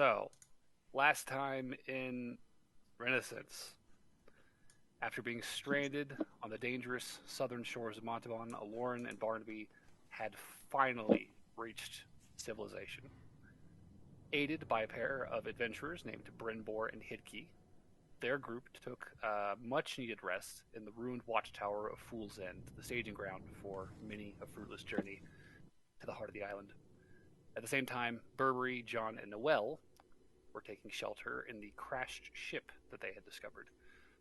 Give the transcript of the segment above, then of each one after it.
So, last time in Renascence, after being stranded on the dangerous southern shores of Montalban, Aloran and Barnaby had finally reached civilization. Aided by a pair of adventurers named Brinbor and Hidkey, their group took a much needed rest in the ruined watchtower of Fool's End, the staging ground for many a fruitless journey to the heart of the island. At the same time, Burberry, John, and Noel were taking shelter in the crashed ship that they had discovered,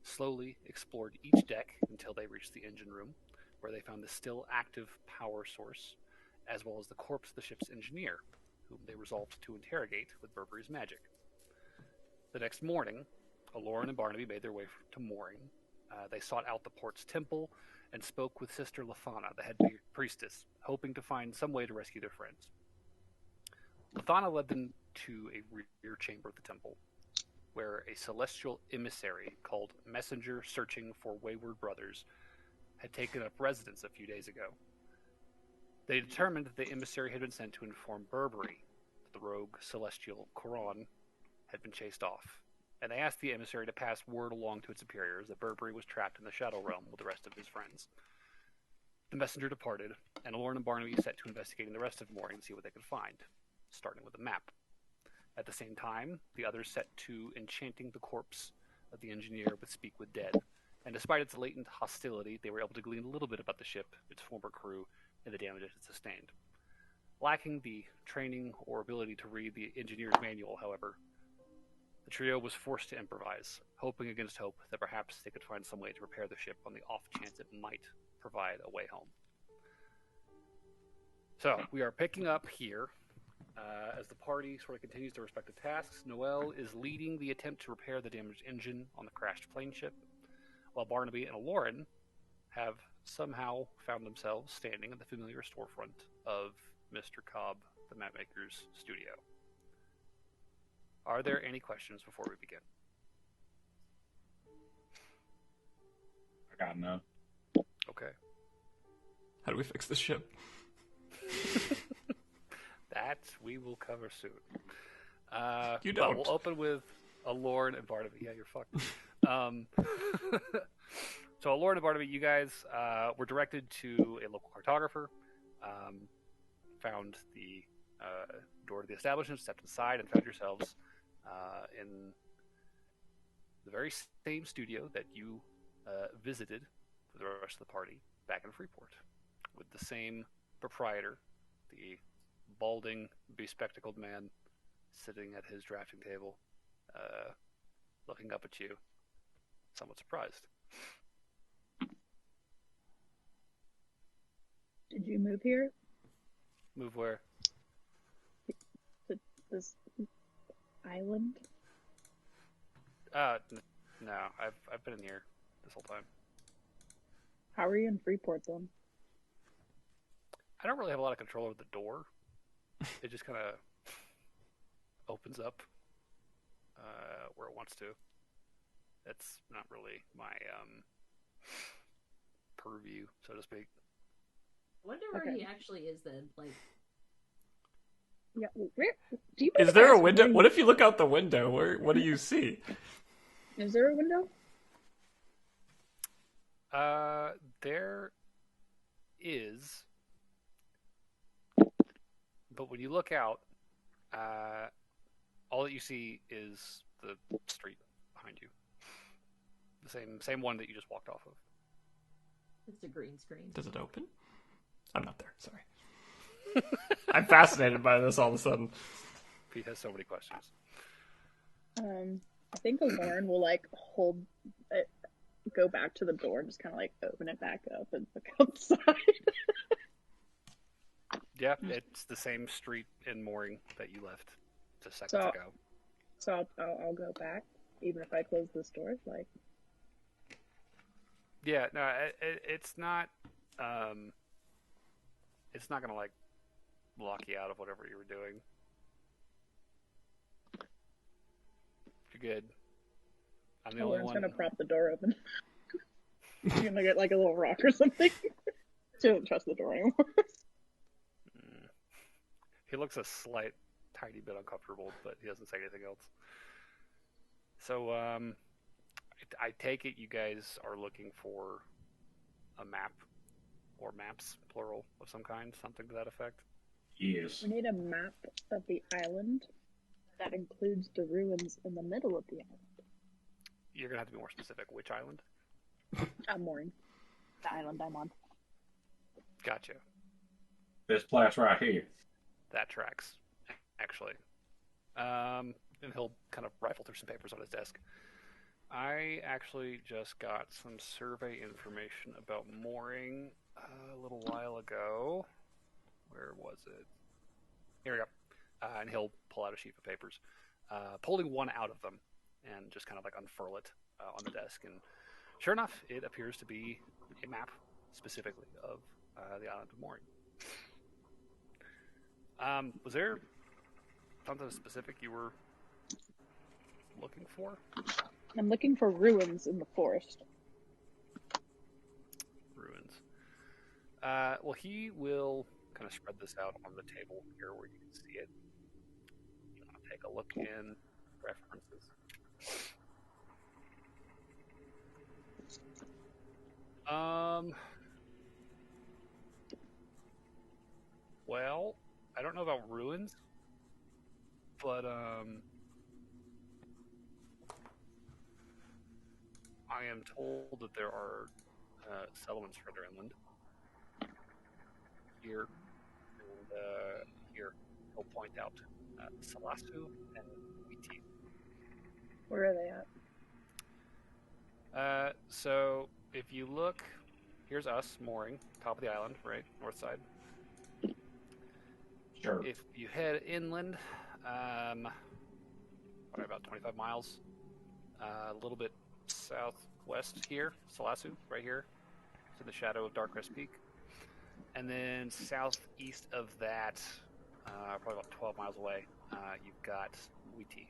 slowly explored each deck until they reached the engine room, where they found the still active power source, as well as the corpse of the ship's engineer, whom they resolved to interrogate with Burberry's magic. The next morning, Aloran and Barnaby made their way to mooring. They sought out the port's temple and spoke with Sister Lafana, the head priestess, hoping to find some way to rescue their friends. Lafana led them to a rear chamber of the temple, where a celestial emissary called Messenger Searching for Wayward Brothers had taken up residence a few days ago. They determined that the emissary had been sent to inform Burberry that the rogue celestial Koran had been chased off, and they asked the emissary to pass word along to its superiors that Burberry was trapped in the Shadow Realm with the rest of his friends. The messenger departed, and Aloran and Barnaby set to investigating the rest of Mooring to see what they could find, starting with a map. At the same time, the others set to enchanting the corpse of the engineer with Speak with Dead, and despite its latent hostility, they were able to glean a little bit about the ship, its former crew, and the damage it had sustained. Lacking the training or ability to read the engineer's manual, however, the trio was forced to improvise, hoping against hope that perhaps they could find some way to repair the ship on the off chance it might provide a way home. So, we are picking up here. As the party sort of continues their respective tasks, Noel is leading the attempt to repair the damaged engine on the crashed plane ship, while Barnaby and Aloran have somehow found themselves standing at the familiar storefront of Mr. Cobb, the mapmaker's studio. Are there any questions before we begin? I got none. Okay. How do we fix this ship? That we will cover soon. You don't. We'll open with Aloran and Barnaby. Yeah, you're fucked. So Aloran and Barnaby, you guys were directed to a local cartographer, found the door to the establishment, stepped inside, and found yourselves in the very same studio that you visited for the rest of the party back in Freeport, with the same proprietor, the balding, bespectacled man sitting at his drafting table, looking up at you, somewhat surprised. Did you move here? Move where? This island? No, I've been in here this whole time. How are you in Freeport then? I don't really have a lot of control over the door. It just kind of opens up where it wants to. It's not really my purview, so to speak. I wonder where he actually is then. Like, Yeah, where do you? Is there a window? What if you look out the window? What do you see? Is there a window? There is, but when you look out, all that you see is the street behind you. The same one that you just walked off of. it's a green screen. Does it open? I'm not there. Sorry. I'm fascinated by this all of a sudden. Pete has so many questions. I think Lauren will hold it, go back to the door, and just kind of open it back up and look outside. Yeah, it's the same street in Mooring that you left just seconds ago. So I'll go back, even if I close this door. Yeah, no, it's not. It's not gonna block you out of whatever you were doing. You're good. I'm the only Lauren's one. gonna prop the door open. She's gonna get a little rock or something. She doesn't trust the door anymore. He looks a slight tiny bit uncomfortable, but he doesn't say anything else. So, I take it you guys are looking for a map, or maps, plural, of some kind, something to that effect? Yes. We need a map of the island that includes the ruins in the middle of the island. You're going to have to be more specific. Which island? I'm mooring. The island I'm on. Gotcha. This place right here. That tracks, actually. And he'll kind of rifle through some papers on his desk. I actually just got some survey information about mooring a little while ago. Where was it? Here we go. And he'll pull out a sheet of papers, pulling one out of them, and just kind of like unfurl it on the desk. And sure enough, it appears to be a map specifically of the island of mooring. Was there something specific you were looking for? I'm looking for ruins in the forest. Ruins. Well, he will kind of spread this out on the table here where you can see it. You want to take a look in references. Well, I don't know about ruins, but I am told that there are settlements further inland. Here, and here, he'll point out Salasu and Witi. Where are they at? So if you look, here's us mooring, top of the island, right, north side. Sure. If you head inland, about 25 miles, a little bit southwest here, Salasu, right here. It's in the shadow of Darkrest Peak. And then southeast of that, probably about 12 miles away, you've got Witi,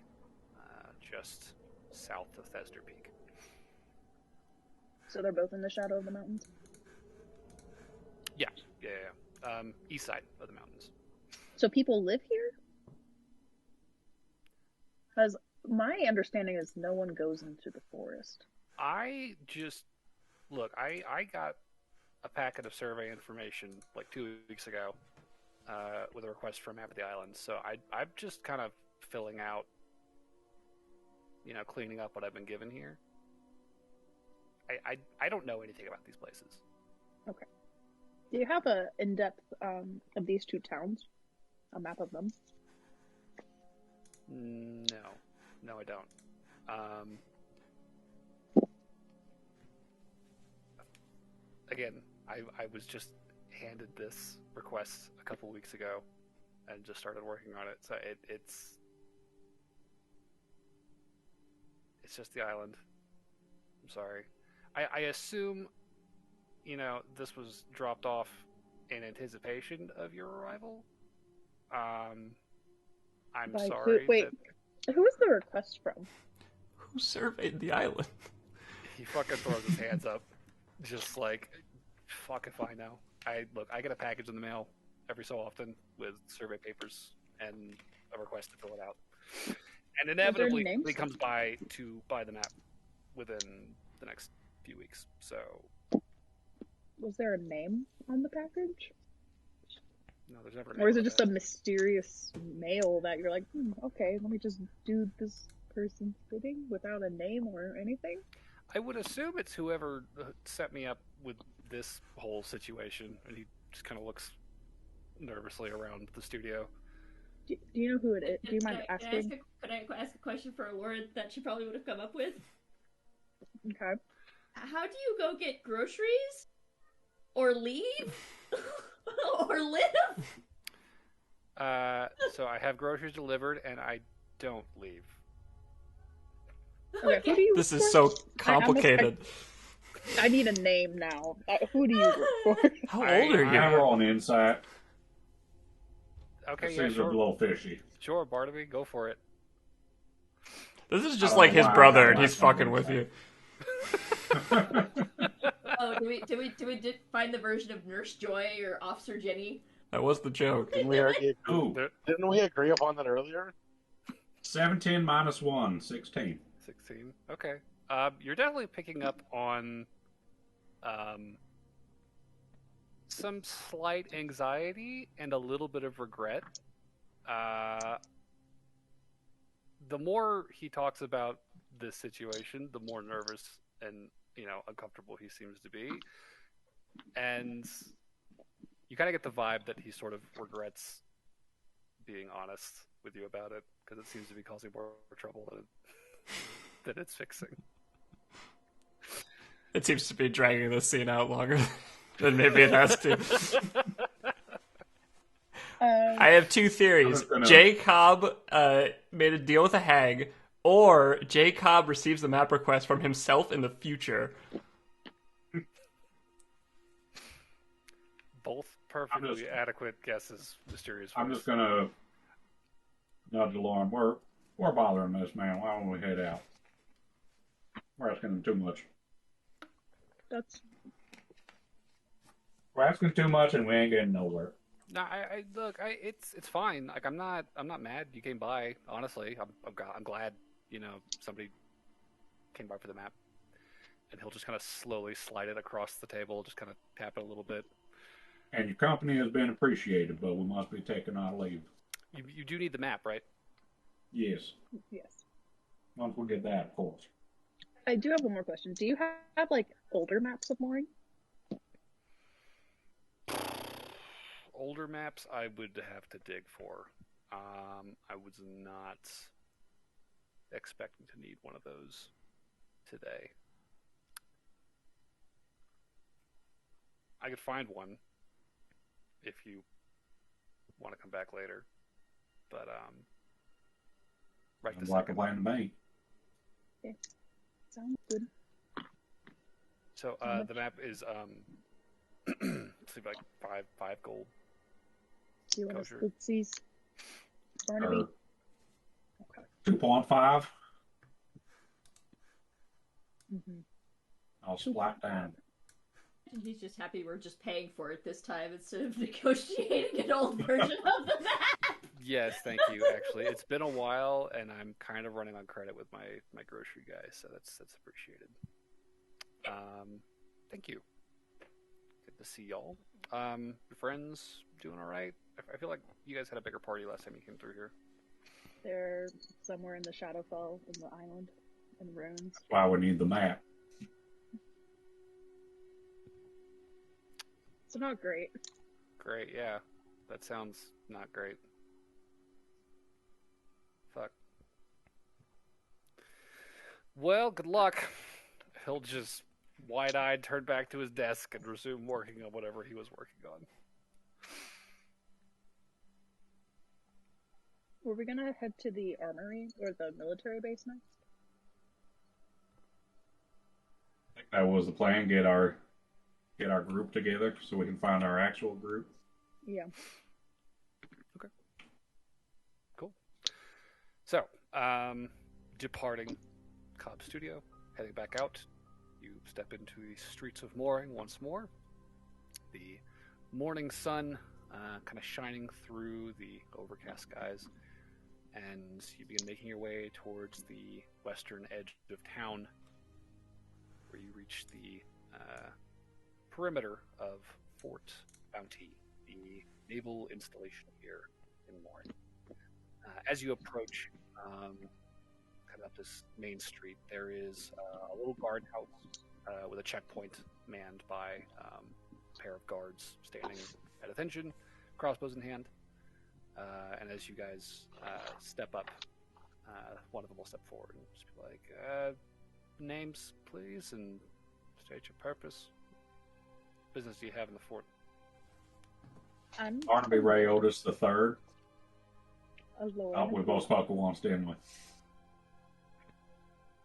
just south of Thesder Peak. So they're both in the shadow of the mountains? Yeah. East side of the mountains. So people live here? Because my understanding is no one goes into the forest. I got a packet of survey information like 2 weeks ago with a request for a map of the island. So I'm just kind of filling out, cleaning up what I've been given here. I don't know anything about these places. Okay. Do you have a in-depth of these two towns? A map of them? No, I don't. Again, I was just handed this request a couple weeks ago and just started working on it. So it's just the island. I'm sorry. I assume, this was dropped off in anticipation of your arrival. I'm sorry. Who was the request from? Who surveyed the island? He fucking throws his hands up, just like, fuck if I know. I get a package in the mail every so often with survey papers and a request to fill it out, and inevitably he comes by to buy the map within the next few weeks. So, was there a name on the package? No, there's never. Or is it just a mysterious mail that you're like, okay, let me just do this person's bidding without a name or anything? I would assume it's whoever set me up with this whole situation, and he just kind of looks nervously around the studio. Do you know who it is? Do you mind asking? Could I ask a question for Laura that she probably would have come up with? Okay. How do you go get groceries? Or leave? Or live? So I have groceries delivered, and I don't leave. Okay, who do you This work is for? so complicated. I need a name now. Who do you work for? How old are I you? have her on insight. Okay, It yeah, seems a sure. little fishy. Sure, Barnaby, go for it. This is I just don't like know his why I brother, got and he's that on fucking with you. Oh, did we find the version of Nurse Joy or Officer Jenny That was the joke. Didn't we already agree? Ooh, There- Didn't we agree upon that earlier? 17 minus 1, 16. 16. Okay. You're definitely picking up on some slight anxiety and a little bit of regret. The more he talks about this situation, the more nervous and uncomfortable he seems to be, and you kind of get the vibe that he sort of regrets being honest with you about it because it seems to be causing more trouble than it's fixing. It seems to be dragging this scene out longer than maybe it has to. I have two theories. J. Cobb made a deal with a hag, or J. Cobb receives the map request from himself in the future. Both perfectly adequate guesses, mysterious. I'm voice. just gonna nudge Lauren. We're bothering this man. Why don't we head out? We're asking him too much. We're asking too much, and we ain't getting nowhere. No, I look. It's fine. Like I'm not mad. You came by. Honestly, I'm glad. Somebody came by for the map, and he'll just kind of slowly slide it across the table, just kind of tap it a little bit. And your company has been appreciated, but we must be taking our leave. You do need the map, right? Yes. Yes. Once we get that, of course. I do have one more question. Do you have like older maps of mooring? Older maps, I would have to dig for. I was not expecting to need one of those today. I could find one if you want to come back later, but right this Like a second. plan to me. Okay. Sounds good. So the map is like five gold. Do you want Kosher. to seize Barnaby? Okay. 2.5. Mm-hmm. I'll splat down. And he's just happy we're just paying for it this time instead of negotiating an old version of the map. Yes, thank you. Actually, it's been a while, and I'm kind of running on credit with my grocery guy, so that's appreciated. Thank you. Good to see y'all. Your friends doing all right? I feel like you guys had a bigger party last time you came through here. They're somewhere in the Shadowfell in the island, in the ruins. That's why we need the map. It's not great. Great, yeah. That sounds not great. Fuck. Well, good luck. He'll just wide-eyed turn back to his desk and resume working on whatever he was working on. Were we gonna head to the armory or the military base next? I think that was the plan. Get our group together so we can find our actual group. Yeah. Cool. So, departing Cobb Studio, heading back out, you step into the streets of Mooring once more. The morning sun kind of shining through the overcast skies, and you begin making your way towards the western edge of town, where you reach the perimeter of Fort Bounty, the naval installation here in Mooring. As you approach, kind of up this main street, there is a little guardhouse with a checkpoint manned by a pair of guards standing at attention, crossbows in hand. And as you guys step up, one of them will step forward and just be like, names, please, and state your purpose. Business do you have in the fort? I'm Barnaby Ray Otis the third. a lord. Oh, we both spoke at once, didn't we?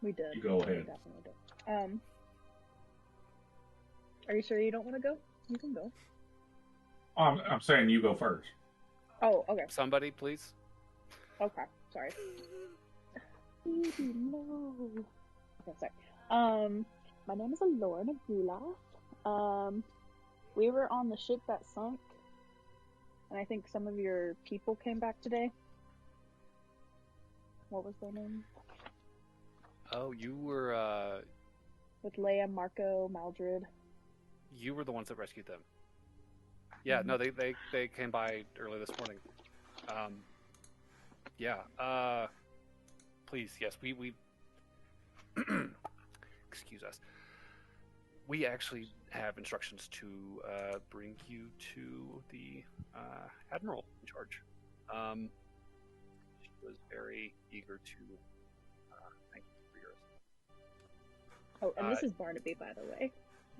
We did. You go ahead. We definitely did. Are you sure you don't want to go? You can go. I'm saying you go first. Oh, okay. Somebody, please. Okay. Sorry. No. Okay, sorry. My name is Alorna Gula. We were on the ship that sunk. And I think some of your people came back today. What was their name? Oh, you were With Leia, Marco, Maldred. you were the ones that rescued them. Yeah, no, they came by early this morning. Yeah. Please, yes, we excuse us. We actually have instructions to bring you to the admiral in charge. She was very eager to thank you for yours. Oh, and this is Barnaby, by the way.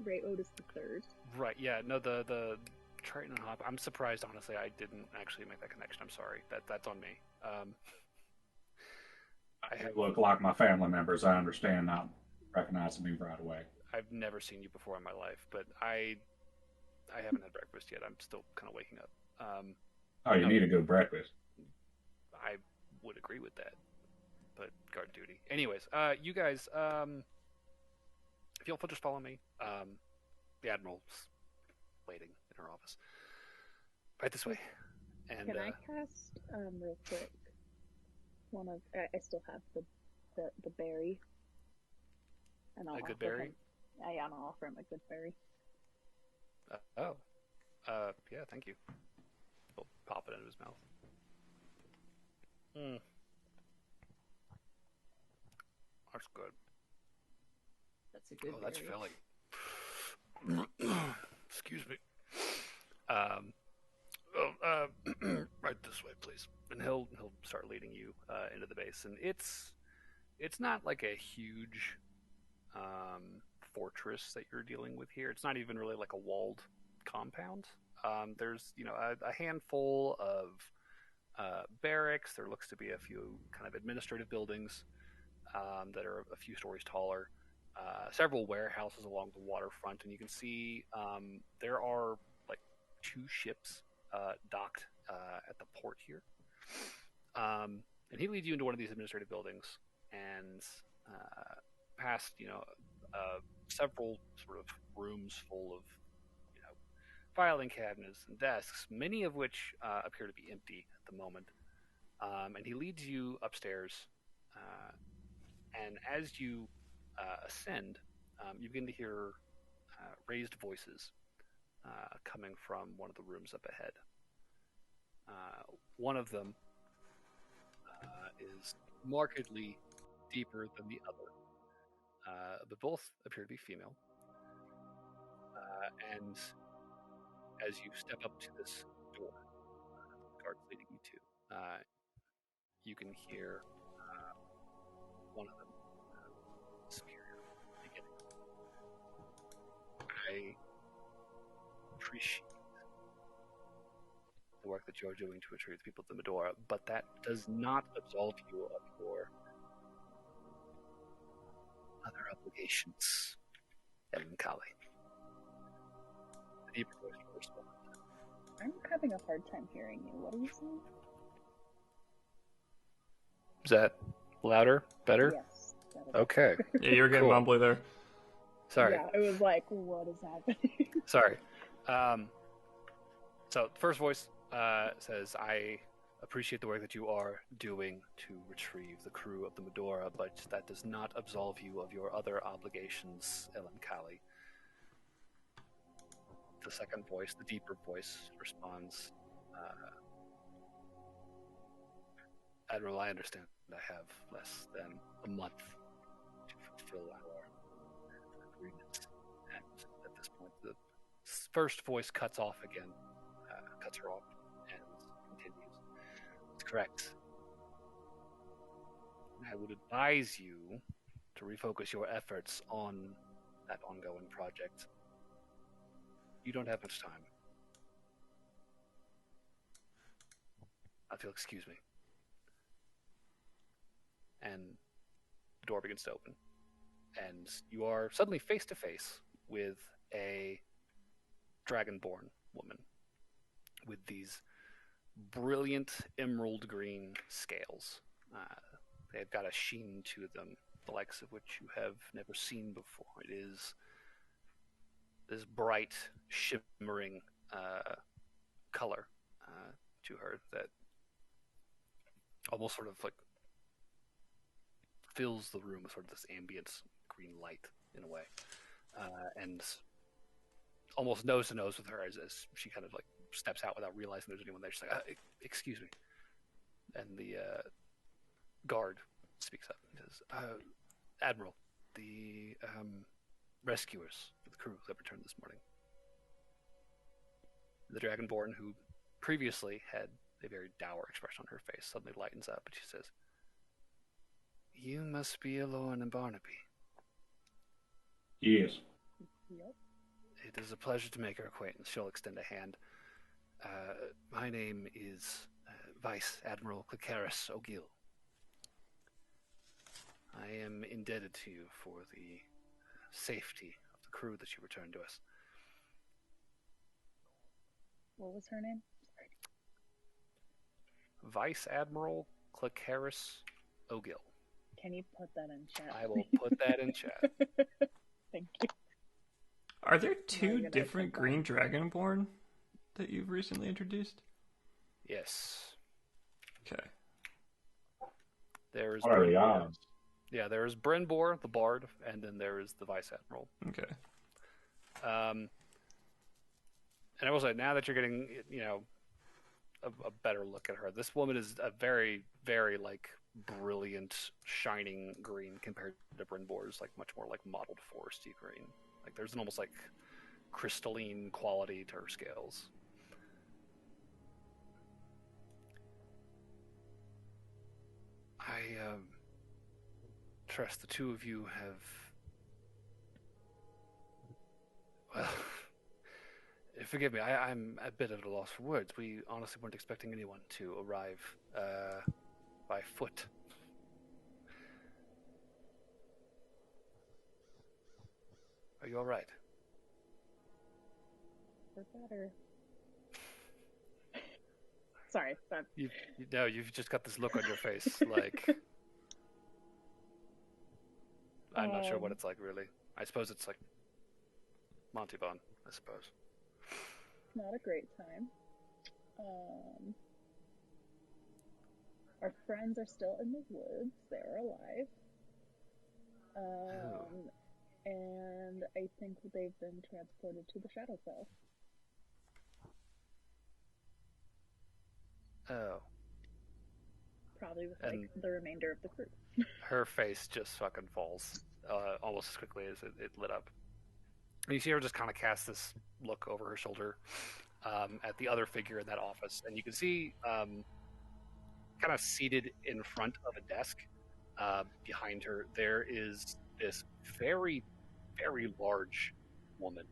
Ray Otis III. Right? Yeah. No, the Triton and Hop. I'm surprised, honestly. I didn't actually make that connection. I'm sorry. That's on me. They look like my family members. I understand not recognizing me right away. I've never seen you before in my life, but I haven't had breakfast yet. I'm still kind of waking up. Oh, you need a good breakfast. I would agree with that, but guard duty. Anyways, you guys, if you'll just follow me, the admiral's waiting in her office. Right this way. And Can I cast real quick? One of I still have the berry. And I'll a good offer berry? him. And I'll offer him a good berry. Yeah, thank you. He'll pop it into his mouth. That's good. That's a good. Oh, that's berry. filling. Excuse me. Right this way, please. And he'll start leading you into the base, and it's not like a huge fortress that you're dealing with here. It's not even really like a walled compound. There's a handful of barracks. There looks to be a few kind of administrative buildings that are a few stories taller. Several warehouses along the waterfront, and you can see there are like 2 ships docked at the port here. And he leads you into one of these administrative buildings, and past several sort of rooms full of filing cabinets and desks, many of which appear to be empty at the moment. And he leads you upstairs, and as you ascend, you begin to hear raised voices coming from one of the rooms up ahead. One of them is markedly deeper than the other, but both appear to be female. And as you step up to this door, the guard's leading you to, you can hear one of them superior beginning. I appreciate the work that you're doing to retrieve the people of the Medora, but that does not absolve you of your other obligations, Ellen Kali. The deeper voice will respond. I'm having a hard time hearing you. What are you saying? Is that louder? Better? Yes. Okay. Yeah, you were getting Cool. mumbly there. Sorry. Yeah, it was like, what is happening? Sorry. So the first voice says, I appreciate the work that you are doing to retrieve the crew of the Medora, but that does not absolve you of your other obligations, Ellen Kali. The second voice, the deeper voice, responds, Admiral, I understand I have less than a month to fulfill our agreement. And at this point, the first voice cuts off again, cuts her off, and continues. It's correct. I would advise you to refocus your efforts on that ongoing project. You don't have much time. If you'll excuse me. And the door begins to open. And you are suddenly face to face with a dragonborn woman with these brilliant emerald green scales. They've got a sheen to them, the likes of which you have never seen before. It is this bright, shimmering color to her that almost sort of like fills the room with sort of this ambient green light in a way, and almost nose to nose with her as she kind of like steps out without realizing there's anyone there. She's like, "Excuse me," and the guard speaks up and says, "Admiral, the rescuers of the crew that returned this morning. The Dragonborn, who previously had a very dour expression on her face, suddenly lightens up, and she says, 'You must be Alorn and Barnaby.' Yes. Yep. It is a pleasure to make her acquaintance." She'll extend a hand. "My name is Vice Admiral Clicaris O'Gill. I am indebted to you for the safety of the crew that you returned to us." What was her name? Vice Admiral Clicaris O'Gill. Can you put that in chat? I will put that in chat. Thank you. Are there Now two you're gonna different put that. green dragonborn that you've recently introduced? Yes. Okay. There's What are the Brynbor. odds? Yeah, there's Brynbor, the bard, and then there is the Vice Admiral. Okay. And I will say, now that you're getting, a better look at her, this woman is a very, very, like, brilliant, shining green compared to Brynbor's, like, much more, like, mottled foresty green. Like, there's an almost, like, crystalline quality to her scales. I trust the two of you have, well, forgive me, I'm a bit at a loss for words. We honestly weren't expecting anyone to arrive by foot. Are you all right? For better. Sorry, that You've just got this look on your face, like I'm not sure what it's like, really. I suppose it's like Montalban, I suppose. not a great time. Our friends are still in the woods. They're alive. And I think they've been transported to the Shadowfell. Oh. Probably with like the remainder of the crew. Her face just fucking falls almost as quickly as it lit up. And you see her just kind of cast this look over her shoulder at the other figure in that office. And you can see kind of seated in front of a desk behind her, there is this very, very large woman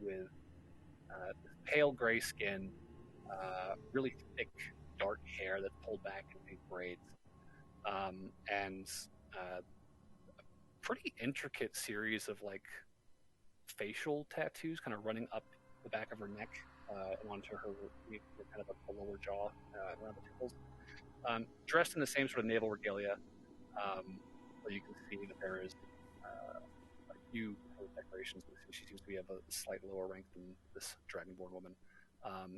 with pale gray skin, really thick, dark hair that's pulled back in big braids, and a pretty intricate series of like facial tattoos kind of running up the back of her neck and onto her kind of the lower jaw around the temples. Dressed in the same sort of naval regalia, where you can see that there is a few decorations. She seems to be of a slight lower rank than this dragonborn woman.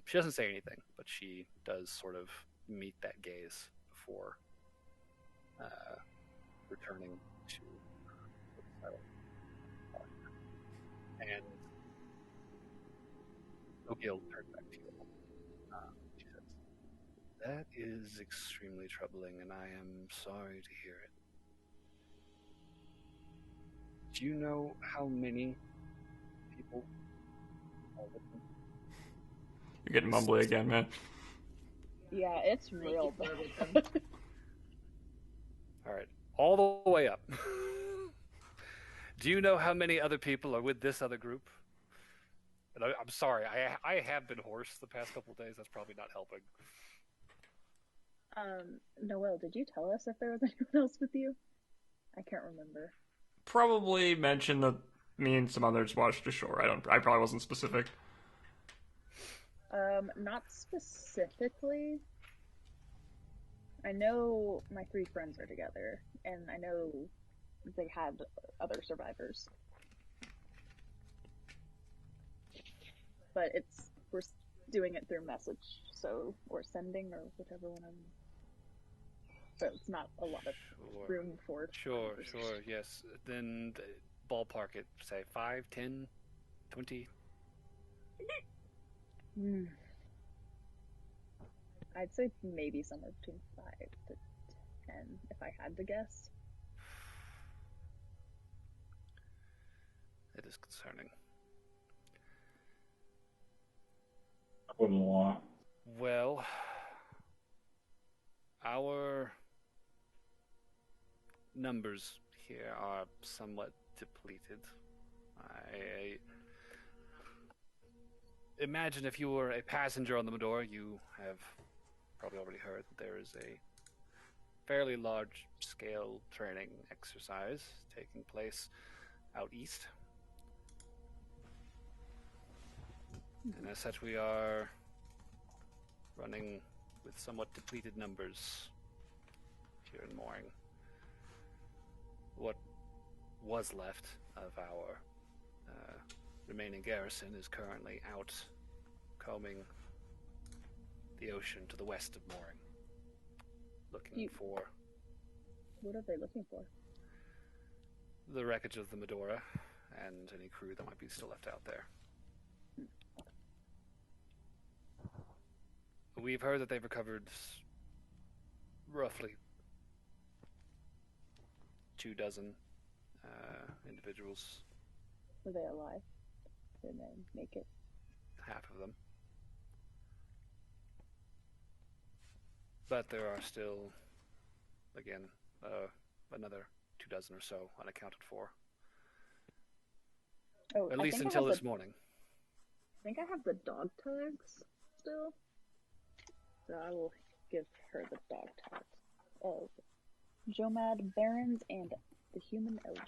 She doesn't say anything, but she does sort of meet that gaze before returning to the silent. And O'Gill turned back to you. She says, "That is extremely troubling, and I am sorry to hear it. Do you know how many people are with them?" You're getting mumbly again, man. Yeah, it's real bad. All right, all the way up. Do you know how many other people are with this other group? And I'm sorry, I have been hoarse the past couple of days. That's probably not helping. Noelle, did you tell us if there was anyone else with you? I can't remember. Probably mentioned that me and some others watched ashore. I probably wasn't specific. Not specifically. I know my 3 friends are together, and I know they had other survivors. But we're doing it through message, so so, or sending, or whichever one I'm. So it's not a lot of Sure. room for. Sure, yes. Then ballpark it, say 5, 10, 20. I'd say maybe somewhere between 5 to 10, if I had to guess. It is concerning. That wasn't a lot. Well, our numbers here are somewhat depleted. I imagine if you were a passenger on the Medora, you have probably already heard that there is a fairly large-scale training exercise taking place out east. And as such, we are running with somewhat depleted numbers here in Mooring. What was left of our remaining garrison is currently out combing the ocean to the west of Mooring, looking for What are they looking for? the wreckage of the Medora and any crew that might be still left out there. We've heard that they've recovered roughly 24 individuals. Were they alive? Did they make it? Half of them. But there are still, again, another 24 or so unaccounted for. Oh, At least until this morning. I think I have the dog tags still. So I will give her the dog tags of Jomad, Barons, and the human elder.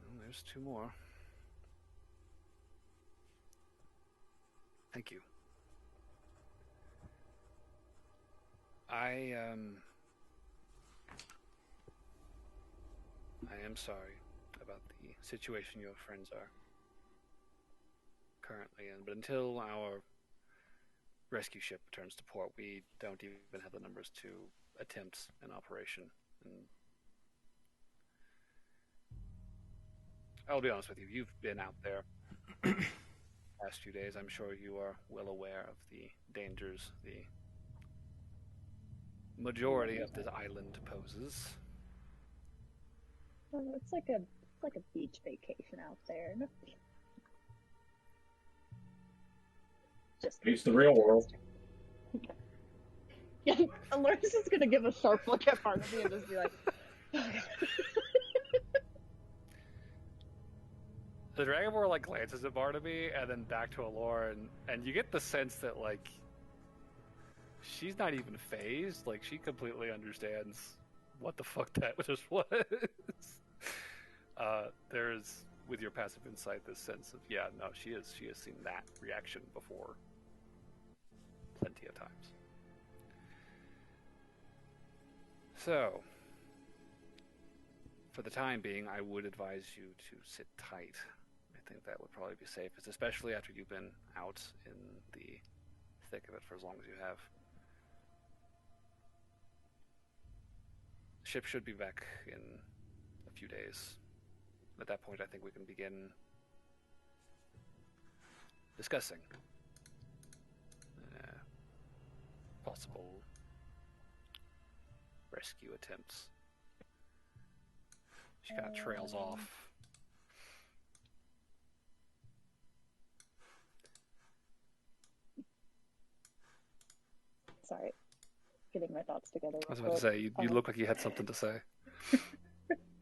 Well, there's 2 more. Thank you. I am sorry about the situation your friends are currently in, but until our rescue ship returns to port, we don't even have the numbers to attempt an operation. And I'll be honest with you, you've been out there past few days. I'm sure you are well aware of the dangers the majority of this island poses. Well, it's like a beach vacation out there. Just It's the real world. Yeah, Alexis is gonna give a sharp look at Barnaby and just be like, The Dragonborn like glances at Barnaby and then back to Aloran, and you get the sense that like she's not even phased. Like she completely understands what the fuck that just was. There's with your passive insight this sense of she has seen that reaction before plenty of times. So for the time being, I would advise you to sit tight. I think that would probably be safest, especially after you've been out in the thick of it for as long as you have. The ship should be back in a few days. At that point, I think we can begin discussing possible rescue attempts. She kind of trails off. sorry, getting my thoughts together. I was about to say, you look like you had something to say.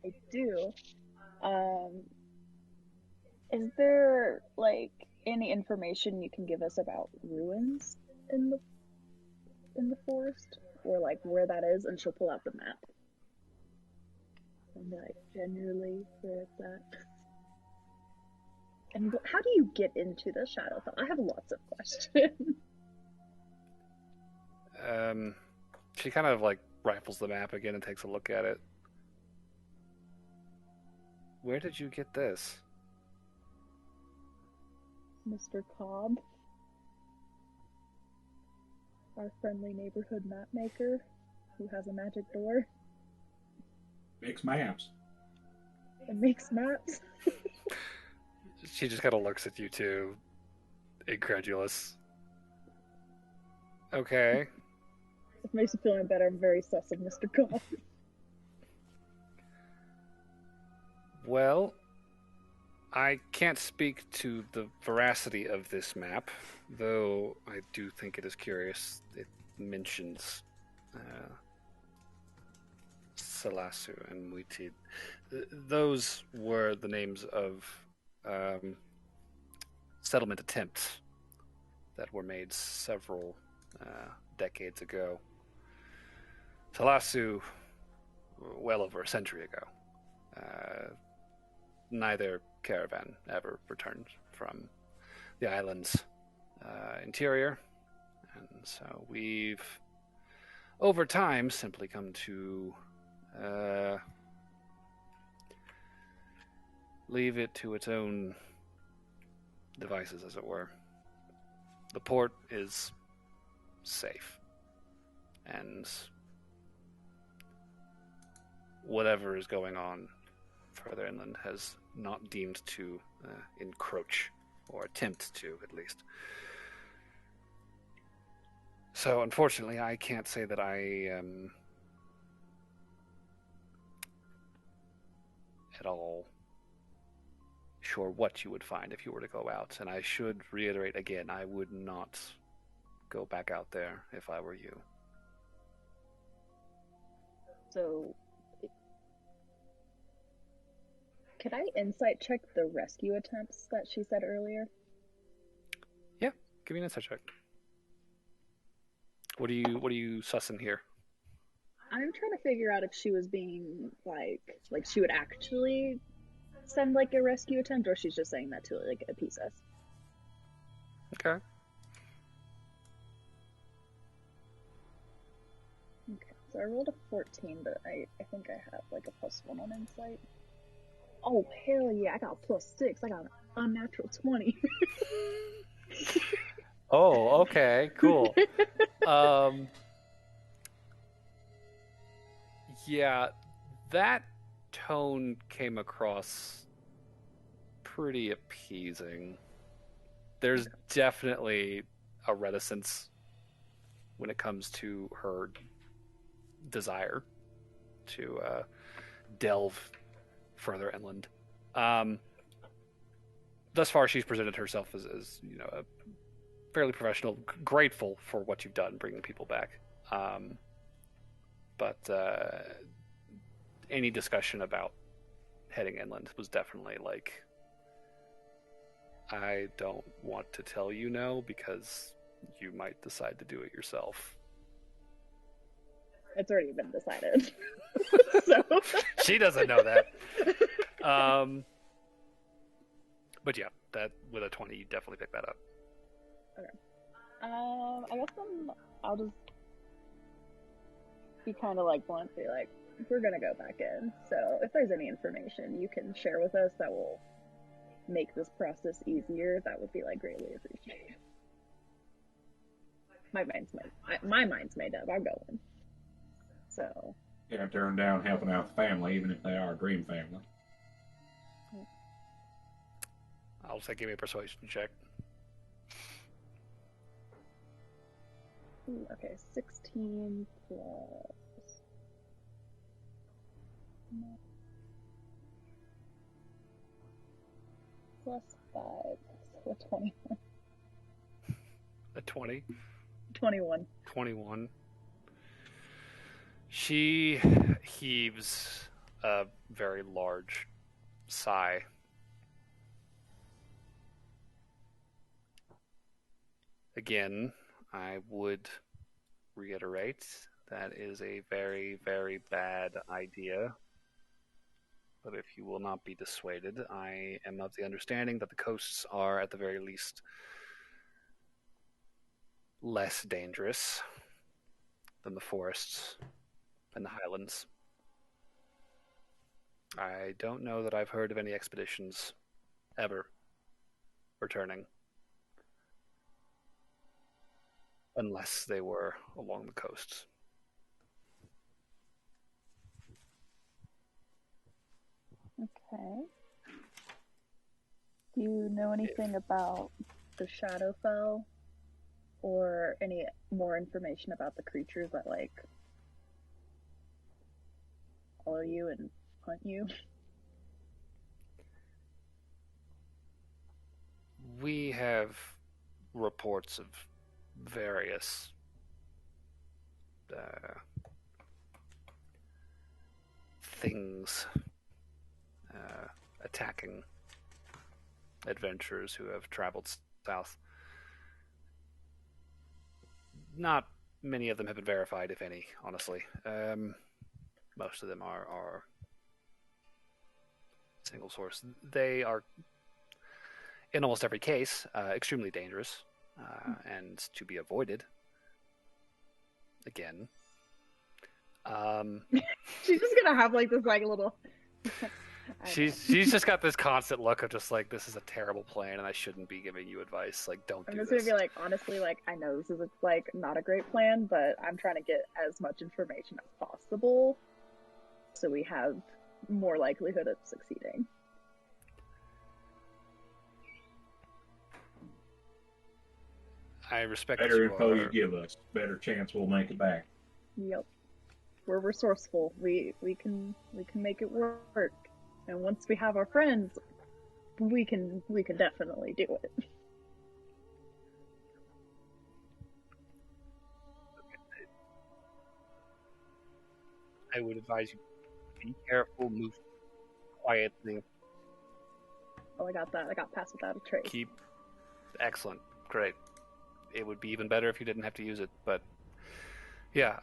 I do. Is there like any information you can give us about ruins in the forest, or like where that is? And she'll pull out the map. And like generally where it's at. And how do you get into the Shadowfell? I have lots of questions. She kind of like rifles the map again and takes a look at it. Where did you get this? Mr. Cobb, our friendly neighborhood map maker, who has a magic door Makes maps. and makes maps. She just kind of looks at you two, incredulous. Okay. If it makes you feel any better, I'm very sus of Mr. Cobb. Well, I can't speak to the veracity of this map, though I do think it is curious. It mentions Salasu and Muitid. Those were the names of settlement attempts that were made several decades ago. Salasu, well over a century ago. Neither caravan ever returned from the island's interior, and so we've, over time, simply come to leave it to its own devices, as it were. The port is safe, and whatever is going on further inland has not deemed to encroach, or attempt to, at least. So, unfortunately, I can't say that I am at all sure what you would find if you were to go out. And I should reiterate again, I would not go back out there if I were you. So, could I insight check the rescue attempts that she said earlier? Yeah, give me an insight check. What are you sussing here? I'm trying to figure out if she was being like she would actually send like a rescue attempt, or she's just saying that to like appease us. Okay. Okay, so I rolled a 14, but I think I have like a +1 on insight. Oh hell yeah, I got a +6. I got an unnatural 20. Oh, okay, cool. Yeah, that tone came across pretty appeasing. There's definitely a reticence when it comes to her desire to delve further inland. Thus far, she's presented herself as a fairly professional, grateful for what you've done, bringing people back. But any discussion about heading inland was definitely like, I don't want to tell you no because you might decide to do it yourself. It's already been decided. So She doesn't know that. But yeah, that with a 20, you definitely pick that up. Okay. I guess I'll just be kind of like blunt, be like, we're gonna go back in. So if there's any information you can share with us that will make this process easier, that would be like greatly appreciated. My mind's made up. I'm going. So. You have to turn down helping out the family, even if they are a dream family. I'll say give me a persuasion check. Ooh, okay, 16 plus 5, so a 21. A 20? 21. 21. She heaves a very large sigh. Again, I would reiterate that is a very, very bad idea. But if you will not be dissuaded, I am of the understanding that the coasts are, at the very least, less dangerous than the forests and the highlands. I don't know that I've heard of any expeditions ever returning unless they were along the coasts. Okay. Do you know anything about the Shadowfell? Or any more information about the creatures that, like, follow you and hunt you? We have reports of various things attacking adventurers who have traveled south. Not many of them have been verified, if any, honestly. Most of them are single source. They are, in almost every case, extremely dangerous and to be avoided. Again. She's just gonna have like this like little She's just got this constant look of just like, this is a terrible plan and I shouldn't be giving you advice. Like, don't I'm do just this. gonna be like, honestly, like, I know this is like not a great plan, but I'm trying to get as much information as possible so we have more likelihood of succeeding. I respect better info you give us, better chance we'll make it back. Yep. We're resourceful. We can make it work. And once we have our friends, we can definitely do it. I would advise you be careful, move quietly. Oh, I got that. I got past without a trace. Keep excellent, great. It would be even better if you didn't have to use it, but yeah.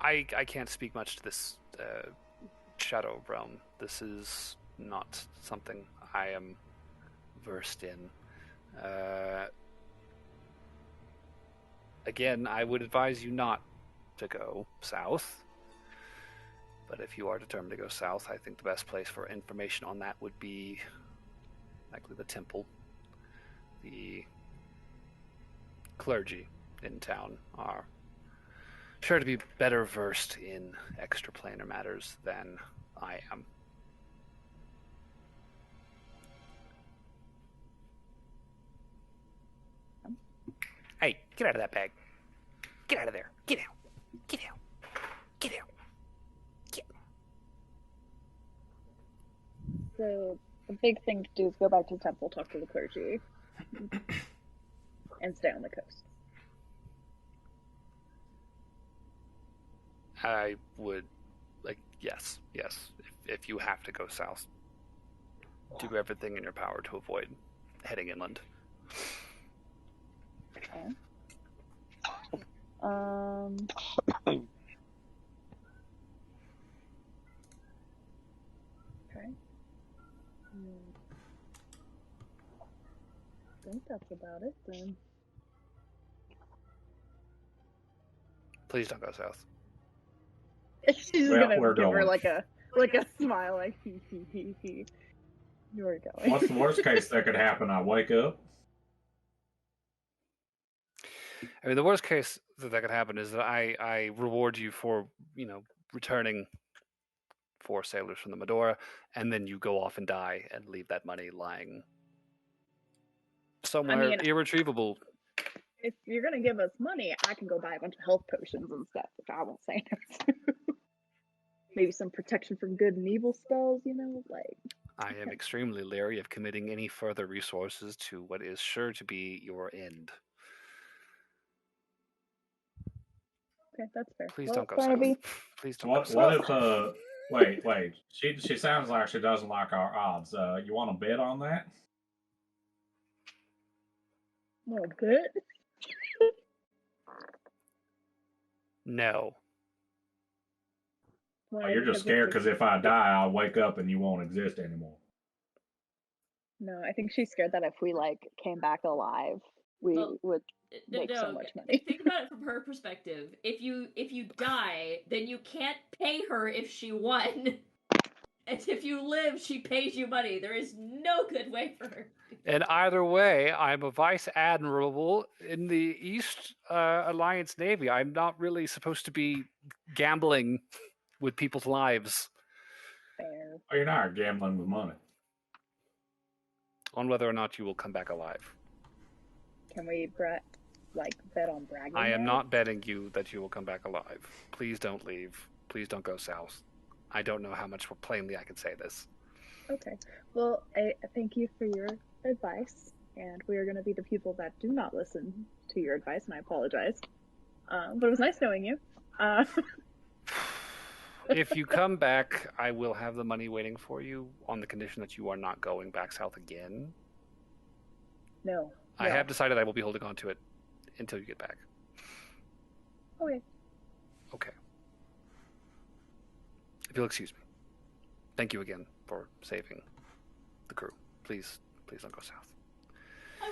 I can't speak much to this shadow realm. This is not something I am versed in. Again, I would advise you not to go south. But if you are determined to go south, I think the best place for information on that would be likely the temple. The clergy in town are sure to be better versed in extraplanar matters than I am. Hey, get out of that bag. Get out of there. Get out. Get out. Get out. Get out. So the big thing to do is go back to the temple, talk to the clergy, and stay on the coast. I would, yes. If you have to go south, do everything in your power to avoid heading inland. Okay. Okay. I think that's about it then. Please don't go south. She's just Well, gonna we're give her going. like a smile, like hee hee hee hee. You're going. What's the worst case that could happen? I wake up. I mean, the worst case that could happen is that I reward you for, returning 4 sailors from the Medora, and then you go off and die and leave that money lying somewhere irretrievable. If you're gonna give us money, I can go buy a bunch of health potions and stuff, which I won't say no to. Maybe some protection from good and evil spells, like. I am extremely leery of committing any further resources to what is sure to be your end. Okay, that's fair. Please don't go south. Please don't go south. What if, wait. She sounds like she doesn't like our odds. You want to bet on that? Well, good. No. Oh, you're just scared because if I die, I'll wake up and you won't exist anymore. No, I think she's scared that if we came back alive, we would make so much money. Think about it from her perspective. If you die, then you can't pay her if she won. And if you live, she pays you money. There is no good way for her. And either way, I'm a vice admiral in the East Alliance Navy. I'm not really supposed to be gambling with people's lives Fair. Oh, you're not gambling with money. on whether or not you will come back alive. Can we bet on bragging? I am rights? not betting you that you will come back alive. Please don't leave. Please don't go south. I don't know how much more plainly I can say this. Okay. Well, I thank you for your advice, and we are going to be the people that do not listen to your advice, and I apologize. But it was nice knowing you. If you come back, I will have the money waiting for you on the condition that you are not going back south again. No. I have decided I will be holding on to it until you get back. Okay. Okay. If you'll excuse me. Thank you again for saving the crew. Please don't go south. I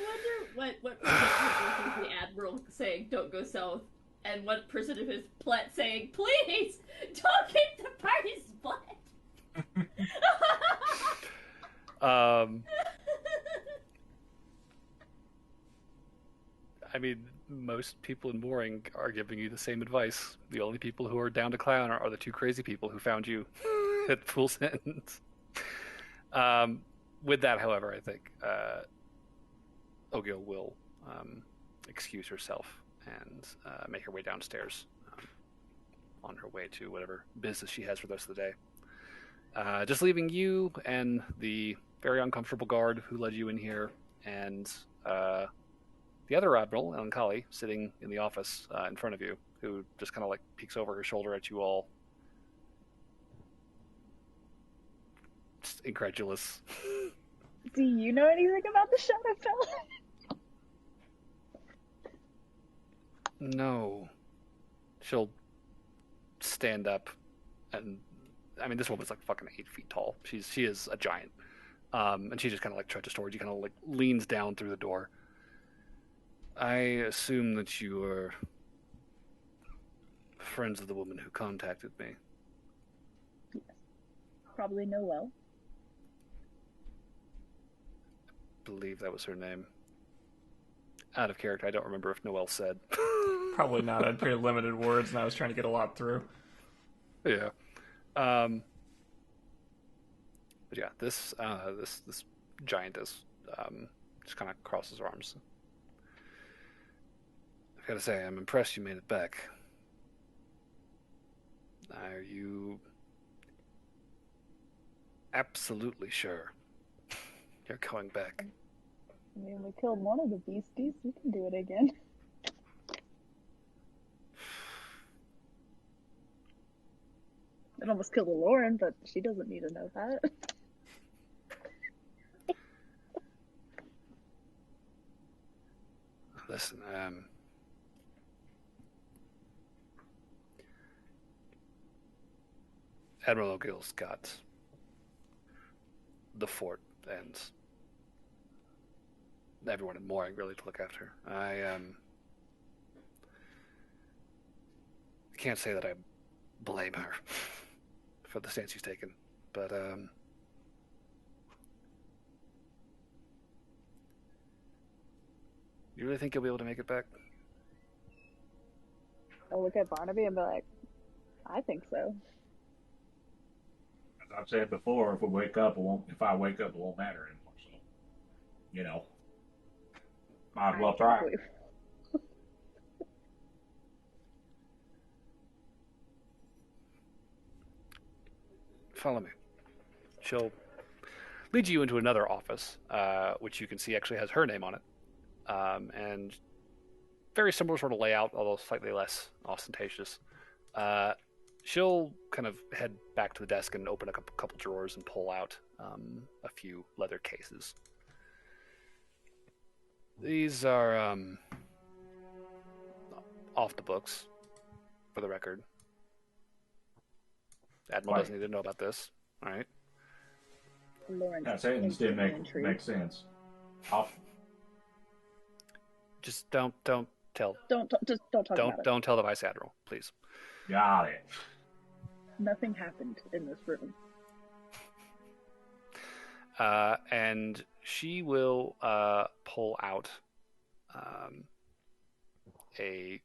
wonder what percentage of the admiral saying "don't go south" and what percent of his plet saying "please don't get the party's blood." I mean, most people in mooring are giving you the same advice. The only people who are down to clown are the two crazy people who found you at full sentence. With that, however, I think Ogil will excuse herself and make her way downstairs on her way to whatever business she has for the rest of the day. Just leaving you and the very uncomfortable guard who led you in here, and the other admiral, Ellen Colley, sitting in the office in front of you, who just kind of like peeks over her shoulder at you all, just incredulous. Do you know anything about the Shadowfell? No. She'll stand up, and I mean, this woman's like fucking 8 feet tall. She is a giant, and she just kind of like trudges towards you, kind of like leans down through the door. I assume that you are friends of the woman who contacted me. Yes. Probably know well. I believe that was her name. Out of character, I don't remember if Noelle said. Probably not. I had pretty limited words, and I was trying to get a lot through. Yeah. But yeah, this giantess just kind of crosses her arms. I gotta say, I'm impressed you made it back. Are you absolutely sure you're going back? I mean, we killed one of the beasties. We can do it again. It almost killed Lauren, but she doesn't need to know that. Listen, Admiral O'Gill's got the fort and everyone in mooring really to look after. I can't say that I blame her for the stance she's taken, but you really think you'll be able to make it back? I'll look at Barnaby and be like, I think so. As I've said before, if we wake up, if I wake up, it won't matter anymore. So, you know, might as well try. Follow me. She'll lead you into another office, which you can see actually has her name on it, and very similar sort of layout, although slightly less ostentatious. She'll kind of head back to the desk and open a couple drawers and pull out a few leather cases. These are off the books, for the record. Admiral doesn't need to know about this, all right? Lauren's Sentence didn't make sense. Just don't tell. Don't talk about it. Don't tell the Vice Admiral, please. Got it. Nothing happened in this room. And she will pull out a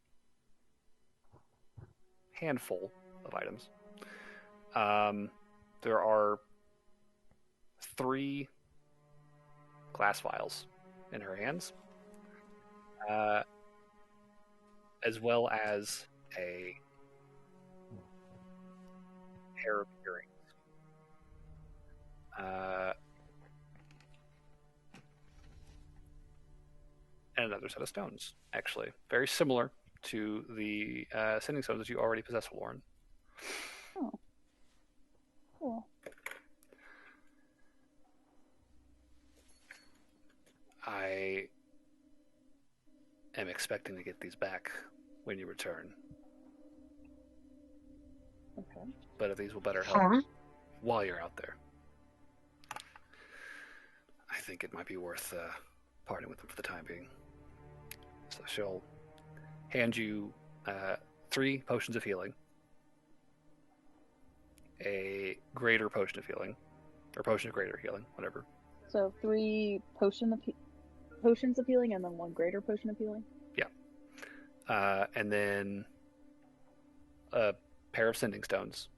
handful of items. There are 3 glass vials in her hands, as well as a pair of earrings. And another set of stones, actually. Very similar to the sending stones that you already possess, Lauren. Oh. Cool. I am expecting to get these back when you return. Okay. But if these will better help while you're out there, I think it might be worth parting with them for the time being. So she'll hand you 3 potions of healing, a greater potion of healing, or potion of greater healing, whatever. So 3 potions of healing and then 1 greater potion of healing? Yeah. And then a pair of sending stones.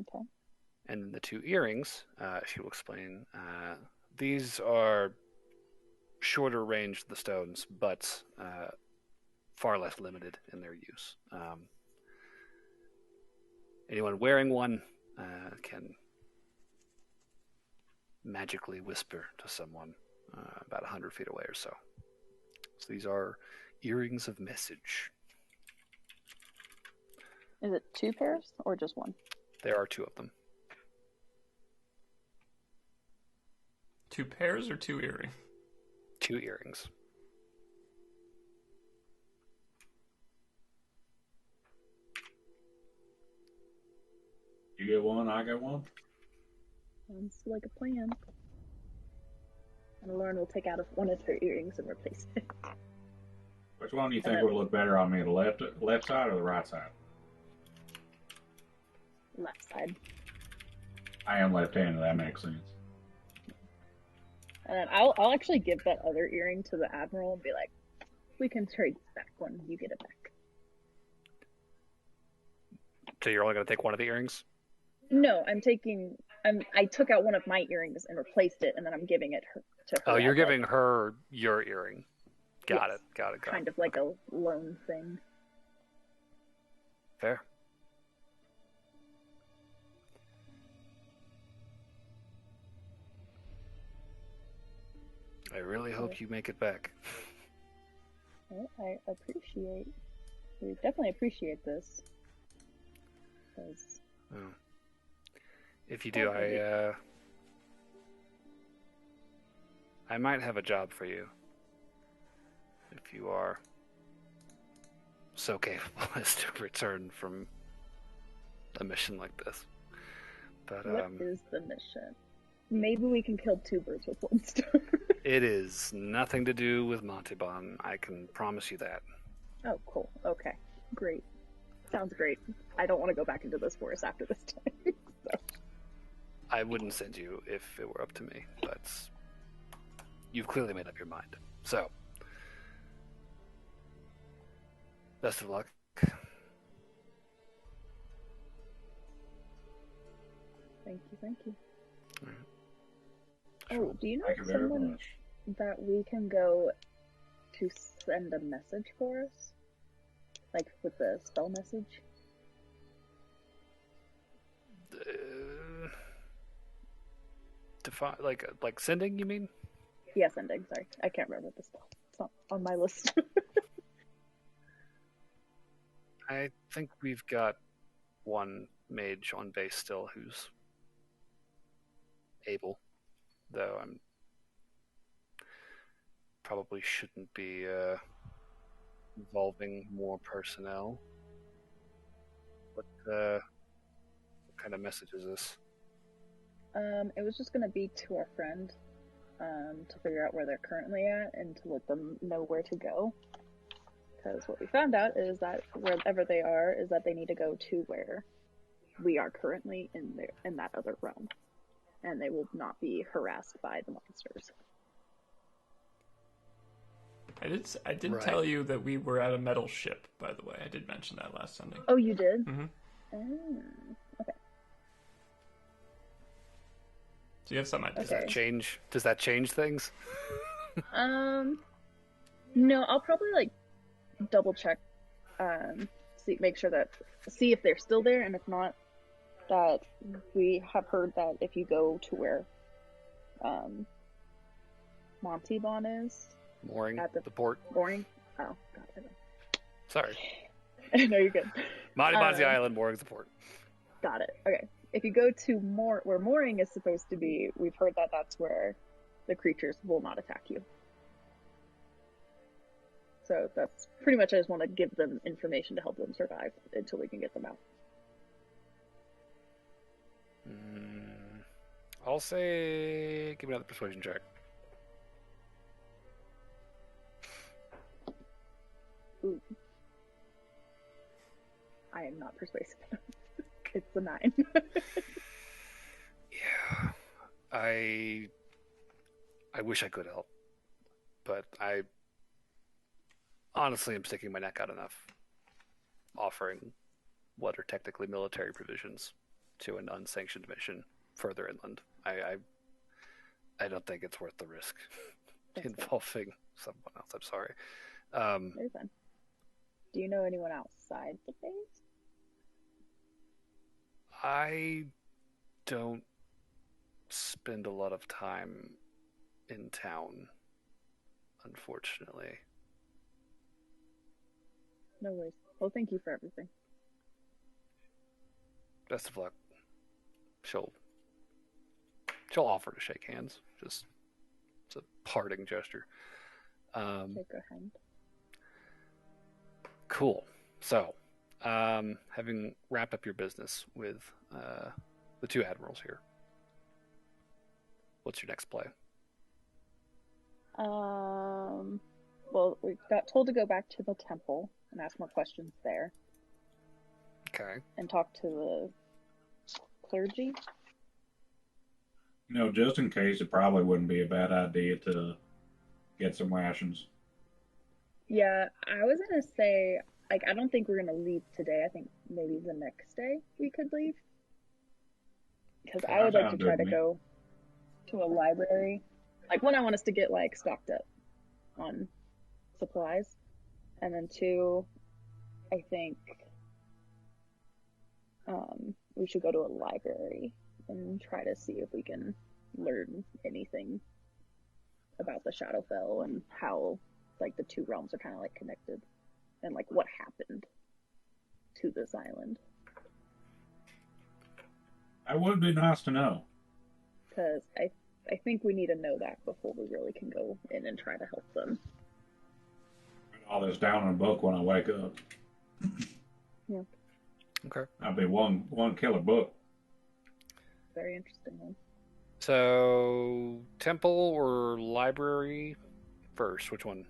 Okay. And the 2 earrings, she will explain, these are shorter range than the stones, but far less limited in their use. Anyone wearing one can magically whisper to someone about 100 feet away or so. So these are earrings of message. Is it 2 pairs or just 1? There are 2 of them. 2 pairs or 2 earrings? 2 earrings. You get one, I get one. Sounds like a plan. And Lauren will take out one of her earrings and replace it. Which one do you think would look better on me, the left side or the right side? Left side. I am left-handed, that makes sense. And then I'll actually give that other earring to the Admiral and be like, we can trade this back when you get it back. So you're only going to take one of the earrings? No, I took out one of my earrings and replaced it, and then I'm giving it to her. Oh, you're as, giving her your earring. Got Yes. it. Got it. kind of like a loan thing. Fair. I really hope you make it back. Well, we definitely appreciate this. 'Cause Oh. If you do, I might have a job for you. If you are so capable as to return from a mission like this. But what is the mission? Maybe we can kill 2 birds with 1 stone. it is nothing to do with Montalban. I can promise you that. Oh, cool. Okay. Great. Sounds great. I don't want to go back into this forest after this time. So. I wouldn't send you if it were up to me, but you've clearly made up your mind. So, best of luck. Thank you. All right. Oh, do you know Thank you very someone much. that we can go to send a message for us? Like with the spell message? Like sending, you mean? Yeah, sending. Sorry. I can't remember the spell. It's not on my list. I think we've got one mage on base still who's able, though I'm probably shouldn't be involving more personnel. What kind of message is this? It was just gonna be to our friend, to figure out where they're currently at and to let them know where to go. Because what we found out is that wherever they are, is that they need to go to where we are currently in that other realm, and they will not be harassed by the monsters. I did tell you that we were at a metal ship, by the way. I did mention that last Sunday. Oh, you did? Mm-hmm. Oh, okay. So you have some idea. Okay. Does that change things? No, I'll probably like double check, see if they're still there, and if not, that we have heard that if you go to where Montebon is, Mooring at the port. Mooring. Oh, God. Sorry. No, you're good. Montebon's the island. Mooring's the port. Got it. Okay. If you go to where Mooring is supposed to be, we've heard that that's where the creatures will not attack you. So that's pretty much, I just want to give them information to help them survive until we can get them out. I'll say, give me another persuasion check. Ooh. I am not persuasive. It's a 9. Yeah. I wish I could help, but I honestly am sticking my neck out enough, offering what are technically military provisions to an unsanctioned mission further inland. I don't think it's worth the risk involving someone else. I'm sorry. Very fun. Do you know anyone outside the base? I don't spend a lot of time in town, unfortunately. No worries. Well, thank you for everything. Best of luck. She'll offer to shake hands. Just it's a parting gesture. Shake her hand. Cool. So, having wrapped up your business with the two admirals here, what's your next play? Well, we got told to go back to the temple and ask more questions there. Okay. And talk to the clergy. You know, just in case, it probably wouldn't be a bad idea to get some rations. Yeah, I was gonna say, like, I don't think we're gonna leave today. I think maybe the next day we could leave. Because I would like to try to go to a library. Like, one, I want us to get, like, stocked up on supplies. And then two, I think we should go to a library and try to see if we can learn anything about the Shadowfell and how, like, the two realms are kind of, like, connected. And, like, what happened to this island. That would be nice to know. Because I think we need to know that before we really can go in and try to help them. All this down in a book when I wake up. Yeah. Okay. That'd be one killer book. Very interesting one. So, temple or library first? Which one?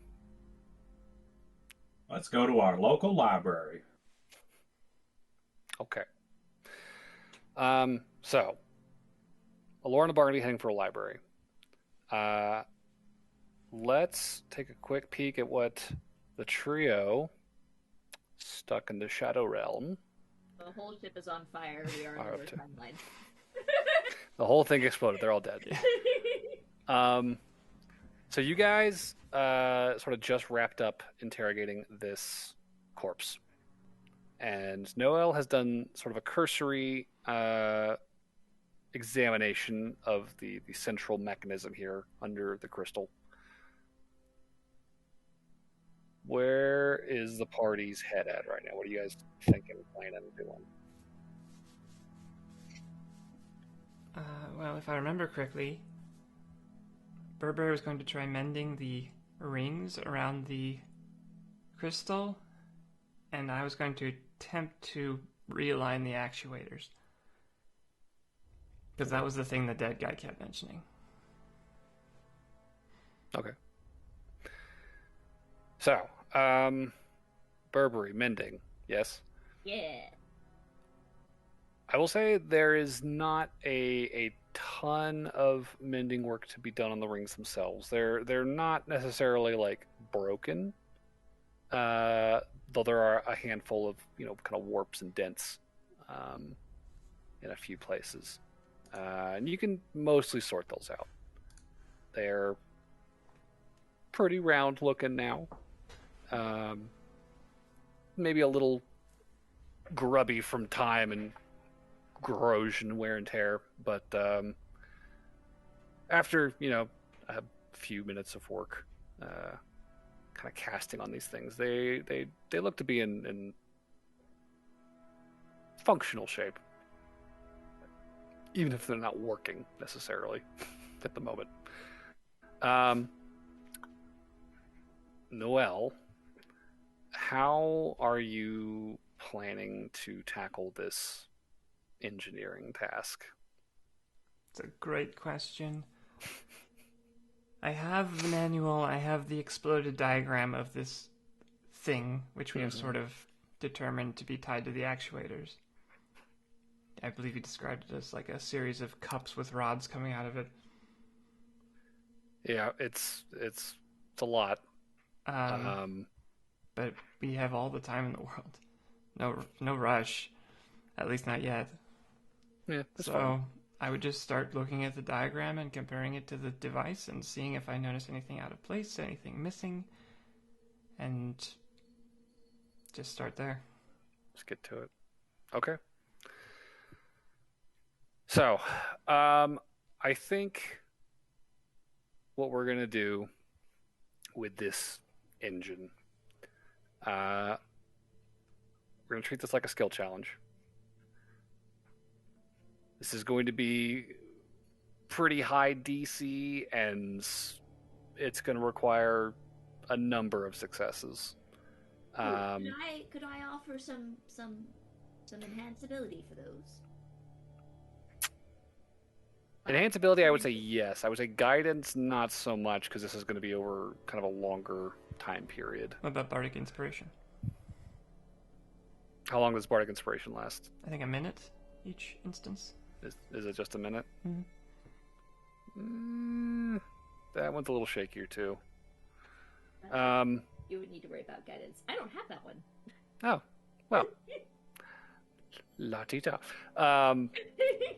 Let's go to our local library. Okay. So, Alora and Barnaby heading for a library. Let's take a quick peek at what the trio stuck in the Shadow Realm. The whole ship is on fire. We are in the timeline. The whole thing exploded. They're all dead. So you guys sort of just wrapped up interrogating this corpse. And Noel has done sort of a cursory examination of the central mechanism here under the crystal. Where is the party's head at right now? What are you guys thinking, planning, and doing? Well, if I remember correctly, Berber was going to try mending the rings around the crystal, and I was going to attempt to realign the actuators. Because that was the thing the dead guy kept mentioning. Okay. So, Burberry mending. Yes. Yeah. I will say there is not a ton of mending work to be done on the rings themselves. They're not necessarily like broken, though there are a handful of kind of warps and dents in a few places, and you can mostly sort those out. They're pretty round looking now, maybe a little grubby from time and corrosion, wear and tear, but after a few minutes of work, kind of casting on these things, they look to be in functional shape, even if they're not working necessarily at the moment. Noelle, how are you planning to tackle this engineering task? It's a great question. I have the manual, I have the exploded diagram of this thing, which we have sort of determined to be tied to the actuators. I believe you described it as like a series of cups with rods coming out of it. Yeah, it's a lot. But we have all the time in the world. No rush. At least not yet. Yeah, that's so fine. I would just start looking at the diagram and comparing it to the device and seeing if I notice anything out of place, anything missing, and just start there. Let's get to it. Okay. So, I think what we're going to do with this engine, we're going to treat this like a skill challenge. This is going to be pretty high DC, and it's going to require a number of successes. Could I offer some enhanced ability for those? Enhanced ability, I would say yes. I would say guidance, not so much, because this is going to be over kind of a longer time period. What about Bardic Inspiration? How long does Bardic Inspiration last? I think a minute each instance. Is it just a minute? Mm-hmm. That one's a little shakier too. You would need to worry about guidance. I don't have that one. Oh, well. La-ti-ta.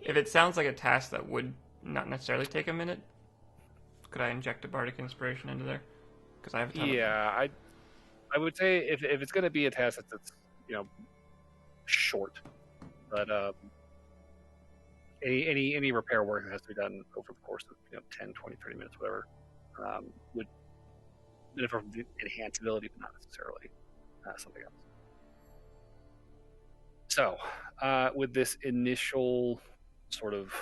If it sounds like a task that would not necessarily take a minute, could I inject a Bardic Inspiration into there? Because I have a ton of them. Yeah, I would say if it's going to be a task that's short, but any repair work that has to be done over the course of 10, 20, 30 minutes, whatever, would benefit from the enhanced ability, but not necessarily something else. So, with this initial sort of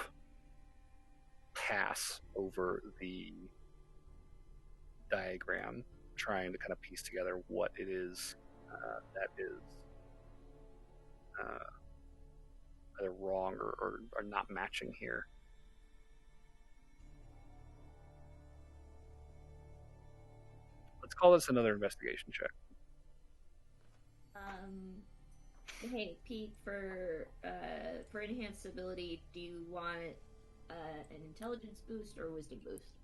pass over the diagram, trying to kind of piece together what it is that is either wrong or not matching here. Let's call this another investigation check. Hey Pete, for enhanced ability, do you want an intelligence boost or a wisdom boost?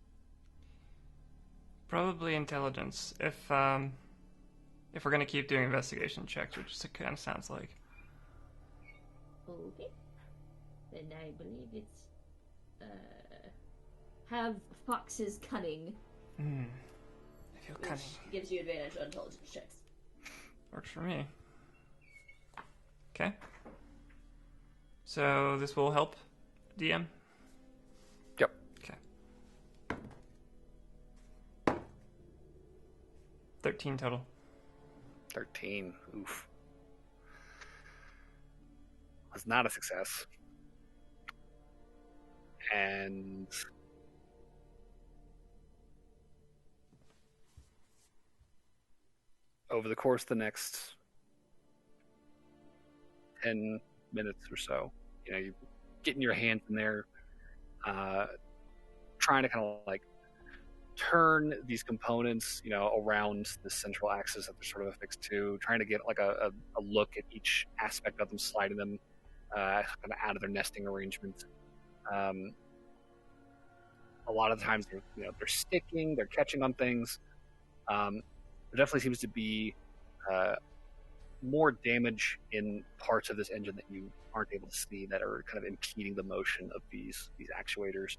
Probably intelligence. If we're gonna keep doing investigation checks, which it kind of sounds like. Okay. Then I believe it's have Fox's cunning. I feel cunning. Which gives you advantage on intelligence checks. Works for me. Okay. So this will help, DM? Yep. Okay. 13 total. 13. Oof. Was not a success. And over the course of the next 10 minutes or so, you getting your hands in there, trying to kind of like turn these components, around the central axis that they're sort of affixed to, trying to get like a look at each aspect of them, sliding them kind of out of their nesting arrangement. A lot of the times they're sticking, they're catching on things. There definitely seems to be more damage in parts of this engine that you aren't able to see that are kind of impeding the motion of these actuators.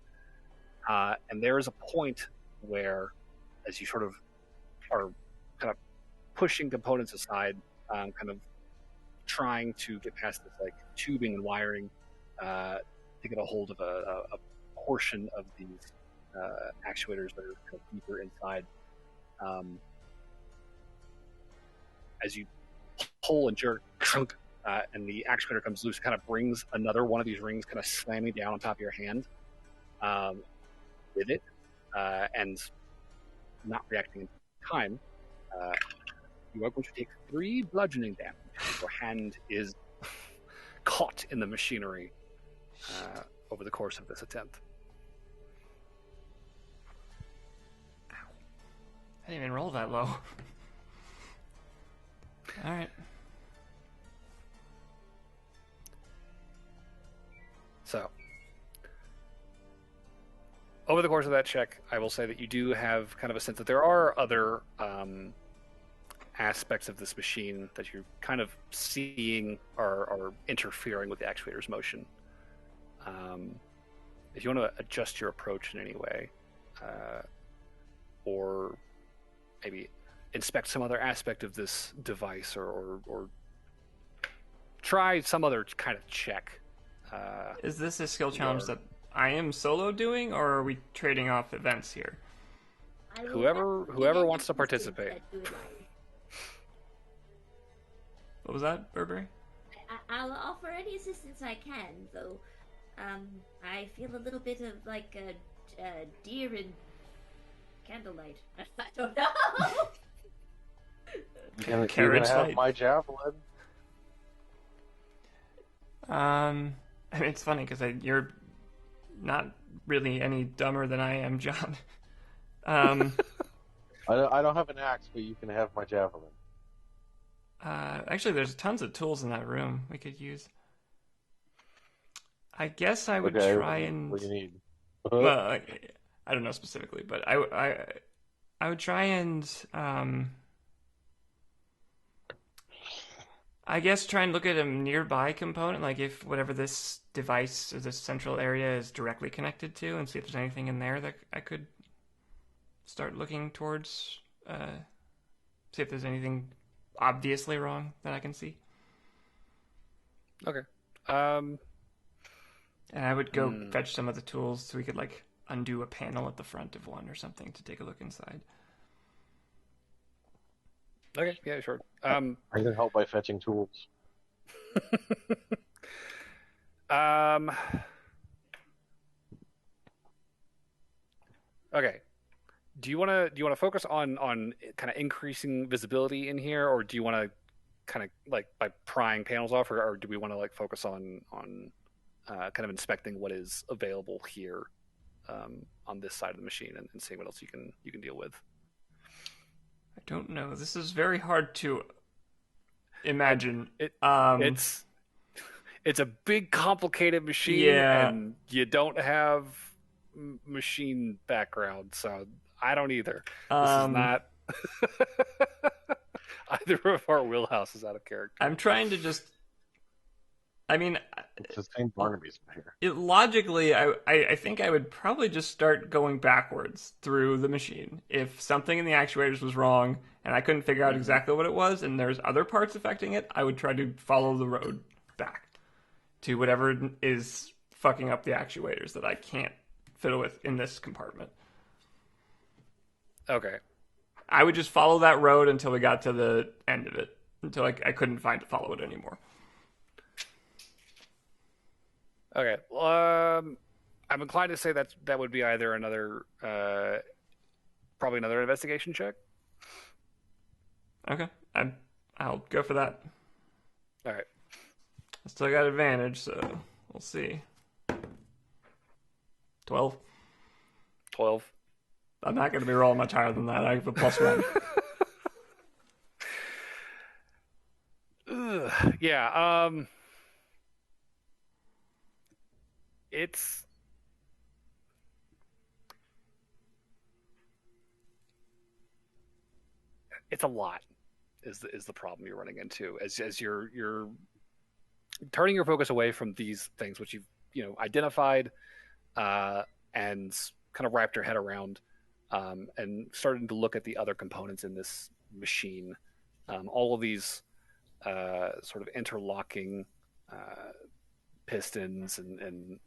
And there is a point where, as you sort of are kind of pushing components aside, kind of trying to get past this like tubing and wiring to get a hold of a portion of these actuators that are kind of deeper inside. As you pull and jerk, and the actuator comes loose, it kind of brings another one of these rings kind of slamming down on top of your hand with it, and not reacting in time. You are going to take 3 bludgeoning damage. Your hand is caught in the machinery over the course of this attempt. I didn't even roll that low. All right. So, over the course of that check, I will say that you do have kind of a sense that there are other aspects of this machine that you're kind of seeing are interfering with the actuator's motion. If you want to adjust your approach in any way, or maybe inspect some other aspect of this device, or try some other kind of check. Is this a skill challenge that I am solo doing, or are we trading off events here? Whoever wants to participate. What was that, Burberry? I'll offer any assistance I can, though. I feel a little bit of like a deer in candlelight. I don't know. You're Carriage gonna have light. my javelin. I mean, it's funny because you're not really any dumber than I am, John. I don't have an axe, but you can have my javelin. Actually, there's tons of tools in that room we could use. I guess I would Okay, try and. What do you need? Well, I don't know specifically, but I would try and I guess try and look at a nearby component, like if whatever this device or this central area is directly connected to, and see if there's anything in there that I could start looking towards. See if there's anything obviously wrong that I can see. Okay. And I would go fetch some of the tools so we could like undo a panel at the front of one or something to take a look inside. Okay, yeah, sure. I can help by fetching tools. Okay. Do you want to focus on kind of increasing visibility in here, or do you want to kind of like by prying panels off, or do we want to like focus on kind of inspecting what is available here on this side of the machine and seeing what else you can deal with? I don't know. This is very hard to imagine. It's a big, complicated machine, and you don't have machine background, so I don't either. This is not either of our wheelhouses out of character. I'm trying to just. I mean, It's the same Barnaby's here. logically, I think I would probably just start going backwards through the machine. If something in the actuators was wrong and I couldn't figure out exactly what it was, and there's other parts affecting it, I would try to follow the road back to whatever is fucking up the actuators that I can't fiddle with in this compartment. Okay. I would just follow that road until we got to the end of it, until I couldn't follow it anymore. Okay. I'm inclined to say that would be either another, probably another investigation check. Okay, I'll go for that. All right. I still got advantage, so we'll see. 12. 12. I'm not going to be rolling much higher than that. I have a +1. Ugh, yeah. It's a lot. Is the problem you're running into as you're turning your focus away from these things which you've identified and kind of wrapped your head around and starting to look at the other components in this machine. All of these sort of interlocking pistons and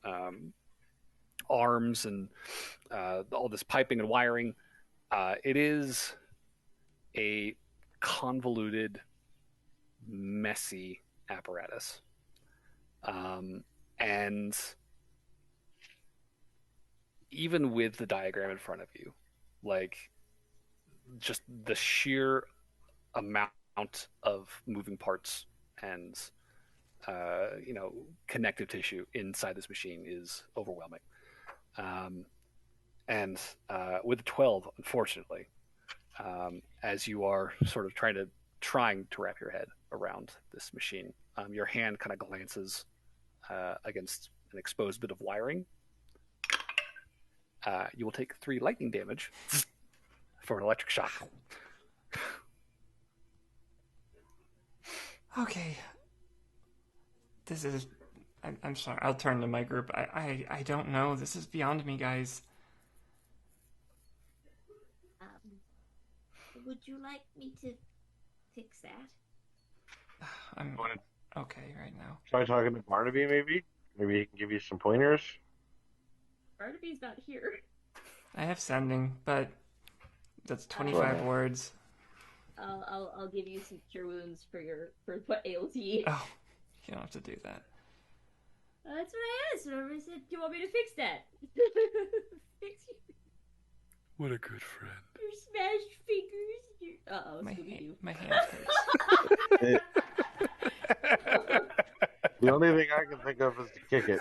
arms and all this piping and wiring. It is a convoluted, messy apparatus. And even with the diagram in front of you, like just the sheer amount of moving parts and connective tissue inside this machine is overwhelming. And with the 12, unfortunately, as you are sort of trying to wrap your head around this machine, your hand kind of glances against an exposed bit of wiring. You will take 3 lightning damage for an electric shock. Okay. This is... I'm sorry. I'll turn to my group. I don't know. This is beyond me, guys. Would you like me to fix that? I'm okay right now. Try talking to Barnaby, maybe? Maybe he can give you some pointers? Barnaby's not here. I have sending, but that's 25 words. I'll give you some cure wounds for what ails you. Oh, you don't have to do that. That's what I asked. Remember, I said, "Do you want me to fix that?" Fix What a good friend. your smashed fingers. My hand hurts. The only thing I can think of is to kick it.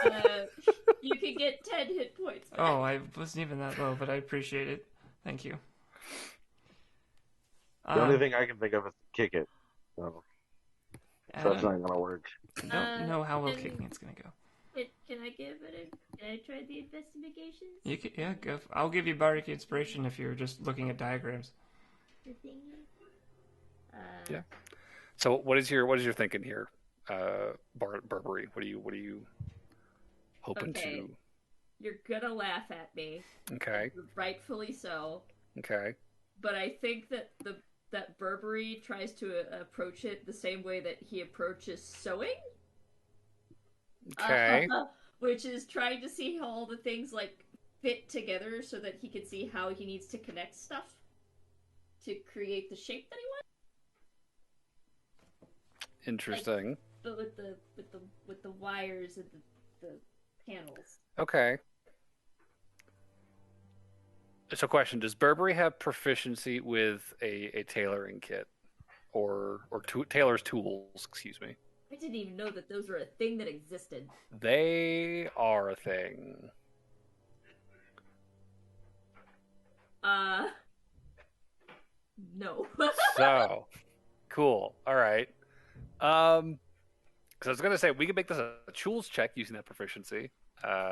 You can get 10 hit points back. Oh, I wasn't even that low, but I appreciate it. Thank you. The only thing I can think of is to kick it. So that's not gonna work. I don't know how well kicking it's gonna go. Can I give it can I try the investigations? You can, yeah, go. I'll give you bardic inspiration if you're just looking at diagrams. The thing? Yeah. So what is your thinking here, Burberry? What are you hoping to? You're gonna laugh at me. Okay. Rightfully so. Okay. But I think that Burberry tries to approach it the same way that he approaches sewing. Okay. Which is trying to see how all the things fit together so that he can see how he needs to connect stuff to create the shape that he wants. Interesting. But with the wires and the panels. Okay. So, question: does Burberry have proficiency with a tailoring kit, or tailor's tools? Excuse me. I didn't even know that those were a thing that existed. They are a thing. No. So, cool. All right. Because I was gonna say we could make this a tools check using that proficiency,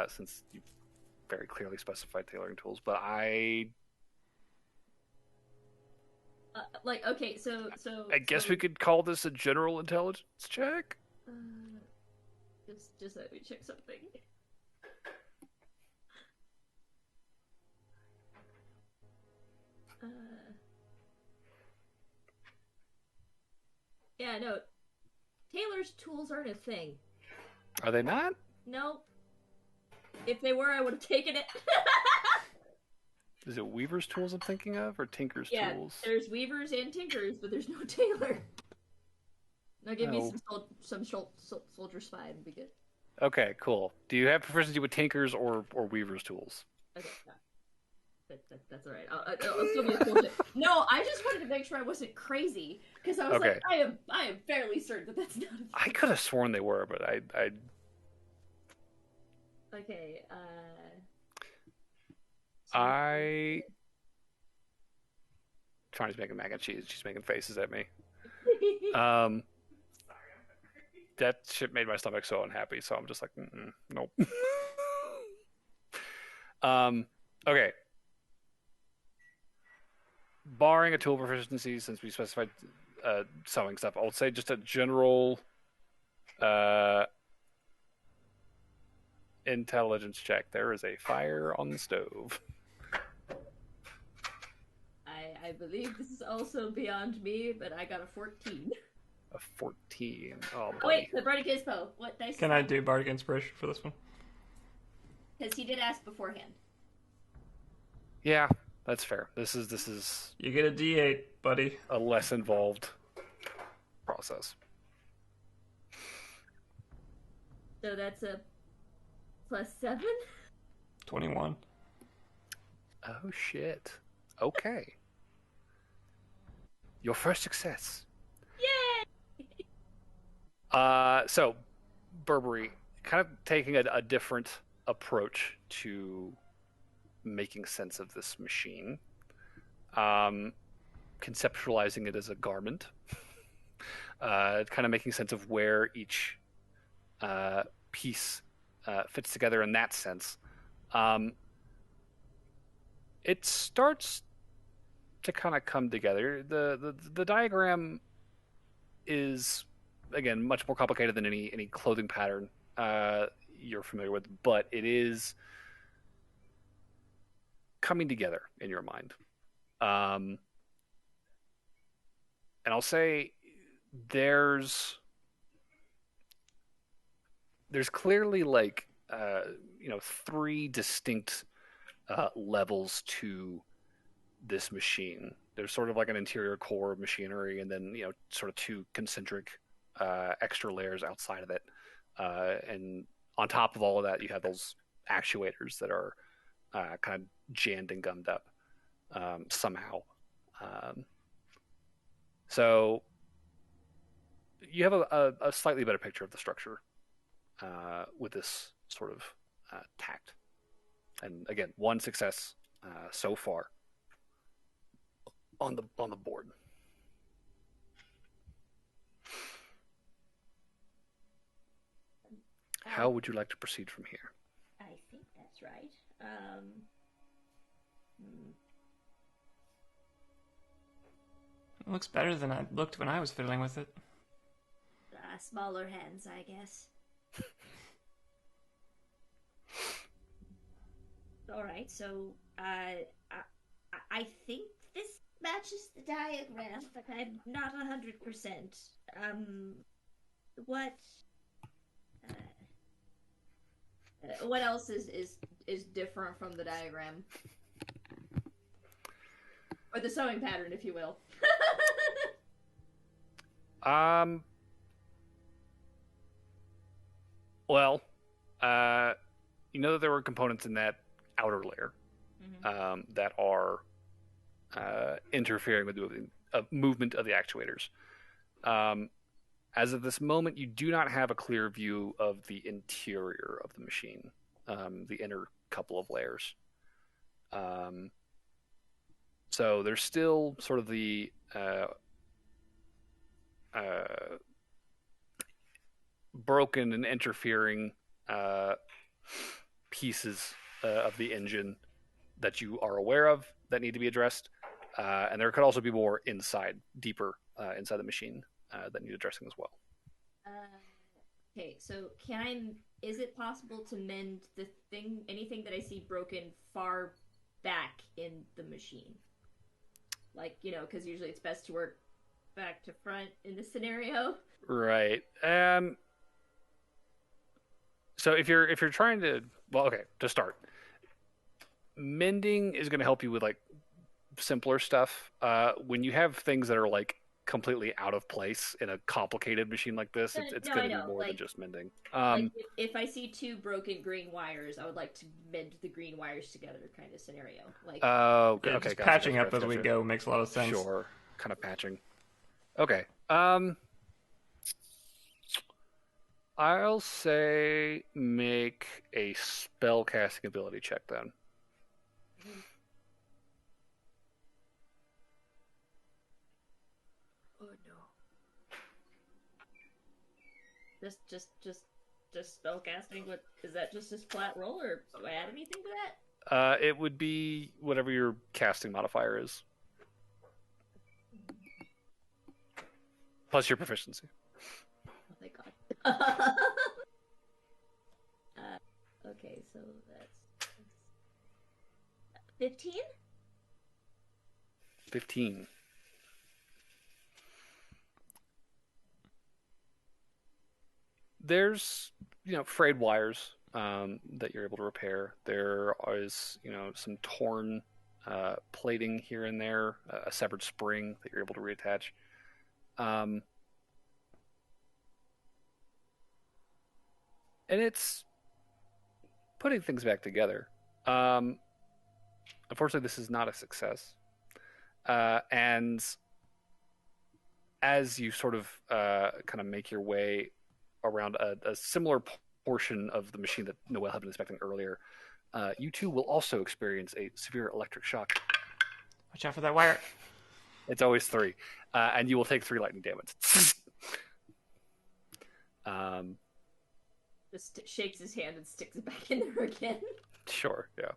since you very clearly specified tailoring tools. But okay, so I guess we could call this a general intelligence check. Just let me check something. Yeah, no. Tailor's tools aren't a thing. Are they not? No. If they were, I would have taken it. Is it Weaver's tools I'm thinking of, or Tinker's tools? Yeah, there's Weavers and Tinkers, but there's no Tailor. Now give me some soldier spy and be good. Okay, cool. Do you have proficiency with Tinker's or Weaver's tools? Okay, that's all right. I'll still be a cool shit. No, I just wanted to make sure I wasn't crazy because I was like, I am fairly certain that that's not. I could have sworn they were, but I. Okay. Tony's making mac and cheese. She's making faces at me. That shit made my stomach so unhappy. So I'm just like, nope. Okay. Barring a tool proficiency, since we specified sewing stuff, I would say just a general intelligence check. There is a fire on the stove. I believe this is also beyond me, but I got a 14. A 14. Oh, Oh, wait, the Bardic Inspo. What dice? Can I do Bardic Inspiration for this one? Because he did ask beforehand. Yeah, that's fair. This is You get a D8, buddy. a less involved process. So that's a +7? 21. Oh shit. Okay. Your first success. Yay! So Burberry kind of taking a different approach to making sense of this machine, conceptualizing it as a garment, kind of making sense of where each piece fits together in that sense. It starts to kind of come together. The diagram is, again, much more complicated than any clothing pattern you're familiar with, but it is coming together in your mind. And I'll say there's clearly like three distinct levels to this machine. There's sort of like an interior core of machinery, and then sort of two concentric extra layers outside of it, and on top of all of that you have those actuators that are kind of jammed and gummed up somehow. So you have a slightly better picture of the structure with this sort of tact. And again, one success so far on the board. How would you like to proceed from here? I think that's right. It looks better than it looked when I was fiddling with it. Smaller hands, I guess. All right, so I think this matches the diagram, but I'm not 100%. What else is different from the diagram? Or the sewing pattern, if you will. Well, you know that there were components in that outer layer that are interfering with the movement of the actuators. As of this moment, you do not have a clear view of the interior of the machine, the inner couple of layers. So there's still sort of the broken and interfering pieces of the engine that you are aware of that need to be addressed. And there could also be more deeper inside the machine that need addressing as well. Okay, so is it possible to mend anything that I see broken far back in the machine? Like, because usually it's best to work back to front in this scenario. Right. So if you're trying to, to start, mending is going to help you with like simpler stuff. When you have things that are like completely out of place in a complicated machine like this, it's going to be more than just mending. Like if I see two broken green wires, I would like to mend the green wires together, kind of scenario. Like, okay, just patching up as we go makes a lot of sense. Sure, kind of patching. Okay. I'll say make a spell casting ability check then. Just spellcasting. What is that? Just a flat roll, or do I add anything to that? It would be whatever your casting modifier is, plus your proficiency. Oh, thank God. Okay, so that's 15. 15. There's, frayed wires that you're able to repair. There is, some torn plating here and there, a severed spring that you're able to reattach. And it's putting things back together. Unfortunately, this is not a success. And as you sort of kind of make your way around a similar portion of the machine that Noelle had been inspecting earlier, you too will also experience a severe electric shock. Watch out for that wire. It's always 3. And you will take 3 lightning damage. Just shakes his hand and sticks it back in there again. Sure, yeah.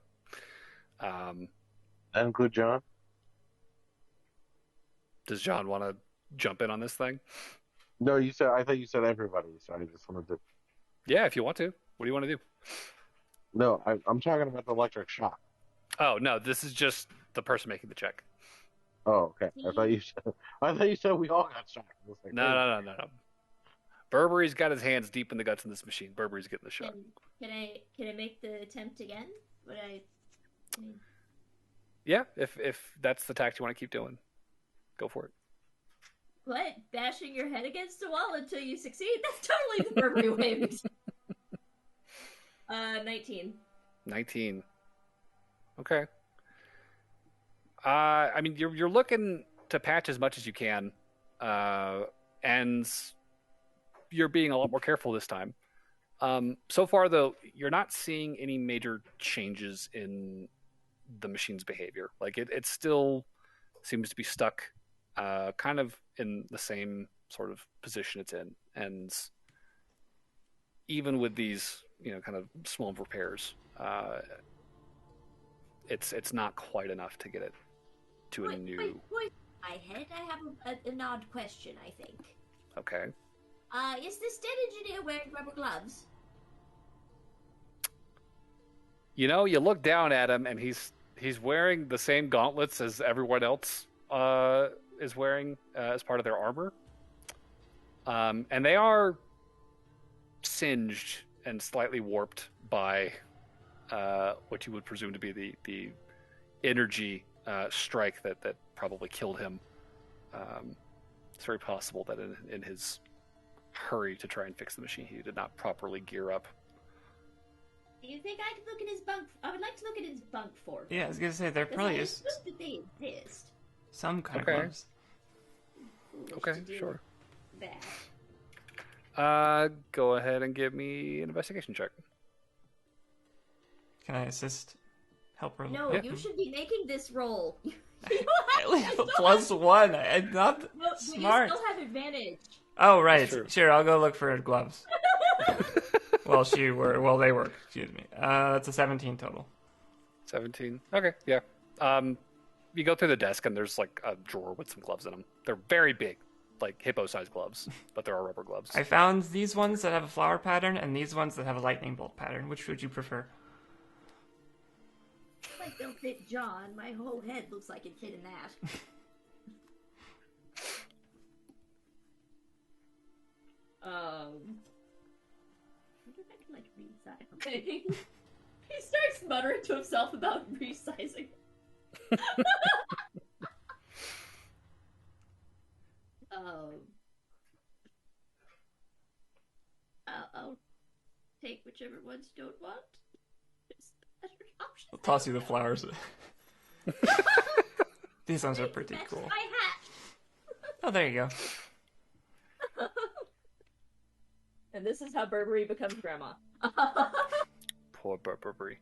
That include John? Does John want to jump in on this thing? No, I thought you said everybody, so I just wanted to... Yeah, if you want to. What do you want to do? No, I'm talking about the electric shock. Oh, no, this is just the person making the check. Oh, okay. I thought you said we all got shocked. I was like, No. Burberry's got his hands deep in the guts in this machine. Burberry's getting the shot. Can I make the attempt again? Yeah, if that's the tact you want to keep doing, go for it. What? Bashing your head against a wall until you succeed? That's totally the Burberry way of using it. 19. 19. Okay. I mean, you're looking to patch as much as you can, and you're being a lot more careful this time. So far, though, you're not seeing any major changes in the machine's behavior. Like, it still seems to be stuck kind of in the same sort of position it's in. And even with these, kind of small repairs, it's not quite enough to get it to a new... Wait. I have an odd question, I think. Okay. Is this dead engineer wearing rubber gloves? You look down at him, and he's wearing the same gauntlets as everyone else is wearing as part of their armor. And they are singed and slightly warped by what you would presume to be the energy strike that probably killed him. It's very possible that in his hurry to try and fix the machine, he did not properly gear up. Do you think I could look at his bunk? I would like to look at his bunk form. Yeah, I was gonna say there probably is that they exist. some kind of gloves. Okay, sure. That. Go ahead and give me an investigation check. Can I assist? Help her? No, Yeah. you should be making this roll. I only have a +1. I'm not smart. You still have advantage. Oh, right. True. Sure, I'll go look for gloves. They work. Excuse me. That's a 17 total. 17. Okay, yeah. You go through the desk, and there's like a drawer with some gloves in them. They're very big, like hippo-sized gloves, but there are rubber gloves. I found these ones that have a flower pattern and these ones that have a lightning bolt pattern. Which would you prefer? Like they'll fit John. My whole head looks like it fit in that. I wonder if I can like resize. He starts muttering to himself about resizing. I'll take whichever ones you don't want. It's the better option. I'll toss you the flowers. These ones are pretty Match cool. my hat. Oh, there you go. And this is how Burberry becomes grandma. Poor Burberry.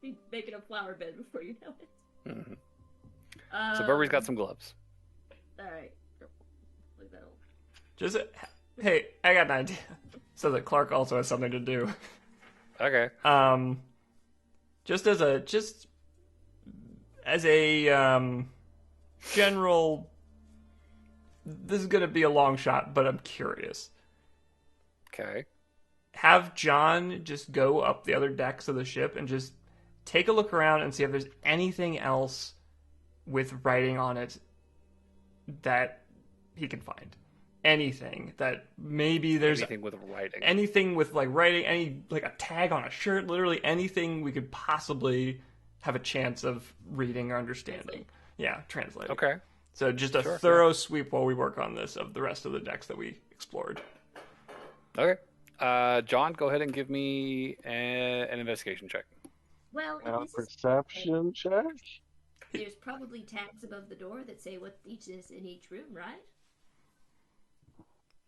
He's making a flower bed before you know it. Mm-hmm. So Burberry's got some gloves. Alright. Look that up. Just Hey, I got an idea. So that Clark also has something to do. Okay. Just as a general, this is gonna be a long shot, but I'm curious. Okay. Have John just go up the other decks of the ship and just take a look around and see if there's anything else with writing on it that he can find. Anything that maybe there's Anything with writing. anything with like writing, any like a tag on a shirt, literally anything we could possibly have a chance of reading or understanding. Yeah, translating. Okay. So just a Sure, thorough sweep while we work on this of the rest of the decks that we explored. Okay. John, go ahead and give me an investigation check. Well, if this is Perception check? there's probably tags above the door that say what each is in each room, right?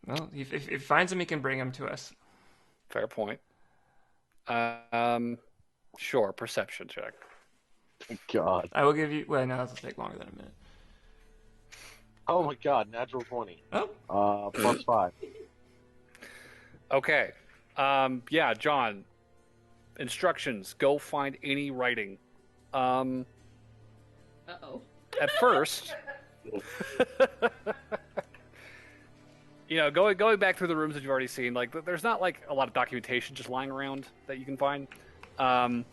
Well, if he finds them, he can bring them to us. Fair point. Sure. Perception check. God. I will give you. Well, no, that'll take longer than a minute. Oh my god, natural 20. Oh, Plus 5. Okay. Yeah, John. Instructions. Go find any writing. Uh-oh. At first, going back through the rooms that you've already seen, like there's not like a lot of documentation just lying around that you can find. But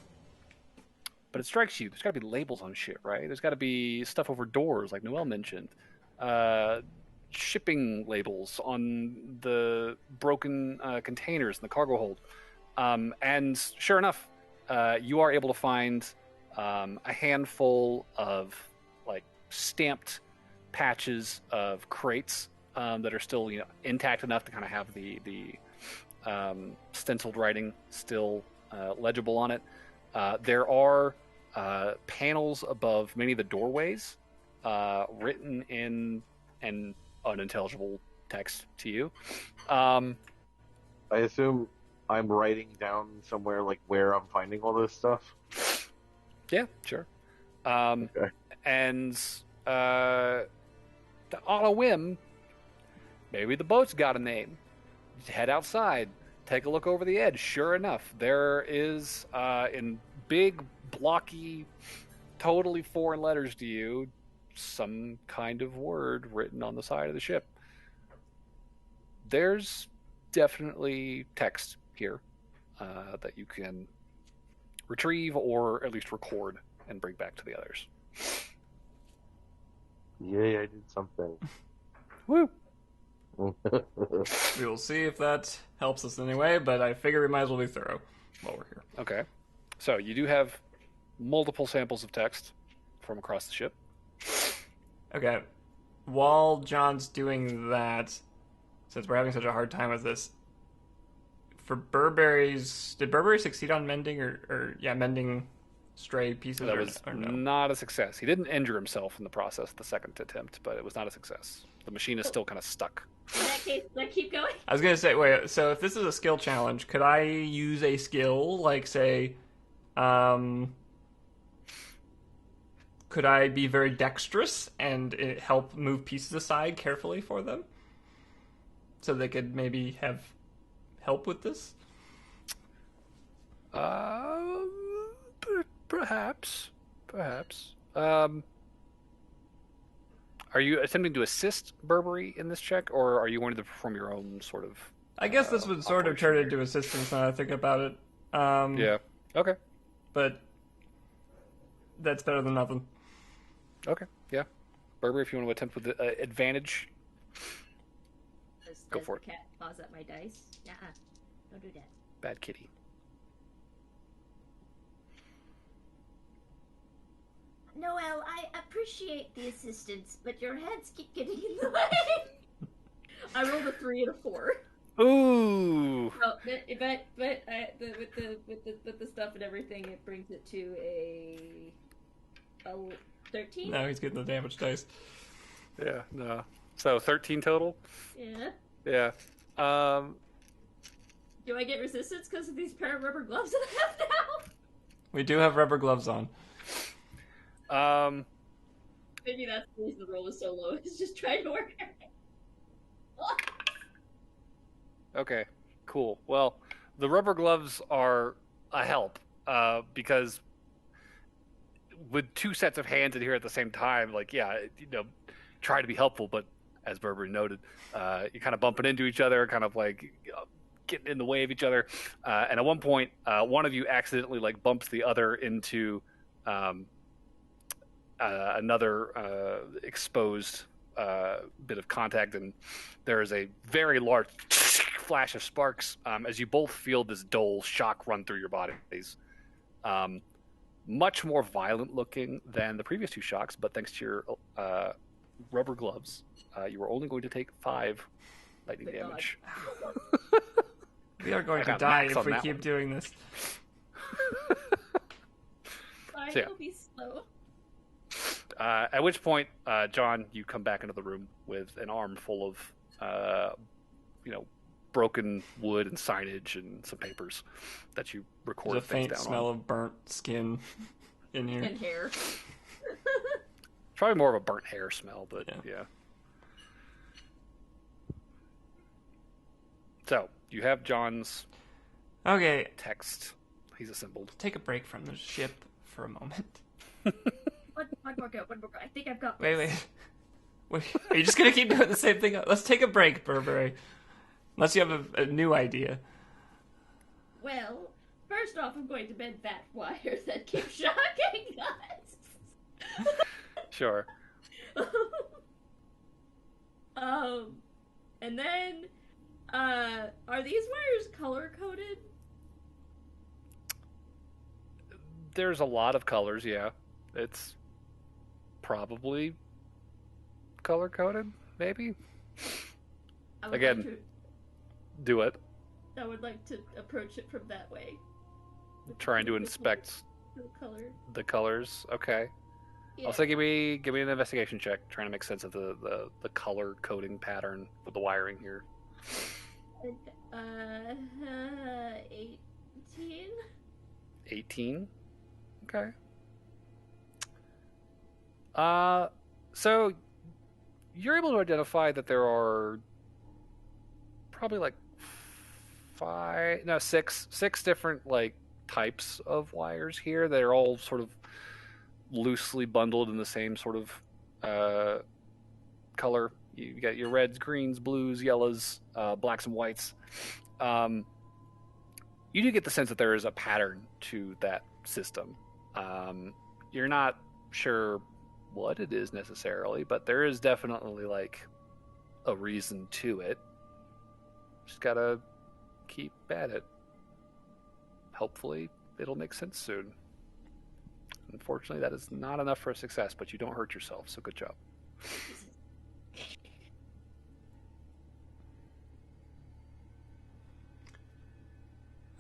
it strikes you, there's got to be labels on shit, right? There's got to be stuff over doors, like Noelle mentioned. Shipping labels on the broken containers in the cargo hold. And sure enough, you are able to find a handful of like stamped patches of crates that are still intact enough to kind of have the stenciled writing still legible on it. There are panels above many of the doorways written in an unintelligible text to you. I assume I'm writing down somewhere like where I'm finding all this stuff. Yeah, sure. Okay. And on a whim, maybe the boat's got a name. Head outside, take a look over the edge. Sure enough, there is in big, blocky, totally foreign letters to you, some kind of word written on the side of the ship. There's definitely text here that you can retrieve or at least record and bring back to the others. Yay, I did something. Woo! we will see if that helps us anyway, but I figure we might as well be thorough while we're here. Okay. So you do have multiple samples of text from across the ship. Okay. While John's doing that, since we're having such a hard time with this, for Burberry's, did Burberry succeed on mending or mending stray pieces That was or no? not a success. He didn't injure himself in the process of the second attempt, but it was not a success. The machine is still kind of stuck. In that case, let's keep going. I was gonna say, wait. So if this is a skill challenge, could I use a skill like, say, could I be very dexterous and help move pieces aside carefully for them, so they could maybe have help with this? Perhaps. Are you attempting to assist Burberry in this check, or are you wanting to perform your own sort of? I guess this would sort of turn into assistance now that I think about it. Yeah. Okay. But that's better than nothing. Okay. Yeah. Burberry, if you want to attempt with advantage, Go for it. The cat paws at my dice. Don't do that. bad kitty. Noelle, I appreciate the assistance, but your heads keep getting in the way. I rolled a 3 and a 4. Ooh. Well, but with the stuff and everything, it brings it to a 13. Now he's getting the damage dice. Yeah. No. So 13 total. Yeah. Yeah. Do I get resistance because of these pair of rubber gloves that I have now? We do have rubber gloves on. Maybe that's the reason the roll was so low. It's just trying to work. Okay, cool. Well, the rubber gloves are a help because with two sets of hands in here at the same time, like, yeah, try to be helpful, but as Burberry noted, you're kind of bumping into each other, kind of like getting in the way of each other. And at one point, one of you accidentally like bumps the other into another exposed bit of contact, and there is a very large flash of sparks as you both feel this dull shock run through your bodies. Much more violent looking than the previous two shocks, but thanks to your rubber gloves, you are only going to take 5 lightning Thank damage. We are going I to got die max if on we that keep one. doing this. Fine, So, yeah. it'll be slow. At which point, John, you come back into the room with an arm full of, broken wood and signage and some papers that you There's recorded a things faint down smell on. of burnt skin in here. And hair. Probably more of a burnt hair smell, but yeah. So, you have John's Okay, text. He's assembled. take a break from the ship for a moment. One more go. I think I've got Wait, this. wait. Are you just gonna keep doing the same thing? Let's take a break, Burberry. Unless you have a new idea. Well, first off, I'm going to bend that wire that keeps shocking us. Sure. And then, are these wires color coded? There's a lot of colors, yeah. It's probably color-coded, maybe? I would Again, like do it. I would like to approach it from that way. Trying to inspect the color. the colors. Okay. Yeah. I'll say give me an investigation check, trying to make sense of the color coding pattern with the wiring here. 18. 18. Okay. So you're able to identify that there are probably like six different like types of wires here. They're all sort of loosely bundled in the same sort of color. You got your reds, greens, blues, yellows, blacks, and whites. You do get the sense that there is a pattern to that system. You're not sure what it is necessarily, but there is definitely like a reason to it. Just gotta keep at it. Hopefully it'll make sense soon. Unfortunately, that is not enough for a success, but you don't hurt yourself, so good job.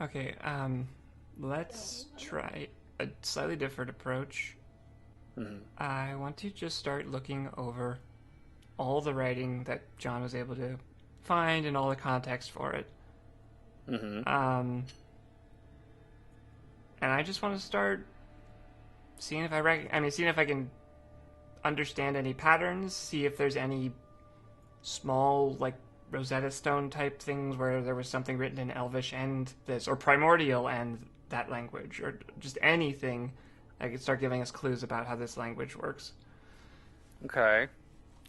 Okay, let's try a slightly different approach. Mm-hmm. I want to just start looking over all the writing that John was able to find and all the context for it. Mm-hmm. And I just want to start seeing if seeing if I can understand any patterns, see if there's any small, like, Rosetta Stone type things where there was something written in Elvish and this, or Primordial and that language, or just anything that could start giving us clues about how this language works. Okay.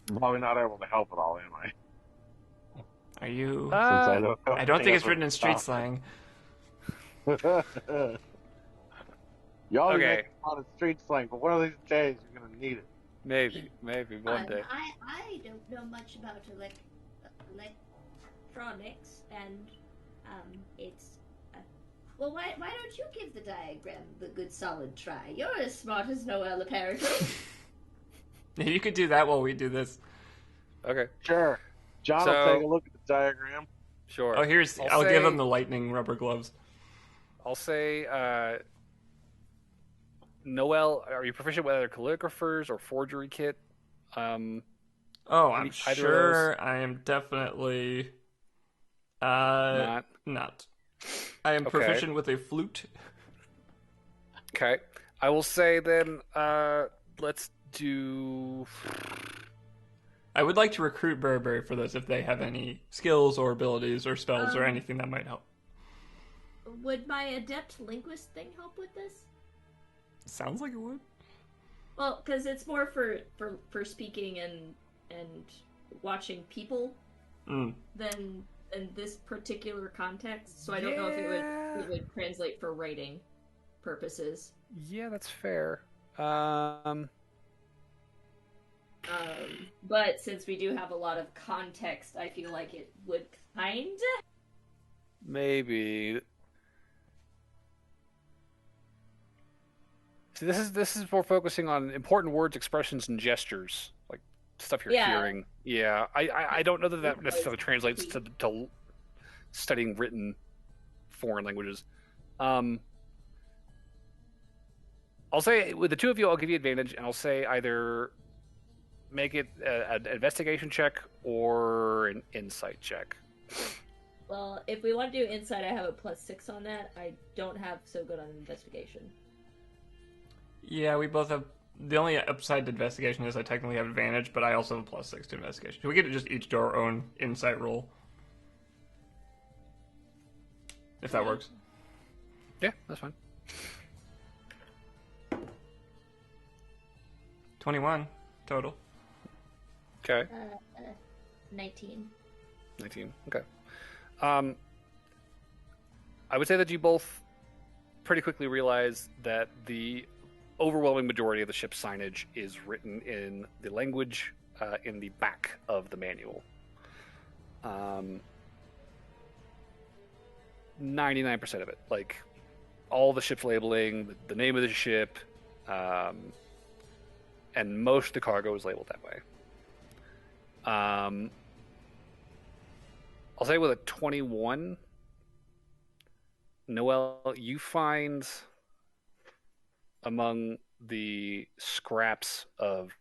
I'm probably not able to help at all, am I? Are you? Since I don't think it's written in that's street what slang. Y'all Okay. make a lot of street slang, but one of these days you're gonna need it. Maybe one day. I don't know much about electronics, and it's well, why don't you give the diagram the good solid try? You're as smart as Noel, apparently. You could do that while we do this. Okay. Sure. John will take a look at the diagram. Sure. Oh, I'll give him the lightning rubber gloves. I'll say, Noel, are you proficient with other calligraphers or forgery kit? I'm either of sure I am definitely Not. not. I am Okay. proficient with a flute. Okay. I will say then, let's do. I would like to recruit Burberry for this if they have any skills or abilities or spells or Um, anything that might help. Would my adept linguist thing help with this? Sounds like it would. Well, because it's more for speaking and watching people than in this particular context. So I don't know if it would translate for writing purposes. Yeah, that's fair. But since we do have a lot of context, I feel like it would kinda. Maybe. See, this is more focusing on important words, expressions, and gestures, like stuff you're Yeah. hearing. Yeah, I don't know that necessarily translates to studying written foreign languages. I'll say with the two of you, I'll give you advantage, and I'll say either make it an investigation check or an insight check. Well, if we want to do insight, I have a +6 on that. I don't have so good on investigation. Yeah, we both have. The only upside to investigation is I technically have advantage, but I also have a +6 to investigation. So we get to just each do our own insight roll. If that works. Yeah, that's fine. 21 total. Okay. 19. 19. Okay. I would say that you both pretty quickly realize that the overwhelming majority of the ship's signage is written in the language in the back of the manual. 99% of it, like all the ship's labeling, the name of the ship, and most of the cargo is labeled that way. I'll say with a 21, Noelle, you find among the scraps of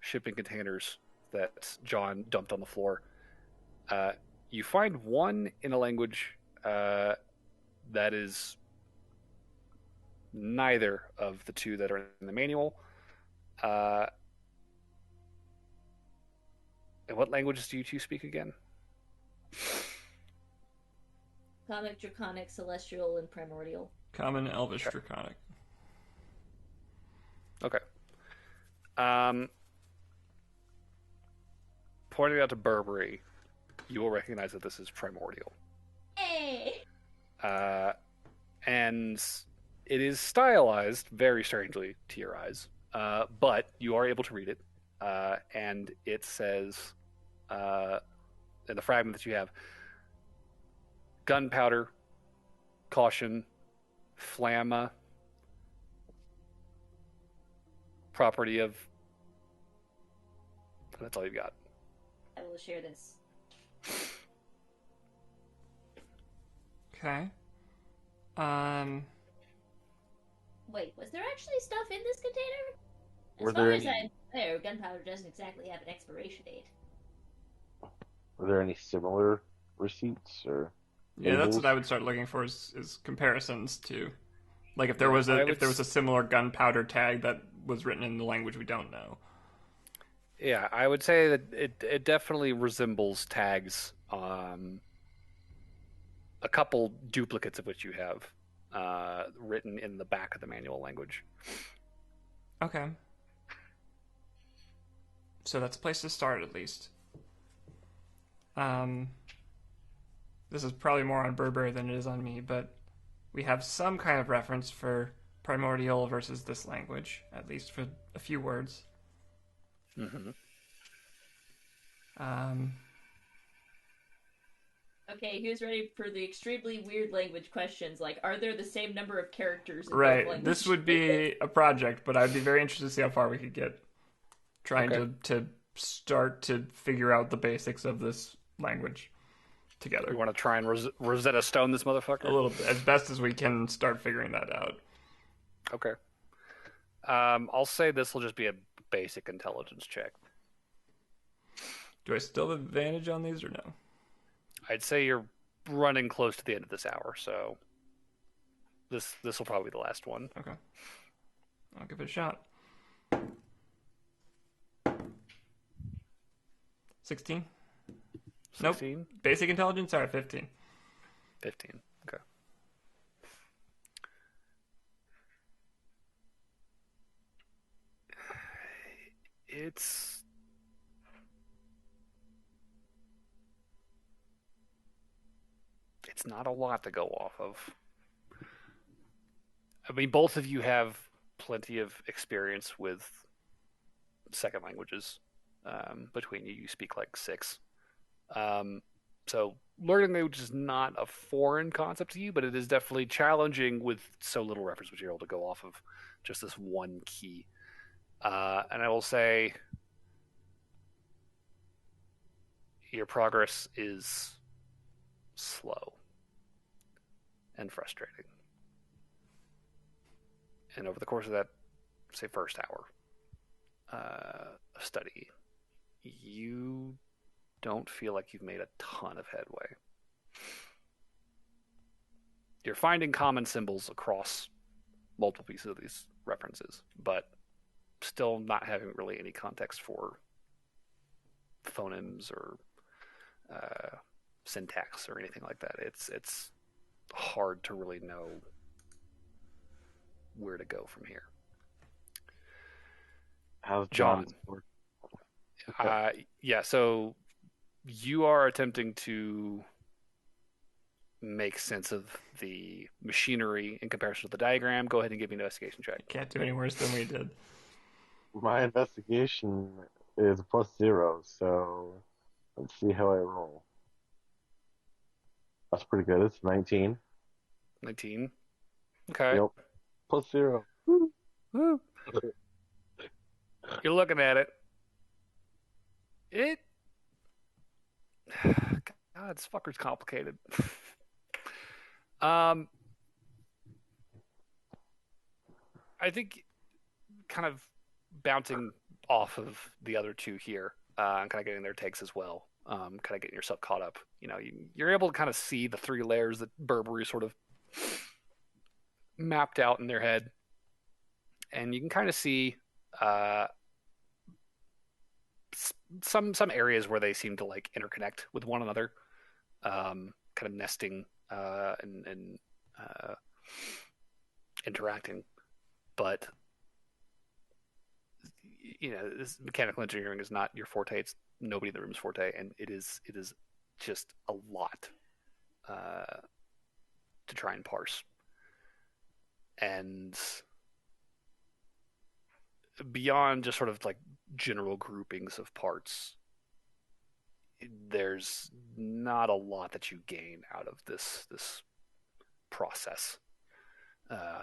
shipping containers that John dumped on the floor, you find one in a language that is neither of the two that are in the manual. And what languages do you two speak again? Comic, Draconic, Celestial, and Primordial. Common, Elvish, Draconic. Okay. Pointing out to Burberry, you will recognize that this is Primordial. Hey! And it is stylized very strangely to your eyes, but you are able to read it. And it says, in the fragment that you have, gunpowder, caution, flamma, property of. That's all you've got. I will share this. Okay. Wait, was there actually stuff in this container? As Were far there as any- I'm aware, gunpowder doesn't exactly have an expiration date. Were there any similar receipts or? Yeah, that's what labels? I would start looking for is comparisons to, like if there was a similar gunpowder tag that was written in the language we don't know. Yeah, I would say that it definitely resembles tags, a couple duplicates of which you have written in the back of the manual language. Okay. So that's a place to start at least. This is probably more on Burberry than it is on me, but we have some kind of reference for primordial versus this language, at least for a few words. Mm-hmm. Okay, who's ready for the extremely weird language questions? Like, are there the same number of characters in both Right. languages? This would be a project, but I'd be very interested to see how far we could get trying Okay. to start to figure out the basics of this language together. You want to try and Rosetta Stone this motherfucker? A little bit, as best as we can start figuring that out. Okay. I'll say this will just be a basic intelligence check. Do I still have advantage on these or no? I'd say you're running close to the end of this hour, so this will probably be the last one. Okay. I'll give it a shot. 16? Nope. 16? Basic intelligence? Sorry, 15. 15. Okay. It's not a lot to go off of. I mean, both of you have plenty of experience with second languages. Between you speak like 6. So learning language is not a foreign concept to you, but it is definitely challenging with so little reference material to go off of just this one key. And I will say your progress is slow and frustrating. And over the course of that, say, first hour of study, you don't feel like you've made a ton of headway. You're finding common symbols across multiple pieces of these references, but still not having really any context for phonemes or syntax or anything like that. It's hard to really know where to go from here. How's John? John's work? Yeah, so you are attempting to make sense of the machinery in comparison to the diagram. Go ahead and give me an investigation check. Can't do any worse than we did. My investigation is +0, so let's see how I roll. That's pretty good. It's 19. 19. Okay. Yep. +0. Woo. You're looking at it. God, this fucker's complicated. I think kind of bouncing off of the other two here, and kind of getting their takes as well. Kind of getting yourself caught up. You know, you're able to kind of see the 3 layers that Burberry sort of mapped out in their head, and you can kind of see some areas where they seem to like interconnect with one another, kind of nesting and interacting. But you know, this mechanical engineering is not your forte. It's nobody in the room's forte, and it is just a lot to try and parse. And beyond just sort of like general groupings of parts, there's not a lot that you gain out of this process.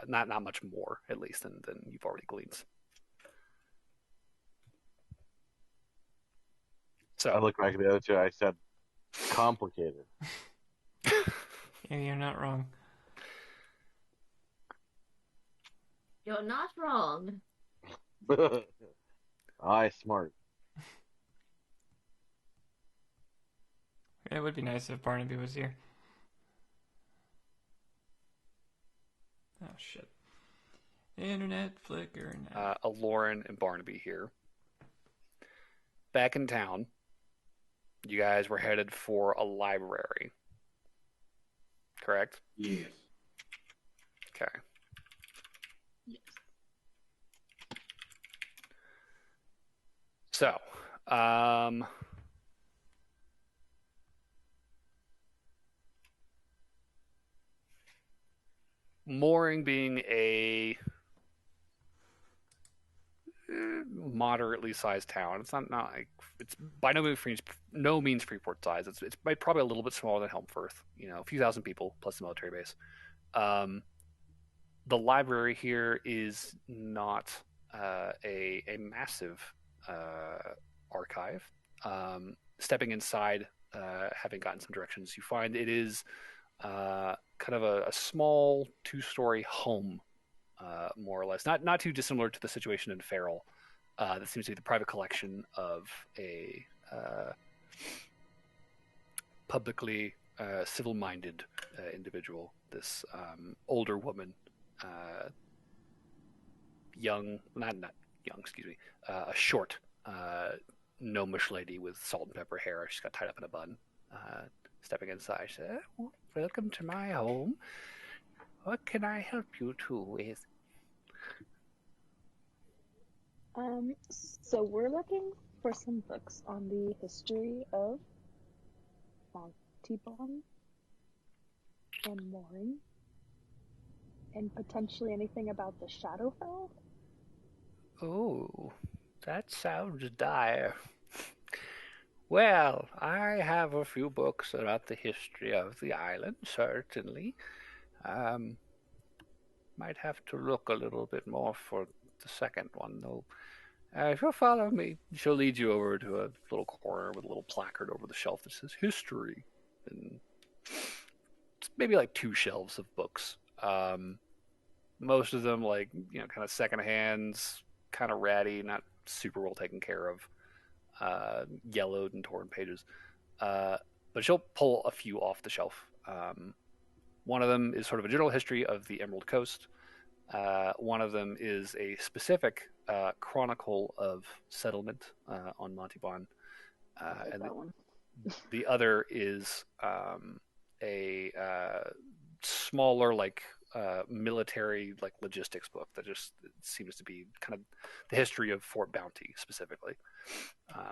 Not much more, at least, than you've already gleaned. So I look back at the other two. I said, complicated. Yeah, you're not wrong. You're not wrong. I smart. It would be nice if Barnaby was here. Oh, shit. Internet flicker now. Lauren and Barnaby here. Back in town, you guys were headed for a library. Correct? Yes. Okay. Yes. So, Mooring being a moderately sized town. It's not like it's by no means Freeport size. It's probably a little bit smaller than Helmfirth. You know, a few thousand people plus the military base. The library here is not a massive archive. Stepping inside, having gotten some directions, you find it is kind of a small 2-story home. More or less, not too dissimilar to the situation in Farrell. That seems to be the private collection of a publicly civil-minded individual. This older woman, young, not young, excuse me, a short, gnomish lady with salt and pepper hair. She's got tied up in a bun. Stepping inside, she said, "Welcome to my home. What can I help you two with?" So we're looking for some books on the history of Montibon and Mooring, and potentially anything about the Shadowfell. Oh, that sounds dire. Well, I have a few books about the history of the island, certainly. Might have to look a little bit more for the second one, though. If you'll follow me, she'll lead you over to a little corner with a little placard over the shelf that says history. And it's maybe like 2 shelves of books. Most of them, like, kind of second hands, kind of ratty, not super well taken care of, yellowed and torn pages. But she'll pull a few off the shelf. One of them is sort of a general history of the Emerald Coast. One of them is a specific chronicle of settlement on Montibon. And That one. the other is a smaller, like, military, like, logistics book that just seems to be kind of the history of Fort Bounty specifically.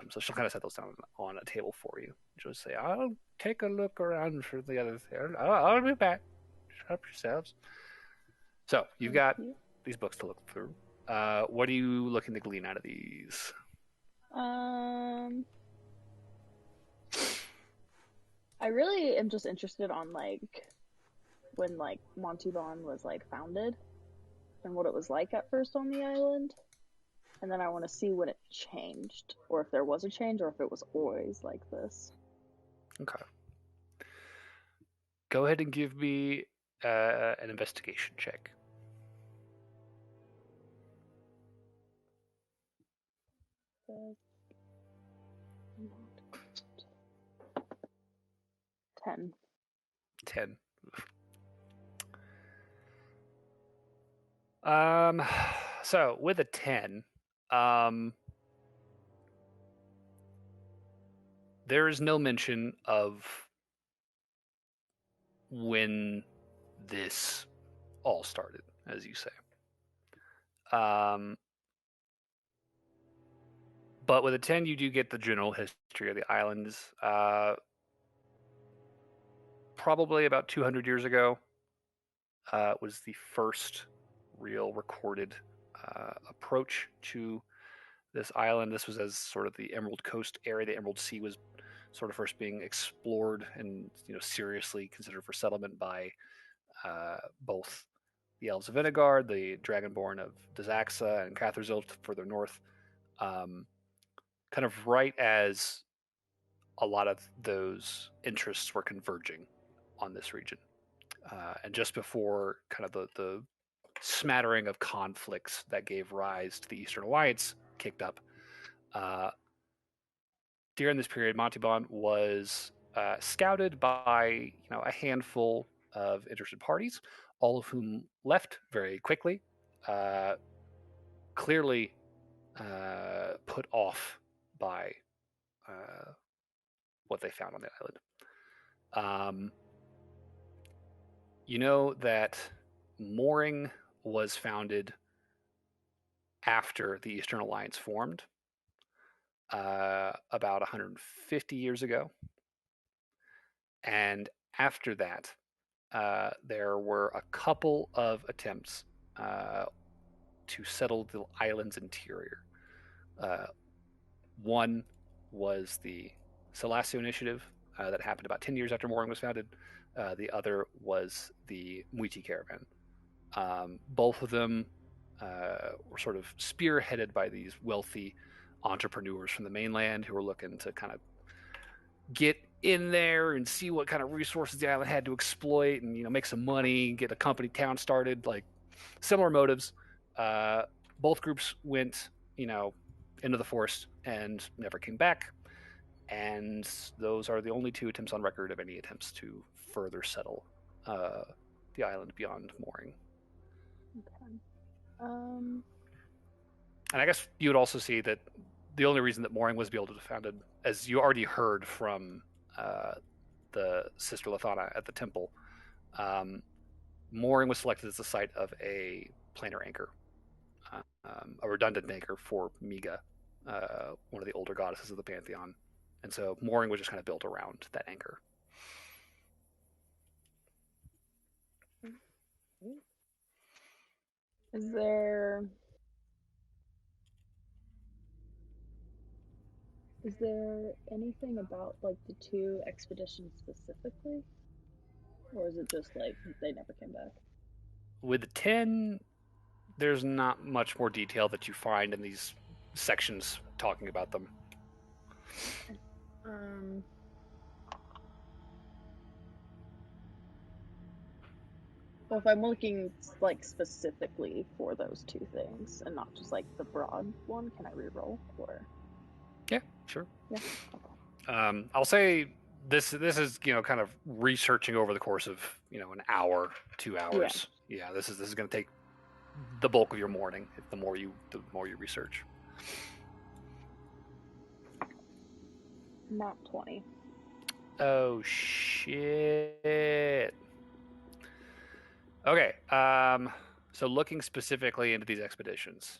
So she'll kind of set those down on a table for you. She'll say, "I'll take a look around for the other thing. I'll be back. Help yourselves." So you've got these books to look through. What are you looking to glean out of these? I really am just interested on like when like Montibon was like founded and what it was like at first on the island. And then I want to see when it changed, or if there was a change, or if it was always like this. Okay. Go ahead and give me an investigation check. Ten. 10. So with a 10, there is no mention of when this all started, as you say. But with a 10, you do get the general history of the islands. Probably about 200 years ago was the first real recorded approach to this island. This was as sort of the Emerald Coast area. The Emerald Sea was sort of first being explored and seriously considered for settlement by both the Elves of Inigard, the Dragonborn of Dazaxa, and Catherzilt further north. Kind of right as a lot of those interests were converging on this region. And just before kind of the smattering of conflicts that gave rise to the Eastern Alliance kicked up, during this period, Montibon was scouted by a handful of interested parties, all of whom left very quickly, clearly put off by what they found on the island. You know that Mooring was founded after the Eastern Alliance formed, about 150 years ago. And after that, there were a couple of attempts to settle the island's interior. One was the Salasio Initiative that happened about 10 years after Mooring was founded. The other was the Muiti Caravan. Both of them were sort of spearheaded by these wealthy entrepreneurs from the mainland who were looking to kind of get in there and see what kind of resources the island had to exploit and make some money, get a company town started, like similar motives. Both groups went into the forest and never came back, and those are the only 2 attempts on record of any attempts to further settle the island beyond Mooring. Okay. And I guess you would also see that the only reason that Mooring was able to be founded, as you already heard from the Sister Lathana at the temple, Mooring was selected as the site of a planar anchor, a redundant anchor for Miga, one of the older goddesses of the pantheon, and so Mooring was just kind of built around that anchor. Is there anything about like the two expeditions specifically, or is it just like they never came back? With 10, there's not much more detail that you find in these sections talking about them. Well, if I'm looking like specifically for those two things and not just like the broad one, can I reroll or? Yeah, sure. Yeah. Okay. I'll say this is kind of researching over the course of an hour, 2 hours. Yeah, this is going to take the bulk of your morning. The more you research. Not 20. Oh shit. Okay. So looking specifically into these expeditions,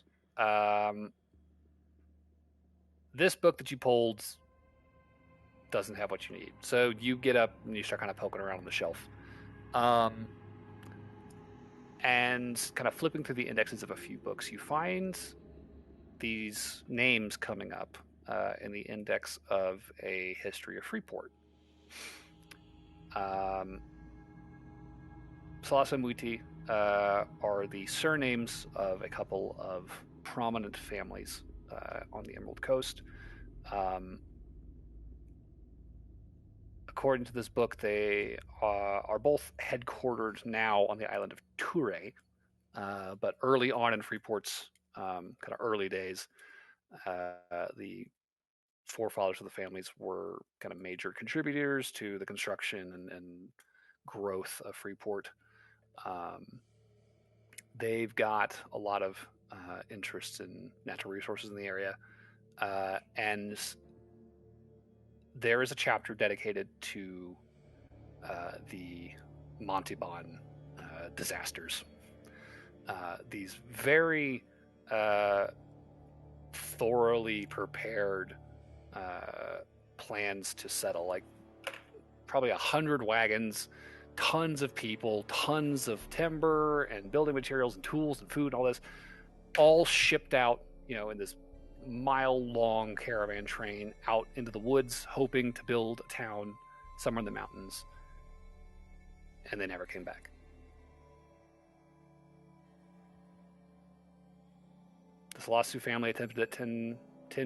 this book that you pulled doesn't have what you need. So you get up and you start kind of poking around on the shelf, and kind of flipping through the indexes of a few books, you find these names coming up in the index of a history of Freeport. Salasa Muti are the surnames of a couple of prominent families on the Emerald Coast. According to this book, they are both headquartered now on the island of Ture, but early on in Freeport's kind of early days, the forefathers of the families were kind of major contributors to the construction and growth of Freeport. They've got a lot of interests in natural resources in the area, and there is a chapter dedicated to the Montalban disasters. These very thoroughly prepared plans to settle, like probably 100 wagons, tons of people, tons of timber and building materials and tools and food and all this, all shipped out, in this mile-long caravan train out into the woods, hoping to build a town somewhere in the mountains, and they never came back. The Salasu family attempted it 10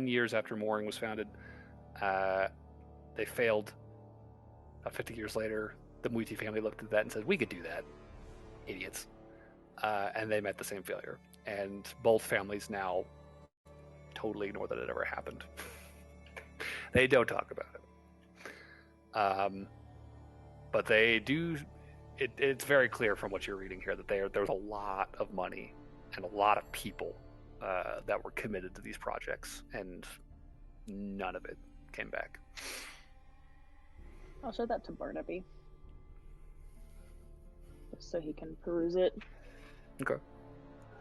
years after Mooring was founded. They failed. About 50 years later, the Muiti family looked at that and said, "We could do that, idiots." And they met the same failure. And both families now totally ignore that it ever happened. They don't talk about it. But they do. It's very clear from what you're reading here that there's a lot of money and a lot of people that were committed to these projects, and none of it came back. I'll show that to Barnaby, so he can peruse it. Okay.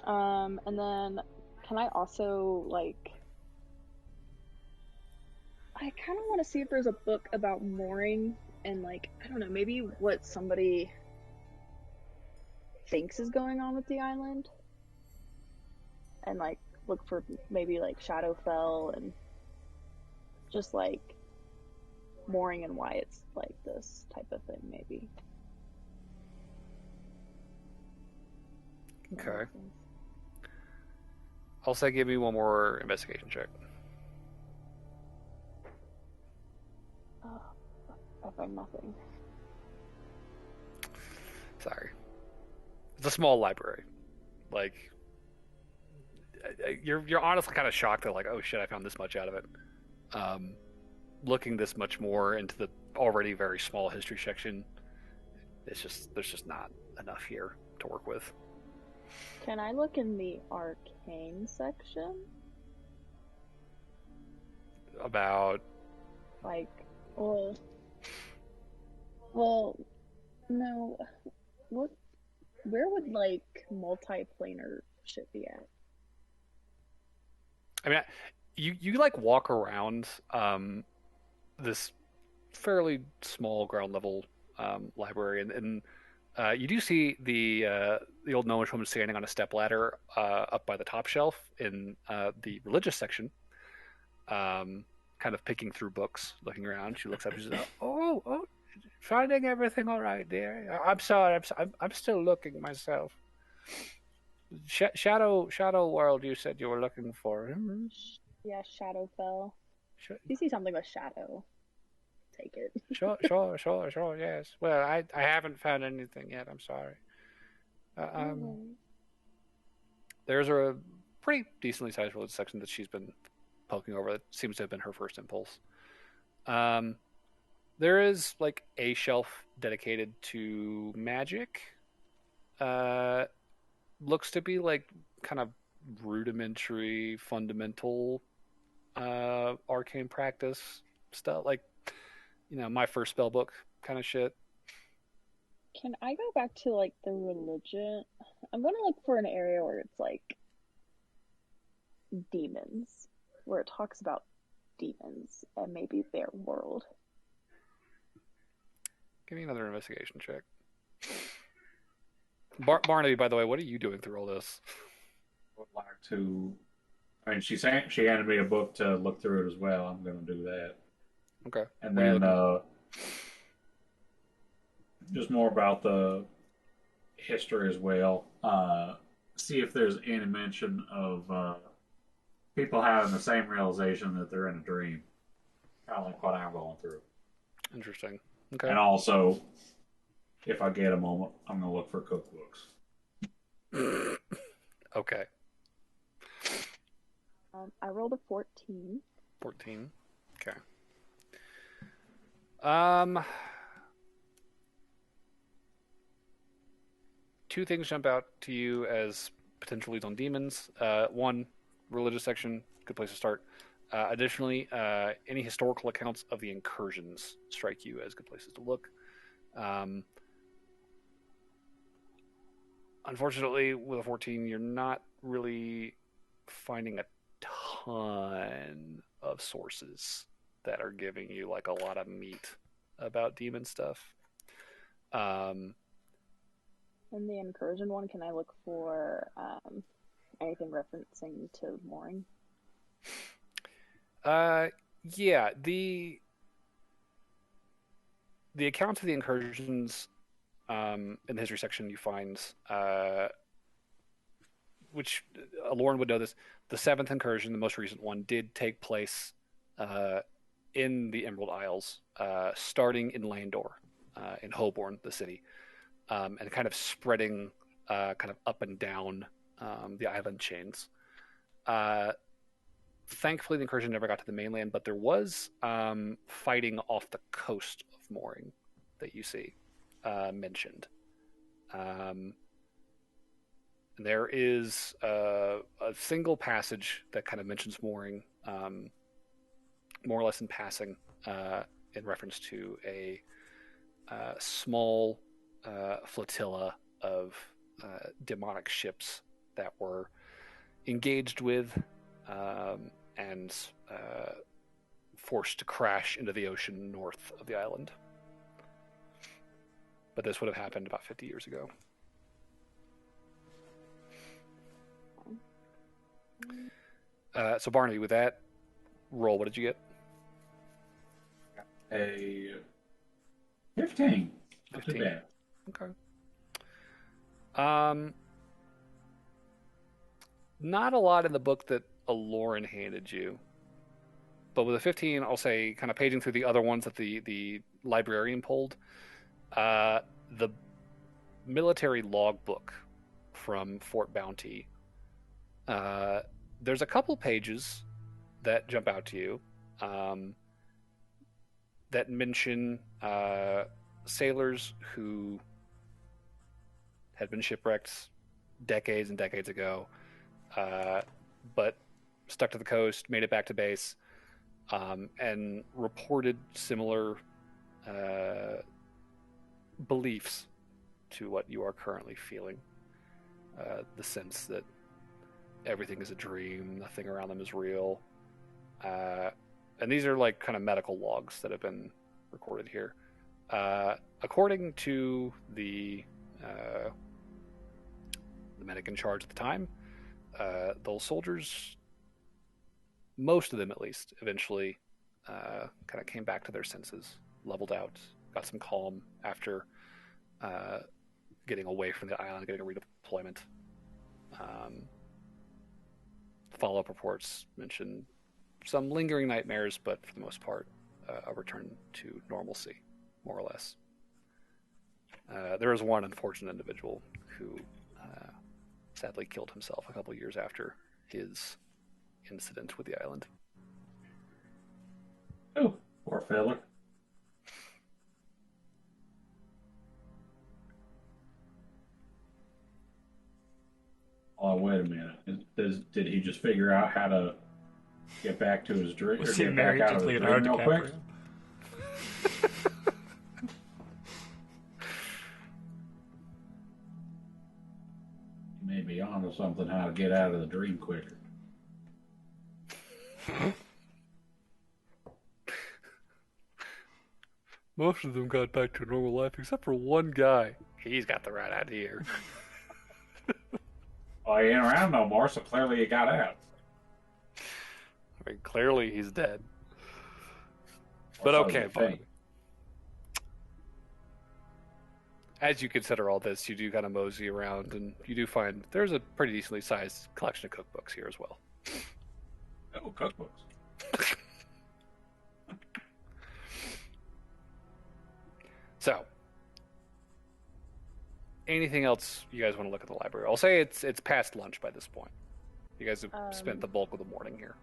And then can I also, I kind of want to see if there's a book about mooring and, I don't know, maybe what somebody thinks is going on with the island. And, look for maybe, Shadowfell and just, mooring and why it's like this type of thing, maybe. Okay. I'll say give me one more investigation check. I find nothing. Sorry. It's a small library. You're honestly kind of shocked that oh shit, I found this much out of it. Looking this much more into the already very small history section, there's just not enough here to work with. Can I look in the arcane section? About Like, well, no. What? Where would like multiplanar shit be at? I mean, you like walk around this fairly small ground level library, and you do see the old gnomish woman standing on a step ladder up by the top shelf in the religious section, kind of picking through books, looking around. She looks up. She says, "Oh, finding everything all right, dear? I'm sorry. I'm still looking myself. Shadow World. You said you were looking for. Hmm? Yeah, Shadowfell. Sh- If you see something with shadow, take it. Sure. Yes. Well, I haven't found anything yet. I'm sorry. There's a pretty decently sized religious section that she's been poking over. That seems to have been her first impulse. There is like a shelf dedicated to magic. Looks to be like kind of rudimentary, fundamental arcane practice stuff, like my first spell book kind of shit. Can I go back to like the religion? I'm gonna look for an area where it's like demons, where it talks about demons and maybe their world. Give me another investigation check. Barnaby, by the way, what are you doing through all this? Would like to. I mean, she handed me a book to look through it as well. I'm going to do that. Okay. And What are you then looking just more about the history as well. See if there's any mention of people having the same realization that they're in a dream, kind of like what I'm going through. at? Interesting. Okay. And also, if I get a moment, I'm going to look for cookbooks. Okay. I rolled a 14. 14. Okay. Two things jump out to you as potential leads on demons. One, religious section, good place to start. Additionally, any historical accounts of the incursions strike you as good places to look. Unfortunately, with a 14, you're not really finding a ton of sources that are giving you like a lot of meat about demon stuff. In the incursion one, can I look for anything referencing to mooring? Yeah, the accounts of the incursions in the history section you find, which Lauren would know this, the seventh incursion, the most recent one, did take place in the Emerald Isles, starting in Landor, in Holborn, the city, and kind of spreading kind of up and down the island chains. Thankfully, the incursion never got to the mainland, but there was fighting off the coast of Mooring that you see mentioned. There is a single passage that kind of mentions Mooring, more or less in passing, in reference to a small flotilla of demonic ships that were engaged with and forced to crash into the ocean north of the island. But this would have happened about 50 years ago. So Barnaby, with that roll, what did you get? A 15. Not too 15. bad. Okay. Not a lot in the book that Lauren handed you, but with a 15, I'll say, kind of paging through the other ones that the librarian pulled, the military logbook from Fort Bounty. There's a couple pages that jump out to you that mention sailors who had been shipwrecked decades and decades ago, but stuck to the coast, made it back to base, and reported similar beliefs to what you are currently feeling. The sense that everything is a dream, nothing around them is real. And these are like kind of medical logs that have been recorded here. According to the medic in charge at the time, those soldiers, most of them at least, eventually kind of came back to their senses, leveled out, got some calm after getting away from the island, getting a redeployment. Follow-up reports mention some lingering nightmares, but for the most part, a return to normalcy, more or less. There is one unfortunate individual who sadly killed himself a couple years after his incident with the island. Oh, poor fella. Oh, wait a minute. Did he just figure out how to get back to his dream? Was or he get married back out to of the Leonardo dream real DiCaprio? quick? He may be onto something, how to get out of the dream quicker. Most of them got back to normal life, except for one guy. He's got the right idea. Oh, he ain't around no more, so clearly he got out. I mean, clearly he's dead. But Or so okay, you fine. think. As you consider all this, you do kind of mosey around, and you do find there's a pretty decently sized collection of cookbooks here as well. Oh, cookbooks. So, anything else you guys want to look at the library? I'll say it's past lunch by this point. You guys have spent the bulk of the morning here.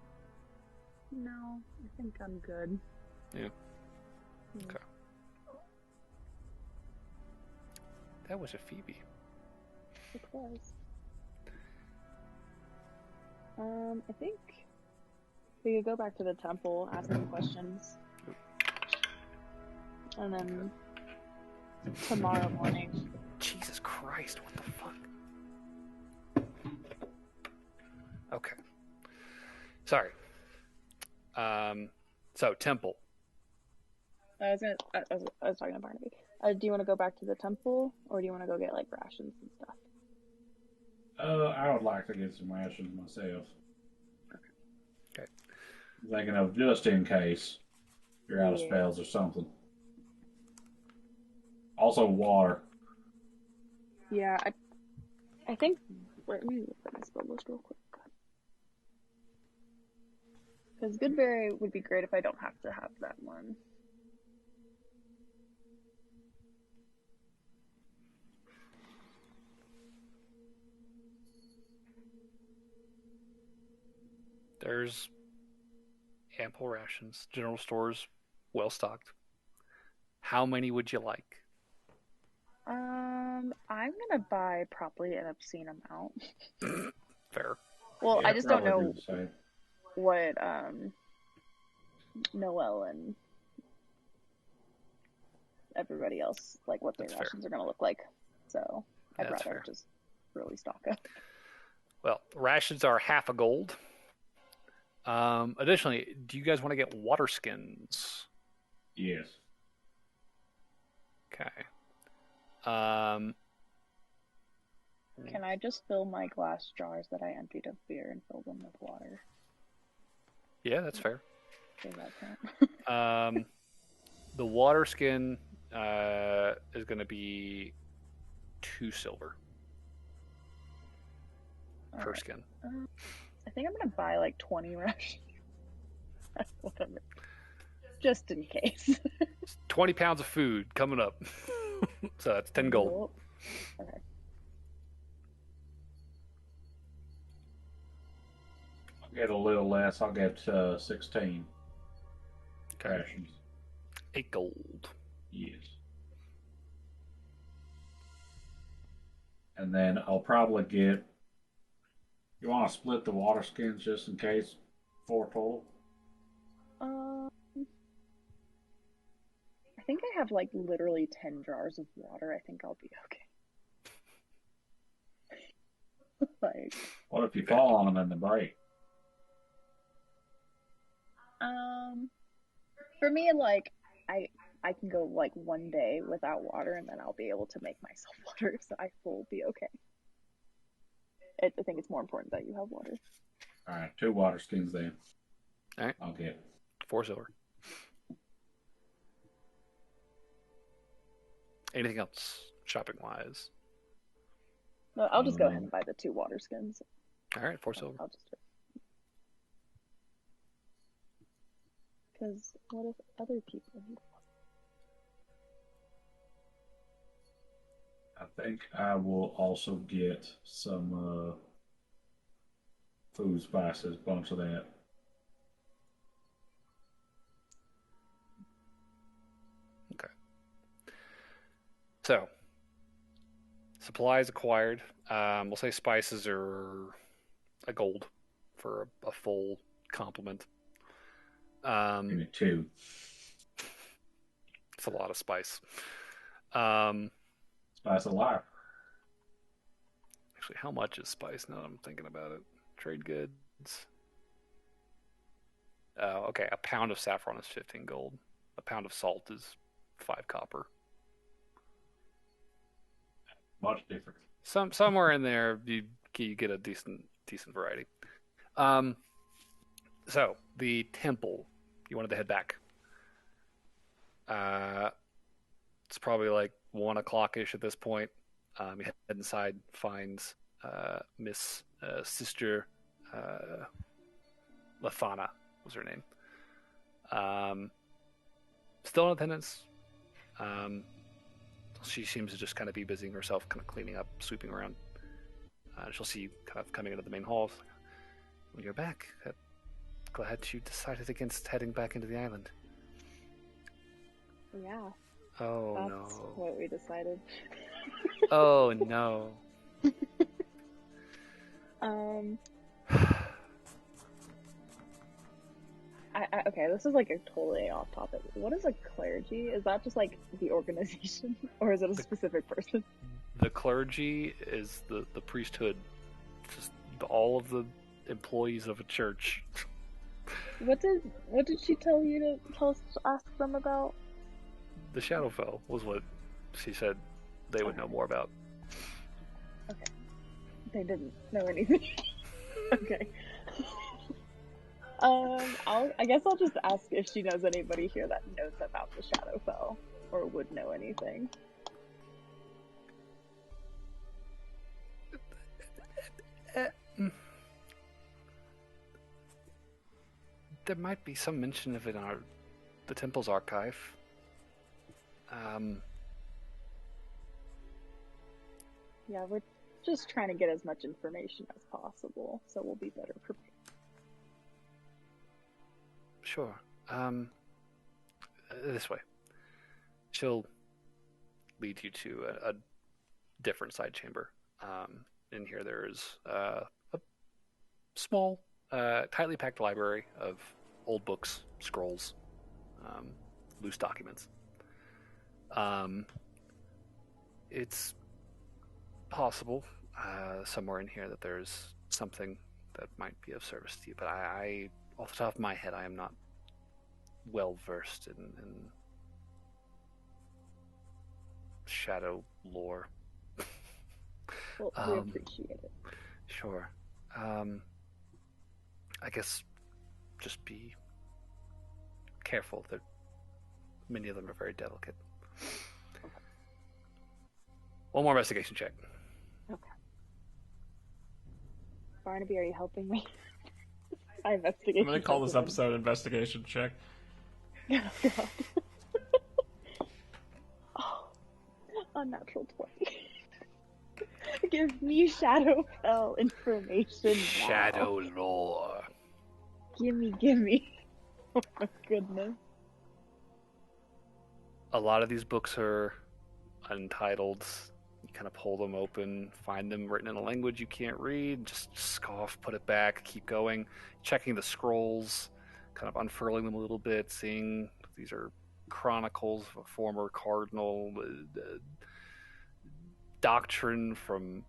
No, I think I'm good. Yeah. Okay. That was a Phoebe. It was. I think we could go back to the temple, ask them questions. And then tomorrow morning. Jesus Christ, what the fuck? Okay. Sorry. So, temple. I was talking to Barnaby. Do you want to go back to the temple, or do you want to go get like rations and stuff? I would like to get some rations myself. Okay. Thinking of just in case you're out of spells or something. Also, water. Yeah, I think. Wait, let me look at my spell list real quick. Because Goodberry would be great if I don't have to have that one. There's ample rations. General stores, well stocked. How many would you like? I'm gonna buy probably an obscene amount. Fair. Well, Yeah, I just don't probably know do the same. what Noelle and everybody else, like what their That's fair. rations are gonna look like. So I'd That's rather fair. just really stock up. Well, rations are half a gold. Additionally, do you guys want to get water skins? Yes. Okay. Can I just fill my glass jars that I emptied of beer and fill them with water? Yeah, that's fair. Does that count? The water skin is going to be 2 silver per Alright. skin. I think I'm gonna buy like 20 rations. Whatever. Just in case. 20 pounds of food coming up. So that's 10 gold. Okay. I'll get a little less. I'll get 16 Okay. rations. 8 gold. Yes. And then I'll probably get. You want to split the water skins just in case? 4 total? Um, I think I have like literally 10 jars of water. I think I'll be okay. Like, What if you fall on them in the break? for me, like, I can go like one day without water and then I'll be able to make myself water, so I will be okay. I think it's more important that you have water. All right, 2 water skins then. All right. I'll get 4 silver. Anything else shopping wise? No, I'll just go ahead and buy the 2 water skins. All right, 4 silver. I'll just do it. Because what if other people need I think I will also get some food spices, bunch of that. Okay. So, supplies acquired. We'll say spices are a gold for a full complement. Give me 2. It's a lot of spice. Spice of life. Actually, how much is spice now that I'm thinking about it? Trade goods. Okay, a pound of saffron is 15 gold. A pound of salt is 5 copper. Much different. Somewhere in there, you get a decent variety. So the temple, you wanted to head back. It's probably like 1 o'clock-ish at this point. You head inside, finds Miss Sister Lafana was her name. Still in attendance. She seems to just kind of be busying herself, kind of cleaning up, sweeping around. She'll see you kind of coming into the main halls. When you're back, glad you decided against heading back into the island. Yeah. Oh, That's no. what we decided. Oh, no. Okay, this is like a totally off topic. What is a clergy? Is that just like the organization, or is it a specific person? The clergy is the priesthood, just all of the employees of a church. What did she tell you to ask them about? The Shadowfell was what she said they would know more about. Okay. They didn't know anything. Okay. I guess I'll just ask if she knows anybody here that knows about the Shadowfell or would know anything. There might be some mention of it in the temple's archive. Yeah, we're just trying to get as much information as possible, so we'll be better prepared. Sure. This way. She'll lead you to a different side chamber. In here there is a small, tightly packed library of old books, scrolls, loose documents. It's possible somewhere in here that there's something that might be of service to you, but I off the top of my head, I am not well versed in shadow lore. Well, we appreciate it. Sure. I guess just be careful. Many of them are very delicate. Okay. One more investigation check. Okay. Barnaby, are you helping me? I investigate. I'm gonna call this episode investigation check. Oh, God. Oh, unnatural 20. Give me Shadowfell information now. Shadow lore. Gimme. Oh my goodness. A lot of these books are untitled. You kind of pull them open, find them written in a language you can't read, just scoff, put it back, keep going, checking the scrolls, kind of unfurling them a little bit, seeing these are chronicles of a former cardinal, doctrine from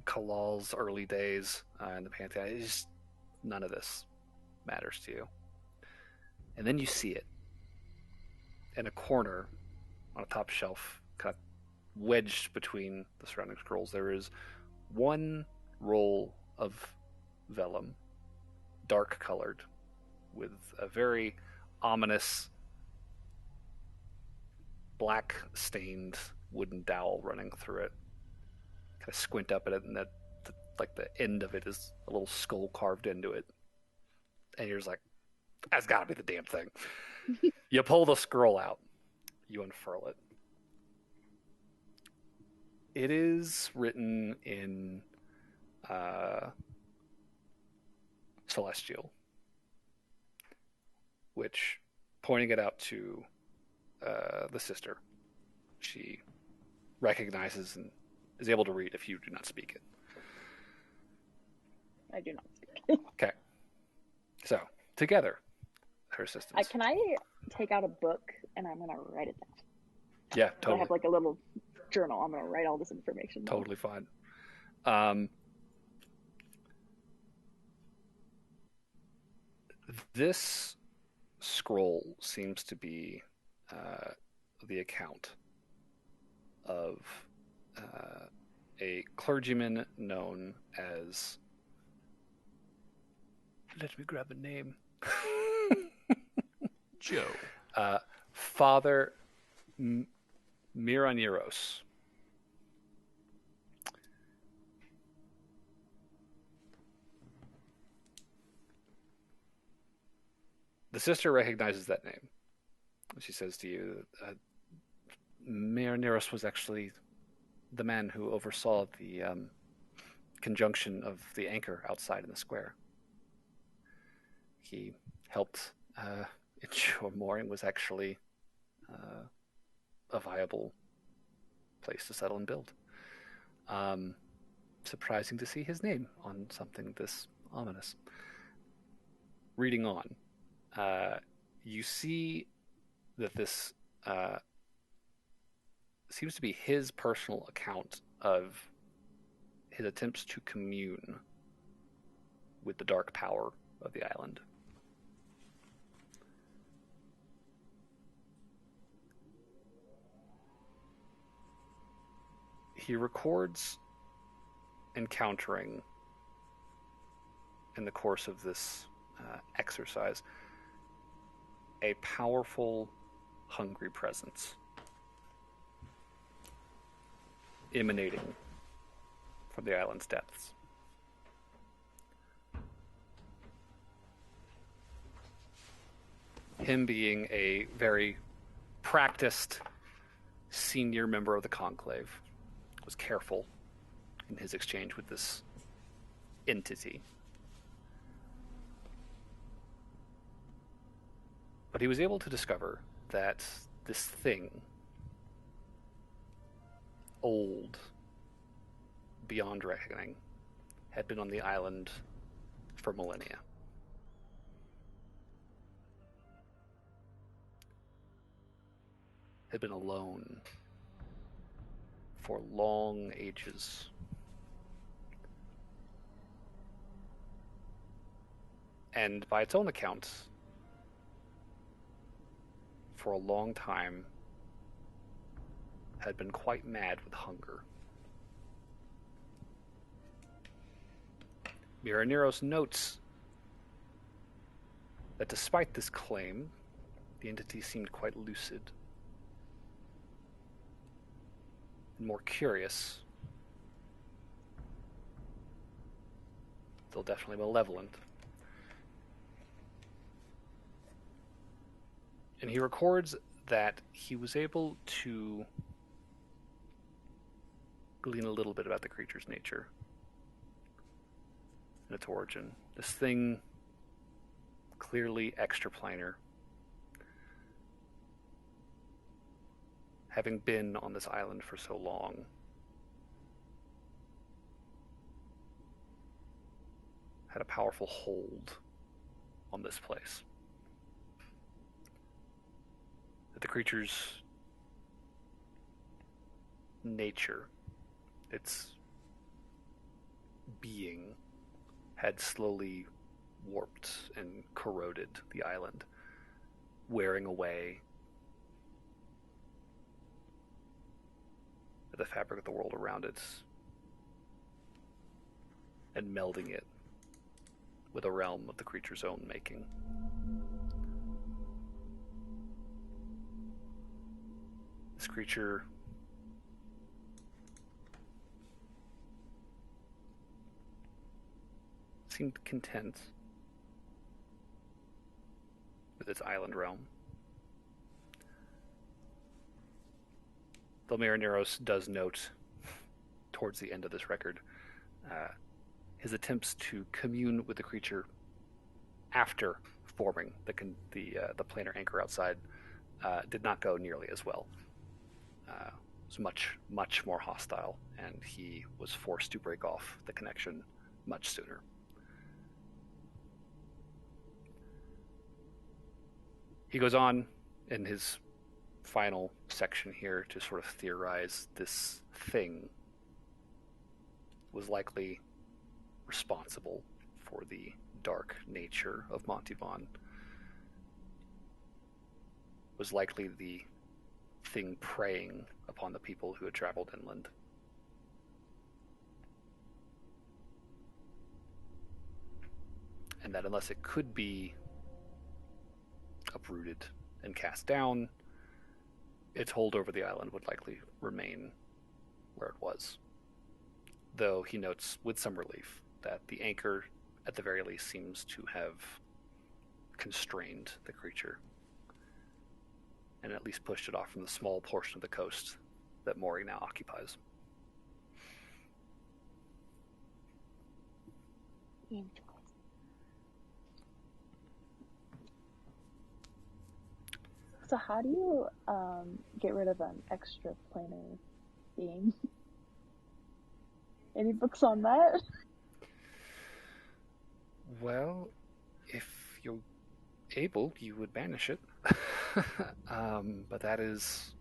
Kalal's early days in the Pantheon. It's just, none of this matters to you. And then you see it in a corner on a top shelf, kind of wedged between the surrounding scrolls. There is one roll of vellum, dark colored, with a very ominous black stained wooden dowel running through it. Kind of squint up at it, and like the end of it is a little skull carved into it. And you're just like, that's gotta be the damn thing. You pull the scroll out. You unfurl it. It is written in Celestial, which, pointing it out to the sister, she recognizes and is able to read if you do not speak it. I do not speak. Okay. So, together, her assistants. Can I take out a book and I'm gonna write it down? Yeah, totally. I have like a little journal. I'm gonna write all this information down. Totally fine. This scroll seems to be the account of a clergyman known as... Let me grab a name. Joe. Father Miraneros. The sister recognizes that name. She says to you, Miraneros was actually the man who oversaw the conjunction of the anchor outside in the square. He helped ensure mooring was actually a viable place to settle and build. Surprising to see his name on something this ominous. Reading on, you see that this seems to be his personal account of his attempts to commune with the dark power of the island. He records encountering, in the course of this exercise, a powerful, hungry presence emanating from the island's depths. Him being a very practiced senior member of the conclave, was careful in his exchange with this entity. But he was able to discover that this thing, old beyond reckoning, had been on the island for millennia. Had been alone for long ages. And by its own account, for a long time, had been quite mad with hunger. Miraneros notes that despite this claim, the entity seemed quite lucid and more curious, though definitely malevolent. And he records that he was able to glean a little bit about the creature's nature and its origin. This thing, clearly extraplanar, having been on this island for so long, had a powerful hold on this place. That the creature's nature, its being, had slowly warped and corroded the island, wearing away at the fabric of the world around it and melding it with a realm of the creature's own making. This creature seemed content with its island realm. Though Marineros does note towards the end of this record his attempts to commune with the creature after forming the planar anchor outside did not go nearly as well. It was much more hostile, and he was forced to break off the connection much sooner. He goes on in his final section here to sort of theorize this thing was likely responsible for the dark nature of Montivon, was likely the thing preying upon the people who had traveled inland. And that unless it could be uprooted and cast down, its hold over the island would likely remain where it was. Though he notes with some relief that the anchor, at the very least, seems to have constrained the creature and at least pushed it off from the small portion of the coast that Mori now occupies. So how do you get rid of an extra planar being? Any books on that? Well, if you're able, you would banish it. But that is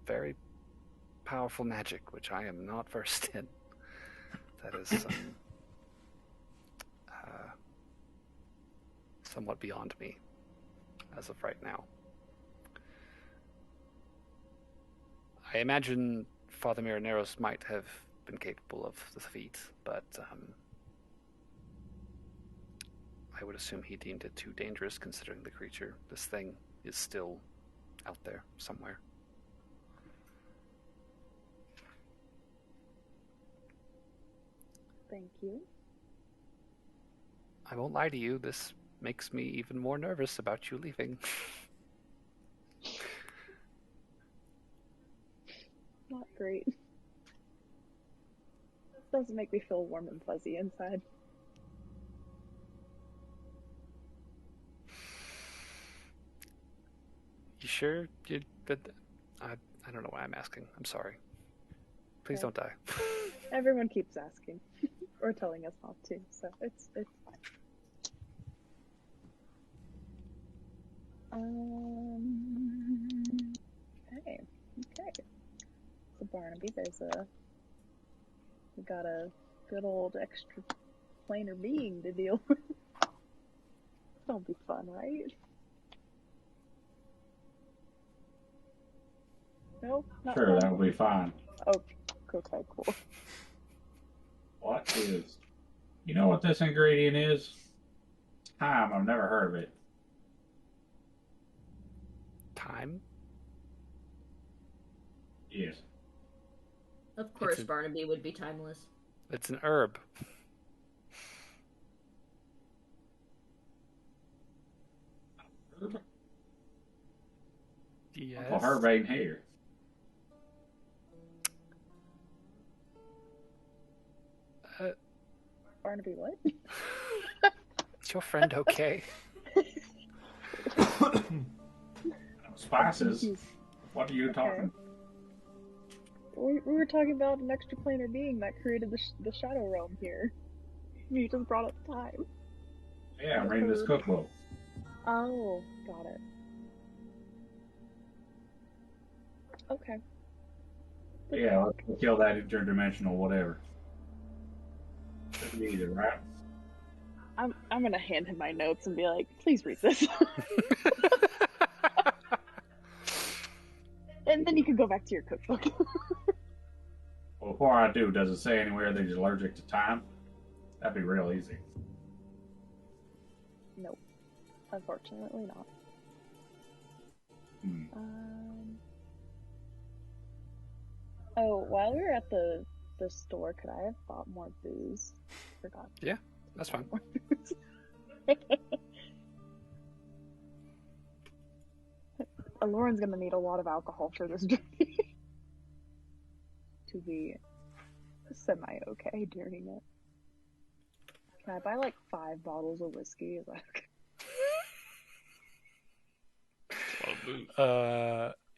very powerful magic, which I am not versed in. That is somewhat beyond me as of right now. I imagine Father Marineros might have been capable of the feat, but I would assume he deemed it too dangerous considering the creature. This thing is still out there somewhere. Thank you. I won't lie to you, this makes me even more nervous about you leaving. Not great. Doesn't make me feel warm and fuzzy inside. You sure? I don't know why I'm asking. I'm sorry. Please don't die. Everyone keeps asking. Or telling us not to, so it's fine. Okay. So Barnaby, we got a good old extra planar being to deal with. That'll be fun, right? No, not Sure, fun. that will be fine. Oh, okay, cool. What is... You know what this ingredient is? Time. I've never heard of it. Time? Yes. Of course, It's Barnaby would be timeless. It's an herb. Yes. Well, herb ain't here. Barnaby, what? Is your friend okay? Spices? What are you talking? We were talking about an extra planar being that created the shadow realm here. You just brought up time. Yeah, I'm reading this cookbook. Oh, got it. Okay. Good Yeah, call. let's kill that interdimensional whatever. Could be either, right? I'm gonna hand him my notes and be like, please read this. And then you can go back to your cookbook. Well, before I do, does it say anywhere that he's allergic to time? That'd be real easy. Nope. Unfortunately not. Hmm. Oh, while we were at the store, could I have bought more booze? Forgot. Yeah, that's fine. More booze. Lauren's gonna need a lot of alcohol for this journey to be semi-okay during it. Can I buy like 5 bottles of whiskey? Is that okay?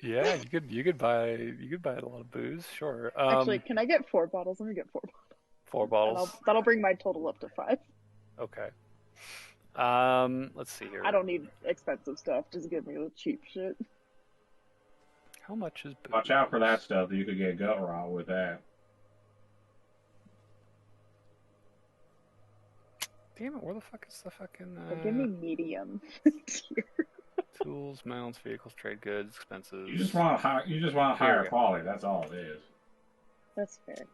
Yeah, you could buy a lot of booze, sure. Actually, can I get 4 bottles? Let me get 4 bottles. 4 bottles. That'll bring my total up to 5. Okay. Let's see here. I don't need expensive stuff. Just give me the cheap shit. How much is booze? Watch out for that stuff. You could get gut rot with that. Damn it! Where the fuck is the fucking? Give me medium tier. Tools, mounts, vehicles, trade goods, expenses. You just want higher quality. That's all it is. That's fair.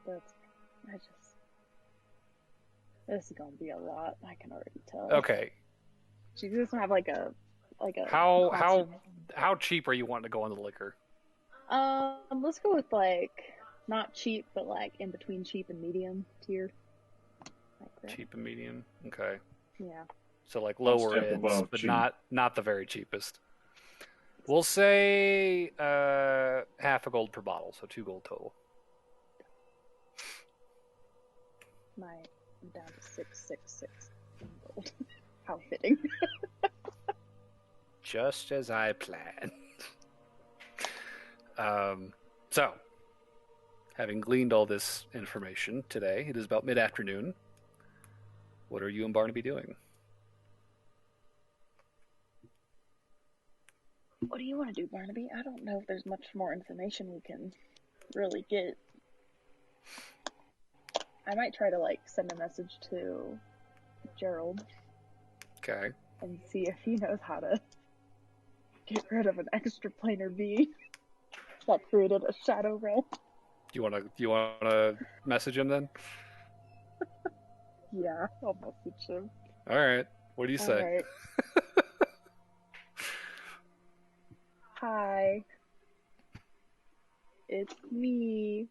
This is gonna be a lot. I can already tell. Okay. She doesn't have like a how cheap are you wanting to go on the liquor? Let's go with like not cheap, but like in between cheap and medium tier. Like that. Cheap and medium. Okay. Yeah. So like lower step ends, above but cheap. not the very cheapest. We'll say half a gold per bottle, so 2 gold total. I'm down to 666 in gold. How fitting. Just as I planned. So, having gleaned all this information today, it is about mid-afternoon. What are you and Barnaby doing? What do you want to do, Barnaby? I don't know if there's much more information we can really get. I might try to like send a message to Gerald. Okay. And see if he knows how to get rid of an extraplanar being that created a shadow realm. You wanna message him then? Yeah, I'll message him. All right. What do you say? All right. Hi. It's me.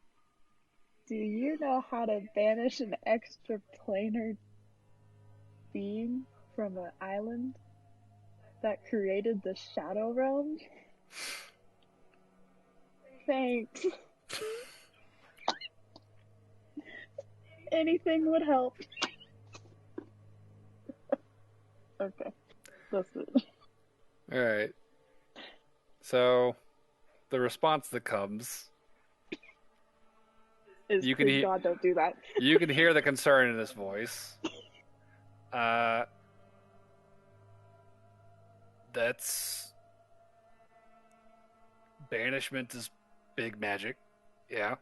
Do you know how to banish an extraplanar being from an island that created the Shadow Realm? Thanks. Anything would help. Okay. That's it. All right. So, the response that comes, Is You can please hear- God, don't do that. you can hear the concern in his voice. That's banishment is big magic. Yeah.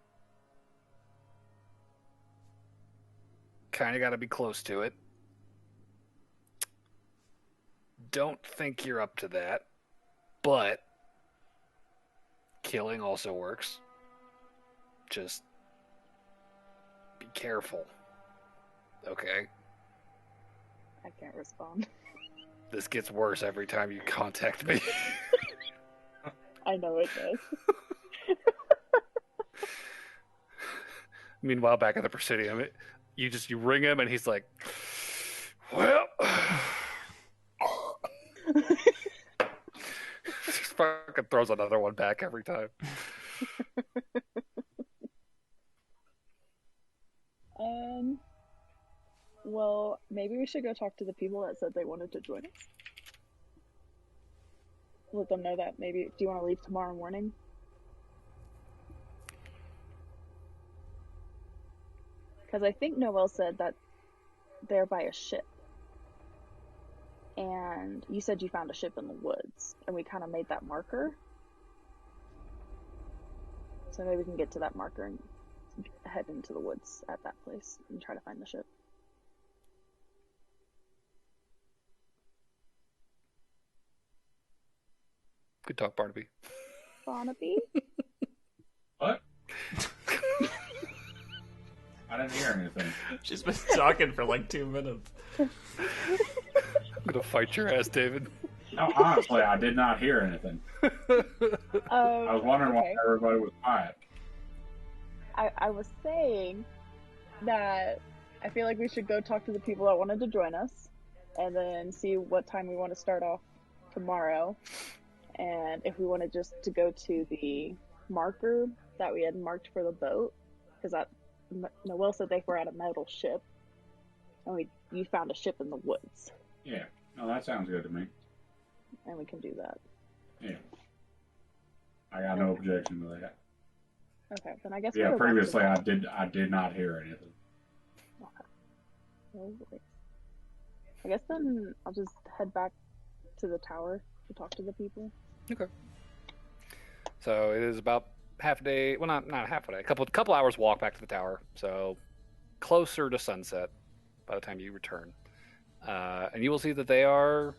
Kind of got to be close to it. Don't think you're up to that, but killing also works. Just be careful. Okay? I can't respond. This gets worse every time you contact me. I know it does. Meanwhile, back at the Presidium, you ring him and he's like, well... Just fucking throws another one back every time. Well, maybe we should go talk to the people that said they wanted to join us. Let them know that maybe. Do you want to leave tomorrow morning? Because I think Noel said that they're by a ship. And And you said you found a ship in the woods, and we kind of made that marker. So maybe we can get to that marker and head into the woods at that place and try to find the ship. Good talk, Barnaby. Barnaby? What? I didn't hear anything. She's been talking for like 2 minutes. I'm gonna fight your ass, David. No, honestly, I did not hear anything. I was wondering why everybody was quiet. I was saying that I feel like we should go talk to the people that wanted to join us, and then see what time we want to start off tomorrow, and if we wanted just to go to the marker that we had marked for the boat, because Noelle said they were at a metal ship, and you found a ship in the woods. Yeah, no, that sounds good to me. And we can do that. Yeah, I got no objection to that. Okay, then I guess. Yeah, previously I did not hear anything. Okay. No worries. I guess then I'll just head back to the tower to talk to the people. Okay. So it is about half a day. Well, not half a day. A couple hours walk back to the tower. So closer to sunset by the time you return, and you will see that they are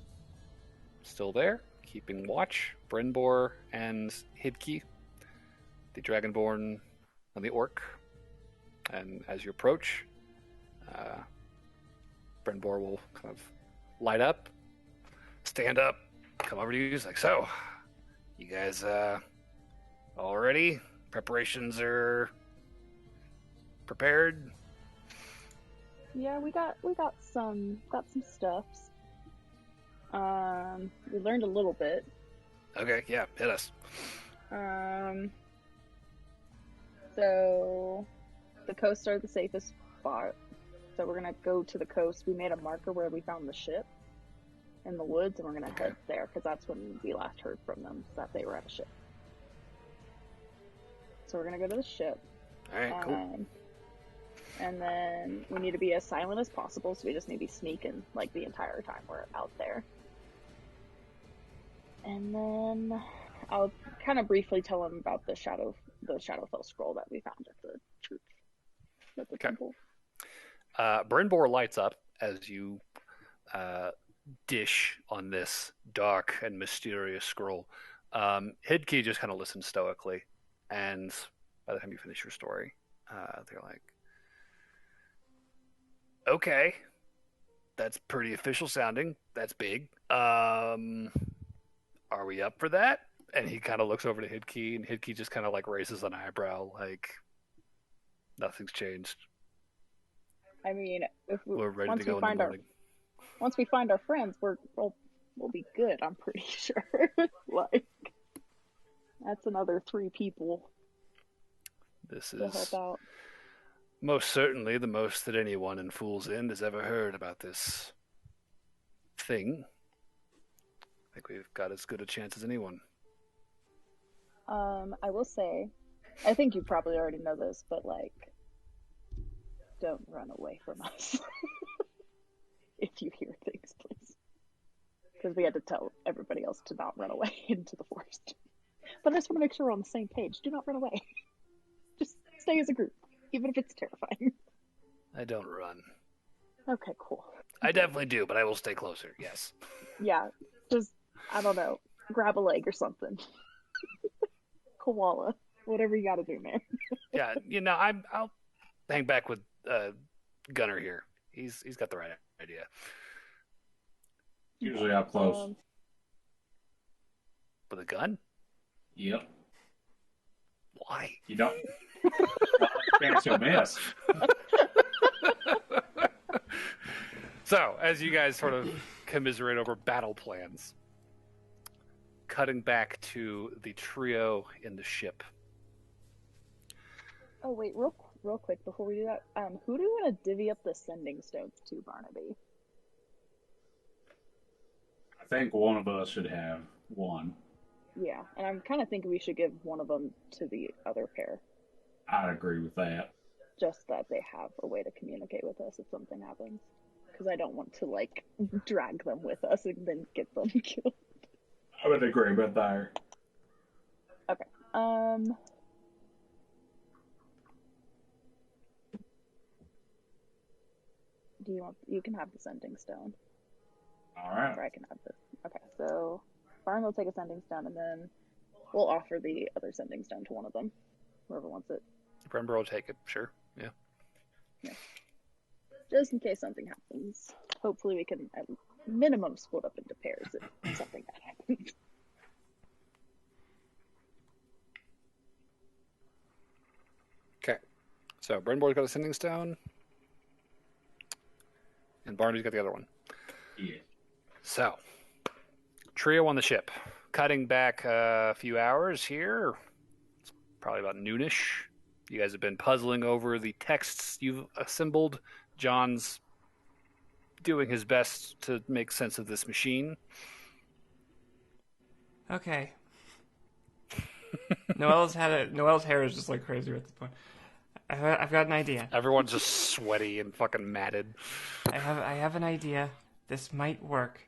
still there, keeping watch. Brynbor and Hidki, the Dragonborn and the Orc. And as you approach, Brynbor will kind of light up, stand up, come over to you. He's like, "So, you guys all ready? Preparations are prepared?" Yeah, we got some stuffs. We learned a little bit. Okay, yeah, hit us. So the coasts are the safest spot. So we're gonna go to the coast. We made a marker where we found the ship in the woods, and we're gonna head there because that's when we last heard from them, that they were at a ship. So we're gonna go to the ship. All right, cool. And then we need to be as silent as possible, so we just need to be sneaking like the entire time we're out there. And then I'll kind of briefly tell them about the Shadowfell scroll that we found at the church, at the temple. Brynbor lights up as you dish on this dark and mysterious scroll. Hidki just kind of listens stoically, and by the time you finish your story, they're like, "Okay, that's pretty official sounding. That's big. Are we up for that?" And he kind of looks over to Hidki, and Hidki just kind of like raises an eyebrow, like nothing's changed. I mean, if We're ready to go in the morning. Once we find our friends, we'll be good. I'm pretty sure. Like, that's another 3 people. This to is help out. Most certainly the most that anyone in Fool's End has ever heard about this thing. I think we've got as good a chance as anyone. I will say, I think you probably already know this, but like, don't run away from us. If you hear things, please. Because we had to tell everybody else to not run away into the forest. But I just want to make sure we're on the same page. Do not run away. Just stay as a group, even if it's terrifying. I don't run. Okay, cool. I definitely do, but I will stay closer, yes. Yeah, just, I don't know, grab a leg or something. Koala. Whatever you gotta do, man. Yeah, I'll hang back with Gunner here. He's got the right idea. Usually up close. With a gun? Yep. Why? You don't. Chance you'll miss. So, as you guys sort of commiserate over battle plans, cutting back to the trio in the ship. Oh wait, real quick before we do that, who do you want to divvy up the sending stones to, Barnaby? I think one of us should have one. Yeah, and I'm kind of thinking we should give one of them to the other pair. I'd agree with that. Just that they have a way to communicate with us if something happens. because I don't want to like drag them with us and then get them killed. I would agree with that. Okay. Do you want? You can have the sending stone, All right. or I can have this. Okay, so Barn will take a sending stone, and then we'll offer the other sending stone to one of them, whoever wants it. Brember will take it, sure. Yeah. Just in case something happens. Hopefully we can at minimum split up into pairs if something bad happens. Okay. So Brenbor's got a sending stone. And Barnaby's got the other one. Yeah. So, trio on the ship. Cutting back a few hours here. It's probably about noonish. You guys have been puzzling over the texts you've assembled. John's doing his best to make sense of this machine. Okay. Noelle's hair is just like crazy at this point. I've got an idea. Everyone's just sweaty and fucking matted. I have an idea. This might work.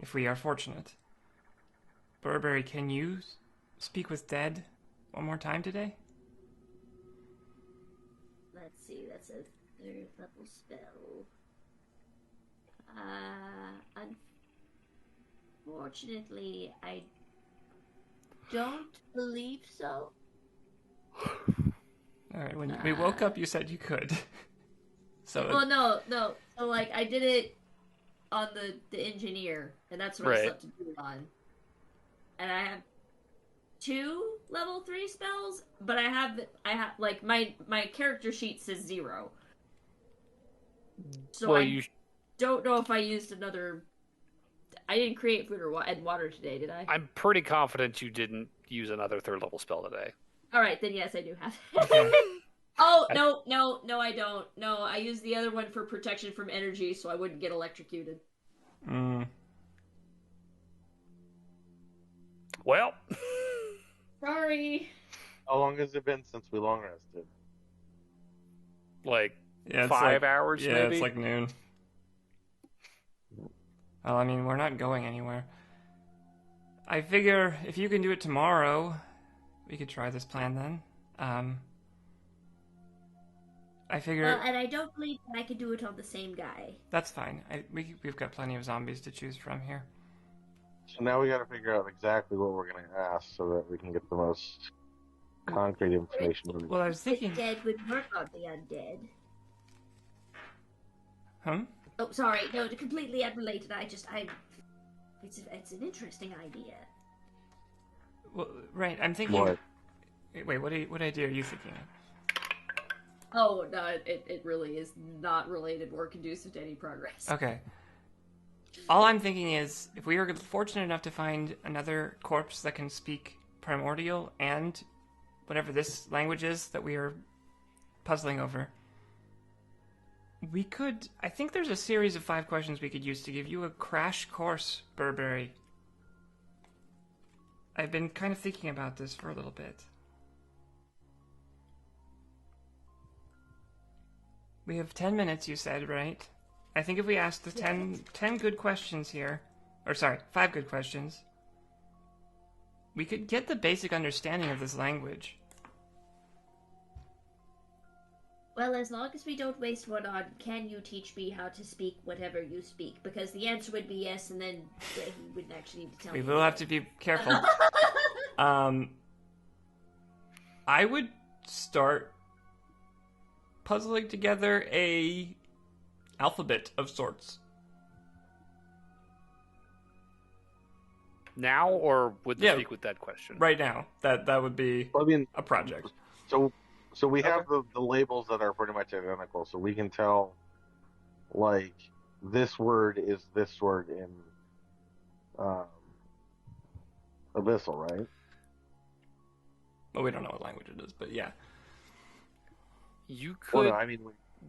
If we are fortunate. Burberry, can you speak with Dead one more time today? Let's see, that's a 3rd level spell. Unfortunately, I don't believe so. Alright, when we woke up, you said you could. So. Well, no. So, like, I did it on the engineer, and that's what I slept to do it on. And I have 2 level 3 spells, but I have like my character sheet says 0. So Well, I don't know if I used another. I didn't create food and water today, did I? I'm pretty confident you didn't use another 3rd level spell today. All right, then yes, I do have it. Okay. Oh, no, I don't. No, I used the other one for protection from energy so I wouldn't get electrocuted. Well. Sorry. How long has it been since we long rested? Like, Yeah, 5 hours, yeah, maybe? it's like noon. Well, I mean, we're not going anywhere. I figure if you can do it tomorrow, we could try this plan then. I figure... Well, and I don't believe that I could do it on the same guy. That's fine. We've got plenty of zombies to choose from here. So now we got to figure out exactly what we're going to ask so that we can get the most concrete information. Well, I was The thinking... dead would work on the undead. Huh? Oh, sorry. No, completely unrelated. It's an interesting idea. Well, right, I'm thinking... What? Wait, what idea are you thinking of? Oh, no, it really is not related or conducive to any progress. Okay. All I'm thinking is, if we are fortunate enough to find another corpse that can speak primordial and whatever this language is that we are puzzling over, we could... I think there's a series of 5 questions we could use to give you a crash course, Burberry. I've been kind of thinking about this for a little bit. We have 10 minutes, you said, right? I think if we ask the 10 good questions here, or sorry, 5 good questions, we could get the basic understanding of this language. Well, as long as we don't waste one on, can you teach me how to speak whatever you speak? Because the answer would be yes, and then he wouldn't actually need to tell me. We will have to be careful. I would start puzzling together a alphabet of sorts. Now, or with the speak with that question? Right now. That would be a project. So we have the labels that are pretty much identical, so we can tell, like, this word is this word in Abyssal, right? Well, we don't know what language it is, but yeah. You could. Well, no, I mean,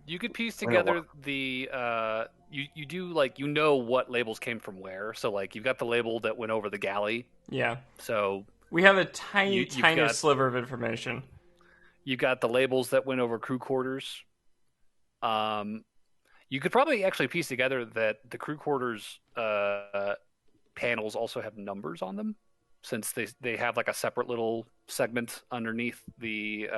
you could piece together the. You do, like, you know what labels came from where. So, like, you've got the label that went over the galley. Yeah. So we have a tiny got, sliver of information. You got the labels that went over crew quarters. You You could probably actually piece together that the crew quarters panels also have numbers on them, since they have like a separate little segment underneath the.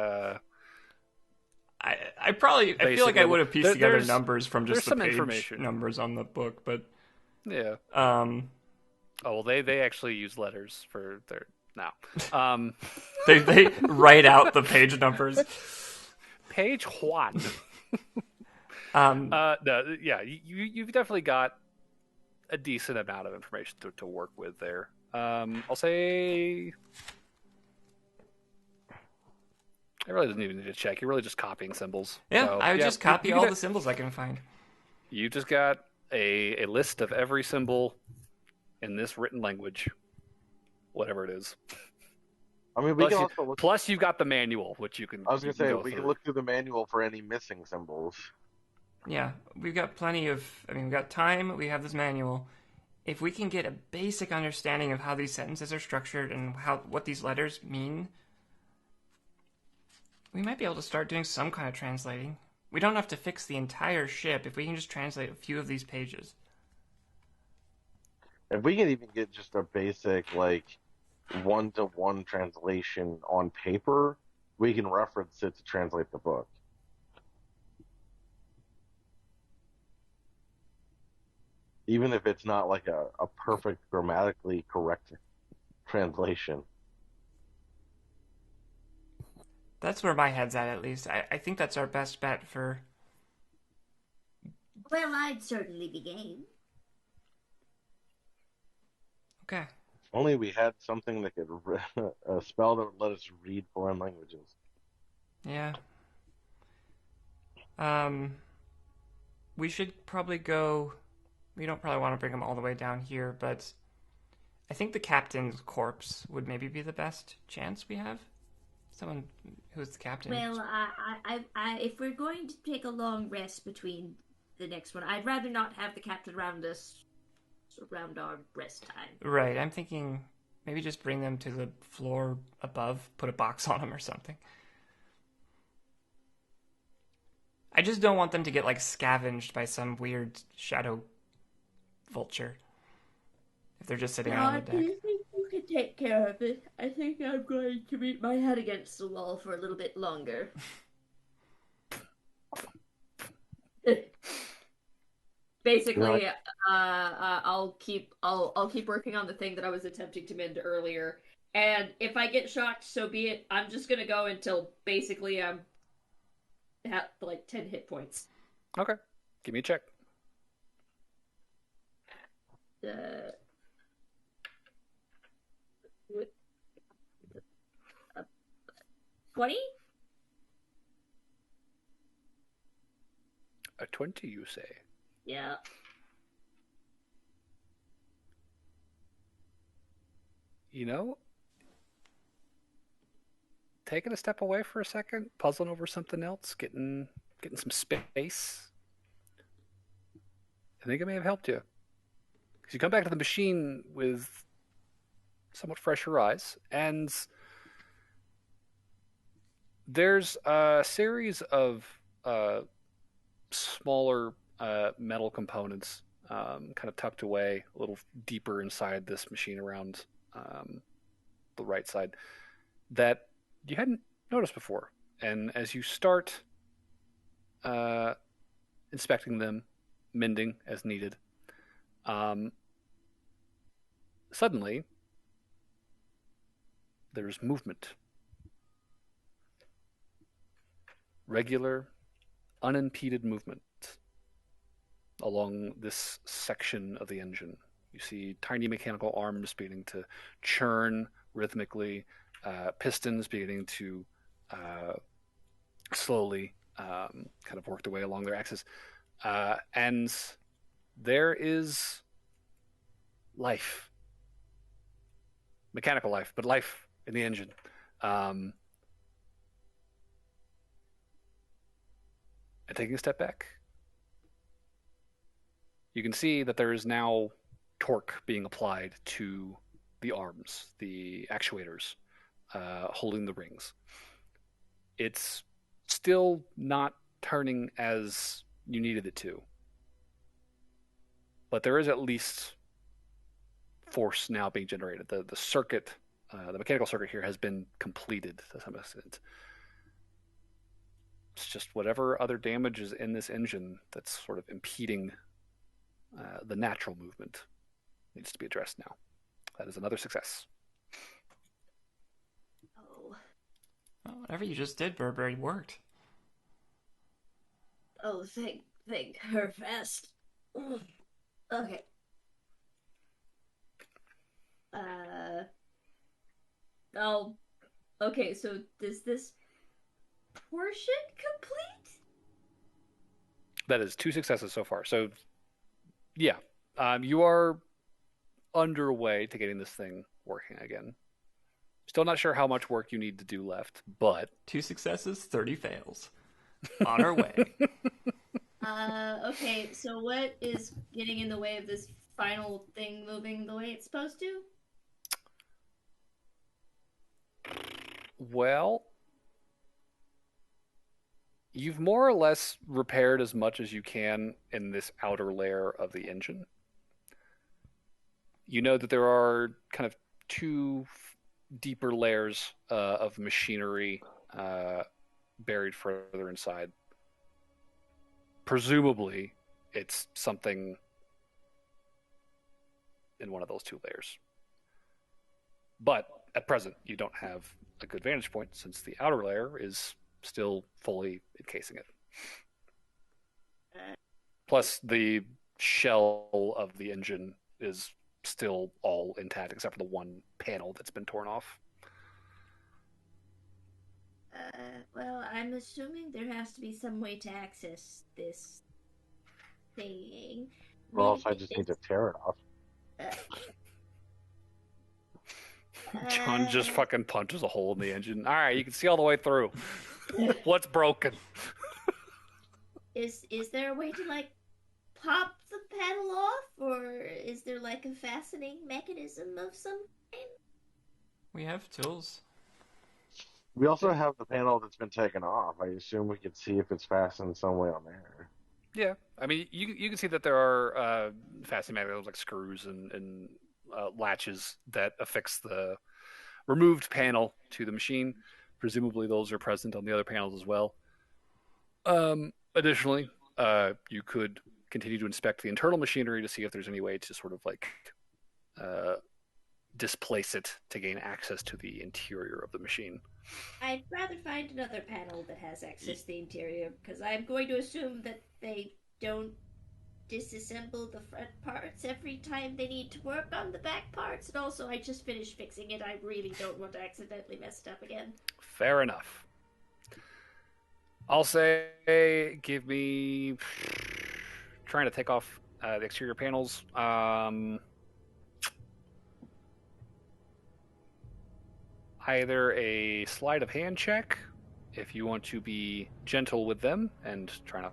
I feel like I would have pieced together numbers from just the page information. numbers on the book, but yeah. Oh well, they actually use letters for their now. They write out the page numbers. Page one. No, yeah, you've definitely got a decent amount of information to work with there. I'll say. It really doesn't even need to check. You're really just copying symbols. Yeah, so, I would just copy all the symbols I can find. You just got a list of every symbol in this written language, whatever it is. I mean, we can also look. Plus, you've got the manual, which you can. I was going to say we can look through the manual for any missing symbols. Yeah, we've got plenty of. I mean, we've got time. We have this manual. If we can get a basic understanding of how these sentences are structured and what these letters mean, we might be able to start doing some kind of translating. We don't have to fix the entire ship if we can just translate a few of these pages. If we can even get just a basic, like, one-to-one translation on paper, we can reference it to translate the book. Even if it's not like a perfect grammatically correct translation. That's where my head's at least. I think that's our best bet for... Well, I'd certainly be game. Okay. Only we had something that could... a spell that would let us read foreign languages. Yeah. We should probably go... We don't probably want to bring them all the way down here, but I think the captain's corpse would maybe be the best chance we have. Someone who's the captain. Well, I, if we're going to take a long rest between the next one, I'd rather not have the captain around us around our rest time. Right, I'm thinking maybe just bring them to the floor above, put a box on them or something. I just don't want them to get, like, scavenged by some weird shadow vulture. If they're just sitting on the deck. You can take care of it. I think I'm going to beat my head against the wall for a little bit longer. Basically, I'll keep working on the thing that I was attempting to mend earlier. And if I get shocked, so be it. I'm just gonna go until basically I'm at like 10 hit points. Okay, give me a check. 20? A 20, you say? Yeah. You know, taking a step away for a second, puzzling over something else, getting some space. I think it may have helped you. Because you come back to the machine with somewhat fresher eyes, and there's a series of smaller metal components kind of tucked away a little deeper inside this machine around the right side that you hadn't noticed before. And as you start inspecting them, mending as needed, suddenly there's movement. Regular, unimpeded movement along this section of the engine. You see tiny mechanical arms beginning to churn rhythmically, pistons beginning to slowly kind of work their way along their axis. And there is life. Mechanical life, but life in the engine. And taking a step back, you can see that there is now torque being applied to the arms, the actuators holding the rings. It's still not turning as you needed it to. but there is at least force now being generated. The circuit, the mechanical circuit here has been completed to some extent. It's just whatever other damage is in this engine that's sort of impeding the natural movement needs to be addressed now. That is another success. Oh. Well, whatever you just did, Burberry, worked. Oh, thank her fast. Okay. Oh. Okay, so does this portion complete? That is 2 successes so far. So, yeah, you are underway to getting this thing working again. Still not sure how much work you need to do left, but 2 successes, 30 fails. On our way. Okay, so what is getting in the way of this final thing moving the way it's supposed to? Well, you've more or less repaired as much as you can in this outer layer of the engine. You know that there are kind of 2 deeper layers of machinery buried further inside. Presumably, it's something in one of those 2 layers. But at present, you don't have a good vantage point since the outer layer is still fully encasing it. Plus, the shell of the engine is still all intact except for the one panel that's been torn off. Well, I'm assuming there has to be some way to access this thing. Or else I just need to tear it off. John just fucking punches a hole in the engine. All right, you can see all the way through. What's broken? Is there a way to like pop the panel off, or is there like a fastening mechanism of some kind? We have tools. We also have the panel that's been taken off. I assume we could see if it's fastened some way on there. Yeah, I mean, you can see that there are fastening mechanisms like screws and latches that affix the removed panel to the machine. Presumably, those are present on the other panels as well. Additionally, you could continue to inspect the internal machinery to see if there's any way to sort of like displace it to gain access to the interior of the machine. I'd rather find another panel that has access to the interior, because I'm going to assume that they don't disassemble the front parts every time they need to work on the back parts, and also I just finished fixing it. I really don't want to accidentally mess it up again. Fair enough. I'll say give me trying to take off the exterior panels. Either a sleight of hand check if you want to be gentle with them and try not.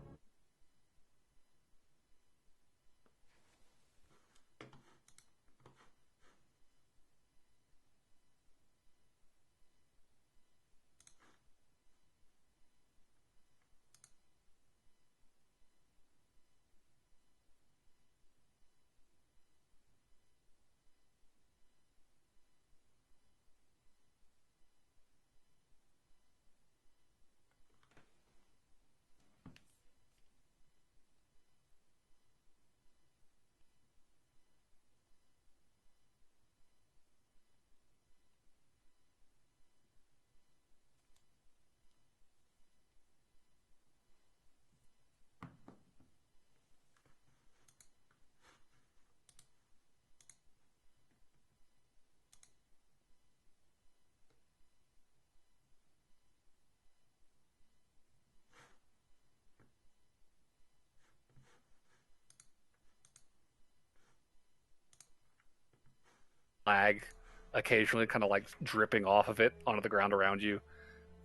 Lag occasionally kind of like dripping off of it onto the ground around you.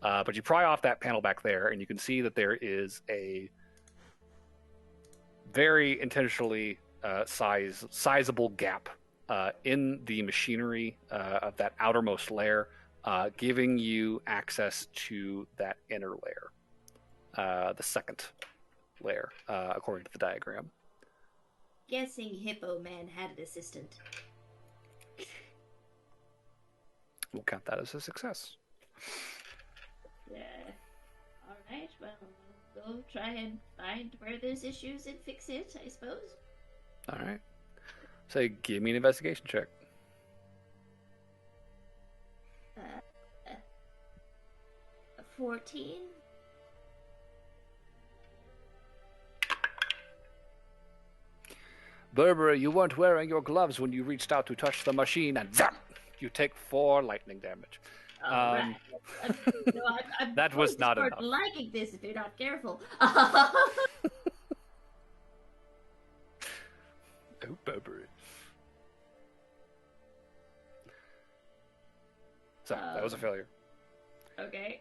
But you pry off that panel back there, and you can see that there is a very intentionally sizable gap in the machinery of that outermost layer, giving you access to that inner layer, the second layer, according to the diagram. guessing Hippo Man had an assistant. We'll count that as a success. Yeah. Alright, well, we'll go try and find where there's issues and fix it, I suppose. All right. So give me an investigation check. 14? Berber, you weren't wearing your gloves when you reached out to touch the machine, and zap! You take 4 lightning damage. Alright. I'm That was going to not start enough. liking this if you're not careful. Oh, Berber. So, that was a failure. Okay.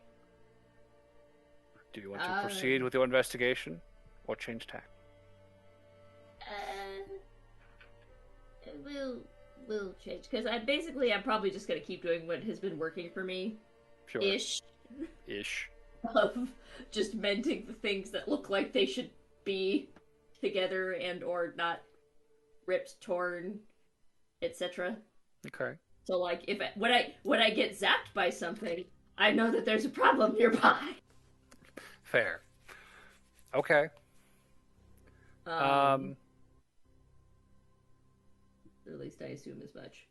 Do you want to proceed with your investigation, or change tack? We'll change, because I'm probably just gonna keep doing what has been working for me. Sure. Ish. Of just mending the things that look like they should be together and or not ripped, torn, etc. Okay. So like when I get zapped by something, I know that there's a problem nearby. Fair. Okay. At least I assume as much.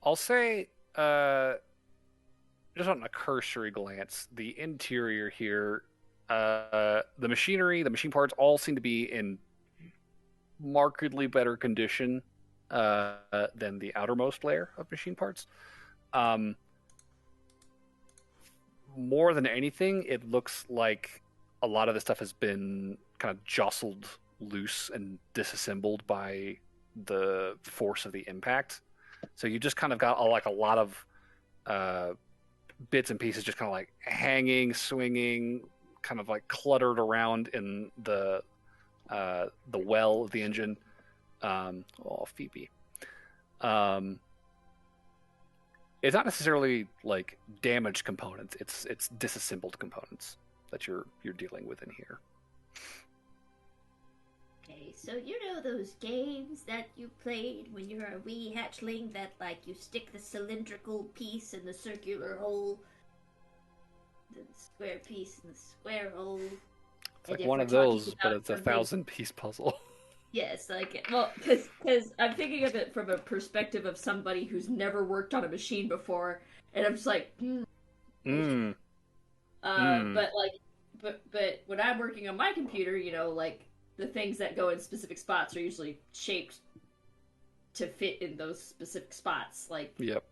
I'll say, just on a cursory glance, the interior here, the machinery, the machine parts all seem to be in markedly better condition than the outermost layer of machine parts. More than anything, it looks like a lot of this stuff has been kind of jostled loose and disassembled by the force of the impact. So you just kind of got a lot of bits and pieces just kind of like hanging, swinging, kind of like cluttered around in the well of the engine. Phoebe. It's not necessarily like damaged components. It's disassembled components that you're dealing with in here. Okay, so you know those games that you played when you were a wee hatchling that like you stick the cylindrical piece in the circular hole, the square piece in the square hole. It's like one of those, but it's a 1,000-piece puzzle. Yes, like, well, because I'm thinking of it from a perspective of somebody who's never worked on a machine before, and I'm just like, But when I'm working on my computer, you know, like, the things that go in specific spots are usually shaped to fit in those specific spots, like... Yep.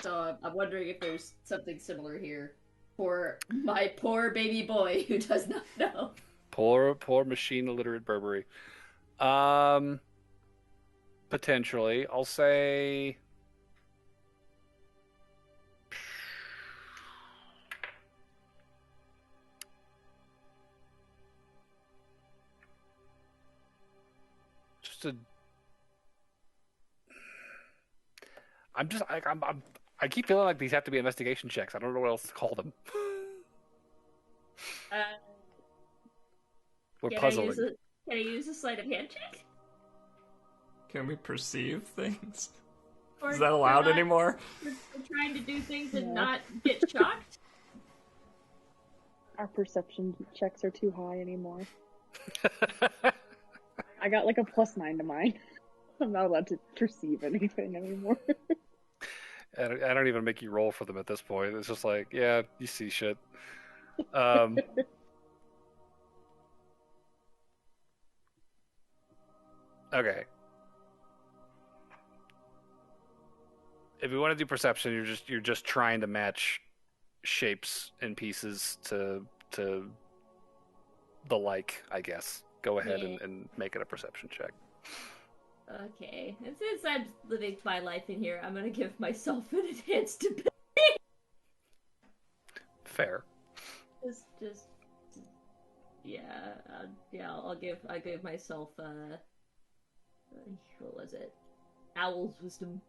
So I'm wondering if there's something similar here for my poor baby boy who does not know. Poor machine illiterate Burberry. Potentially, I'll say. I keep feeling like these have to be investigation checks. I don't know what else to call them. We're puzzling. Can I use a sleight of hand check? Can we perceive things? Or Is that allowed anymore? We're trying to do things and not get shocked? Our perception checks are too high anymore. I got like a +9 to mine. I'm not allowed to perceive anything anymore. I don't even make you roll for them at this point. It's just like, yeah, you see shit. Okay. If we want to do perception, you're just trying to match shapes and pieces to the like, I guess. Go ahead and make it a perception check. Okay. And since I'm living my life in here, I'm gonna give myself an enhanced ability. Fair. Just I'll give myself what was it? Owl's wisdom.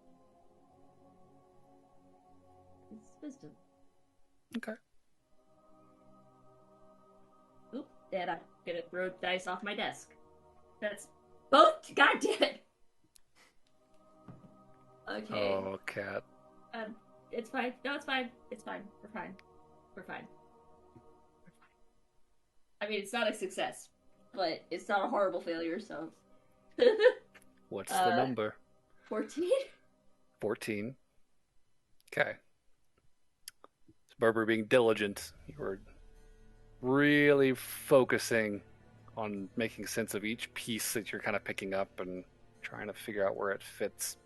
It's wisdom. Okay. Oop, and I'm gonna throw dice off my desk. That's Both. God damn it. Okay. Oh, cat. It's fine. No, it's fine. It's fine. We're fine. We're fine. I mean, it's not a success, but it's not a horrible failure, so. What's the number? 14? 14. Okay. So Berber being diligent, you were really focusing on making sense of each piece that you're kind of picking up and trying to figure out where it fits.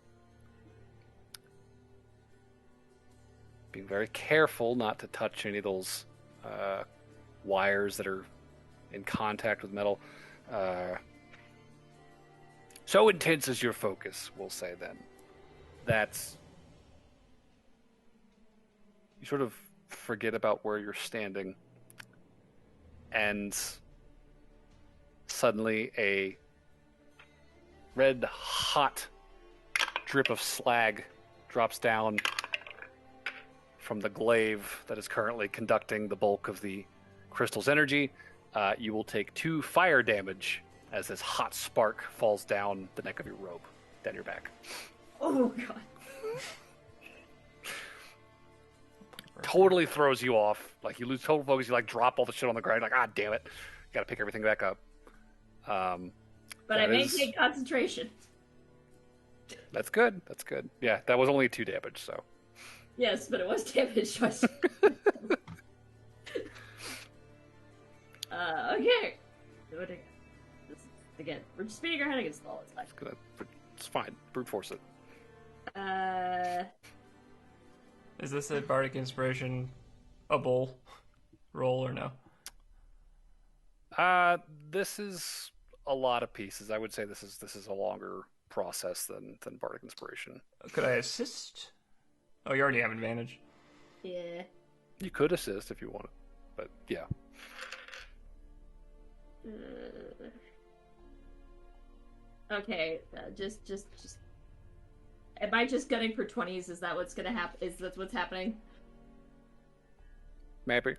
Being very careful not to touch any of those wires that are in contact with metal. So intense is your focus, we'll say then. That's... You sort of forget about where you're standing. And suddenly a red hot drip of slag drops down from the glaive that is currently conducting the bulk of the crystal's energy. You will take 2 fire damage as this hot spark falls down the neck of your robe, down your back. Oh, God. Totally throws you off. Like, you lose total focus. You, like, drop all the shit on the ground. Like, ah, damn it. Gotta pick everything back up. But I maintain concentration. That's good. That's good. Yeah, that was only 2 damage, so. Yes, but it was damage. Okay. Do it again. Again, we're just beating our head against the wall. It's fine. Good. It's fine. Brute force it. Is this a bardic inspiration, a bowl roll or no? This is a lot of pieces. I would say this is a longer process than bardic inspiration. Could I assist? Oh, you already have advantage. Yeah. You could assist if you wanted, but yeah. Okay, just. Am I just gunning for 20s? Is that what's gonna happen? Is that what's happening? Maybe.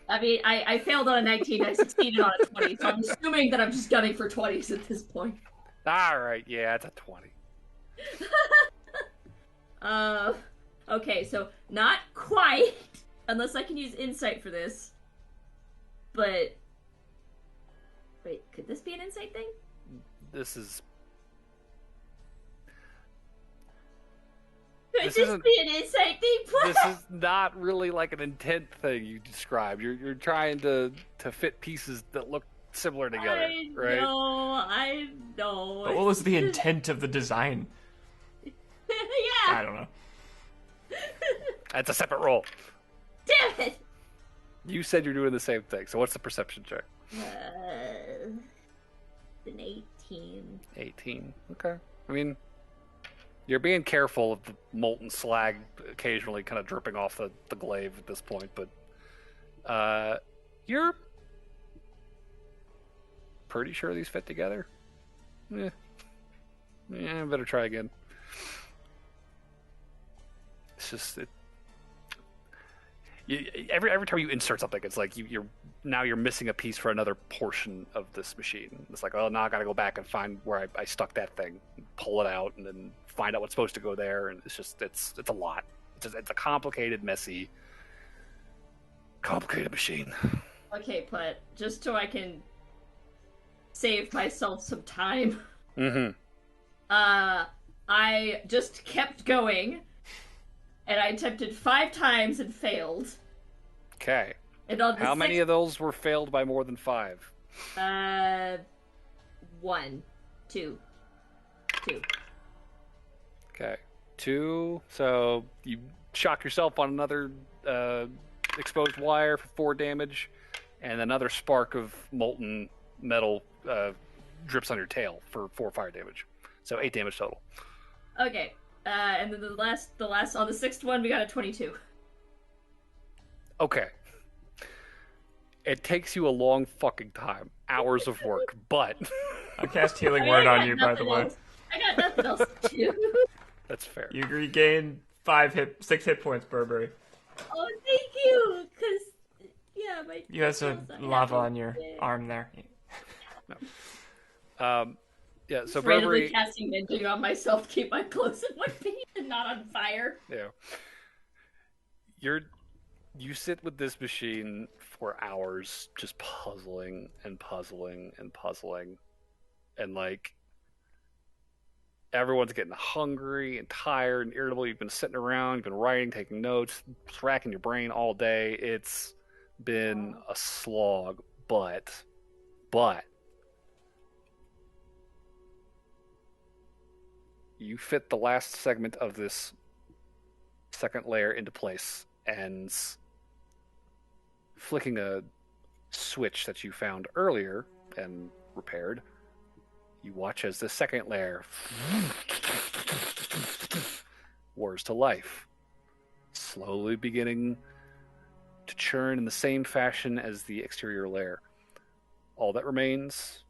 I mean, I failed on a 19. I succeeded on a 20, so I'm assuming that I'm just gunning for 20s at this point. All right, yeah, it's a 20. Okay, so not quite, unless I can use insight for this. But wait, could this be an insight thing? This is. Could this be an insight thing? This is not really like an intent thing you described. You're trying to fit pieces that look similar together, right? I know. But what was the intent of the design? Yeah. I don't know. That's a separate roll. Damn it! You said you're doing the same thing. So what's the perception check? An 18. 18. Okay. I mean, you're being careful of the molten slag occasionally kind of dripping off the glaive at this point, but you're pretty sure these fit together. Yeah, I better try again. It's just every time you insert something, it's like you're missing a piece for another portion of this machine. It's like, oh, now I got to go back and find where I stuck that thing, pull it out, and then find out what's supposed to go there. And it's just it's a lot. It's a complicated, messy, complicated machine. Okay, but just so I can save myself some time. Mm-hmm. I just kept going, and I attempted 5 times and failed. Okay. And on the How many of those were failed by more than 5? 1, 2. Okay. 2. So you shock yourself on another exposed wire for 4 damage, and another spark of molten metal drips on your tail for 4 fire damage. So 8 damage total. Okay. And then the last on the 6th one we got a 22. Okay. It takes you a long fucking time. Hours of work, but I cast Healing Word on you, by the way. I got nothing else to do. that's fair. You regain 6 hit points, Burberry. Oh, thank you! Because, yeah, You have some lava on your arm there. No. Yeah, so Just randomly Burberry. casting mending on myself to keep my clothes in one piece and not on fire. Yeah. You sit with this machine for hours just puzzling and puzzling and puzzling. And like everyone's getting hungry and tired and irritable. You've been sitting around, you've been writing, taking notes, just racking your brain all day. It's been a slog, but you fit the last segment of this second layer into place, and flicking a switch that you found earlier and repaired, you watch as the second layer whirs to life, slowly beginning to churn in the same fashion as the exterior layer. All that remains,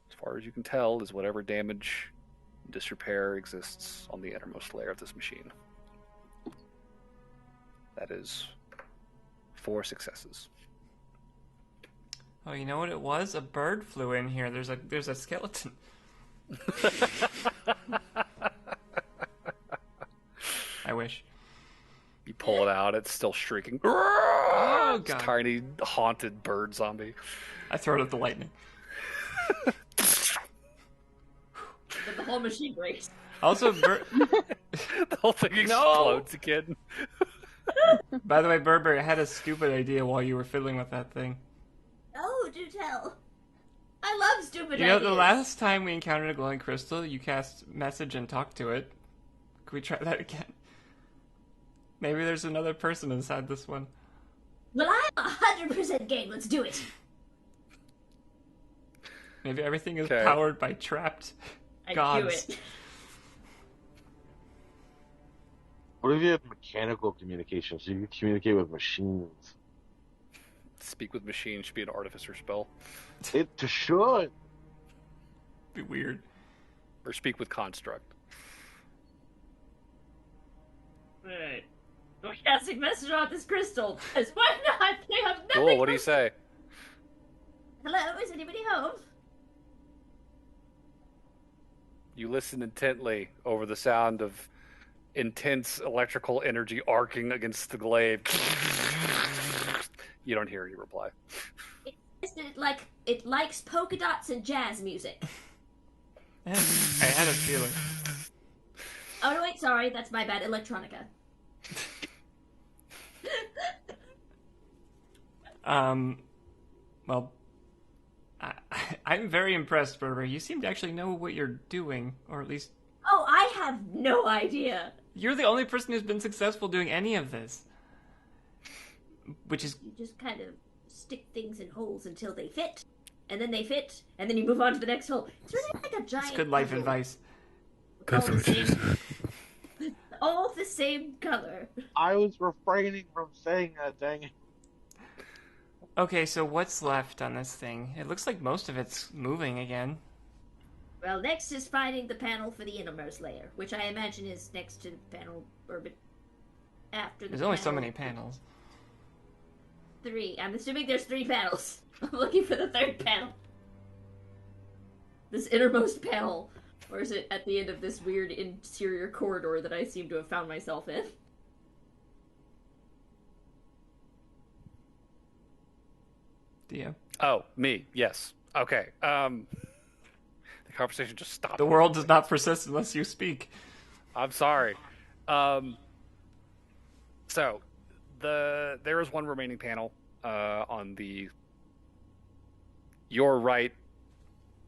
as far as you can tell, is whatever damage and disrepair exists on the innermost layer of this machine. That is 4 successes. Oh, you know what it was? A bird flew in here. There's a skeleton. I wish. You pull it out, it's still shrieking. Oh, It's God. tiny, haunted bird zombie. I throw it at the lightning. But the whole machine breaks. Also, The whole thing explodes again. by the way, Burberry, I had a stupid idea while you were fiddling with that thing. Oh, do tell. I love stupid You know, ideas. the last time we encountered a glowing crystal, you cast message and talked to it. Could we try that again? Maybe there's another person inside this one. Well, I'm 100% game. Let's do it. Maybe everything is Okay. powered by trapped I gods. do it. What if you have mechanical communication so you can communicate with machines? Speak with machine should be an artificer spell. It should. Be weird. Or speak with construct. Right. We're casting message on this crystal. Because why not? They have nothing. Cool, what do you say? Hello, is anybody home? You listen intently over the sound of intense electrical energy arcing against the glaive. You don't hear any reply. It likes polka dots and jazz music. I had a feeling. Oh no, wait, sorry, that's my bad. Electronica. Well, I'm very impressed, Burberry. You seem to actually know what you're doing, or at least Oh, I have no idea. you're the only person who's been successful doing any of this. Which is You just kind of stick things in holes until they fit, and then they fit, and then you move on to the next hole. It's really like a giant. it's good life puzzle. advice. That's all what the it same, all the same color. I was refraining from saying that, dang it. Okay, so what's left on this thing? It looks like most of it's moving again. Well, next is finding the panel for the innermost layer, which I imagine is next to the panel, or after the There's only so panel. many panels. 3. I'm assuming there's 3 panels. I'm looking for the 3rd panel. This innermost panel. Or is it at the end of this weird interior corridor that I seem to have found myself in? Dia. Oh, me, yes. Okay. The conversation just stopped. The world does not persist unless you speak. I'm sorry. So, there is one remaining panel on your right,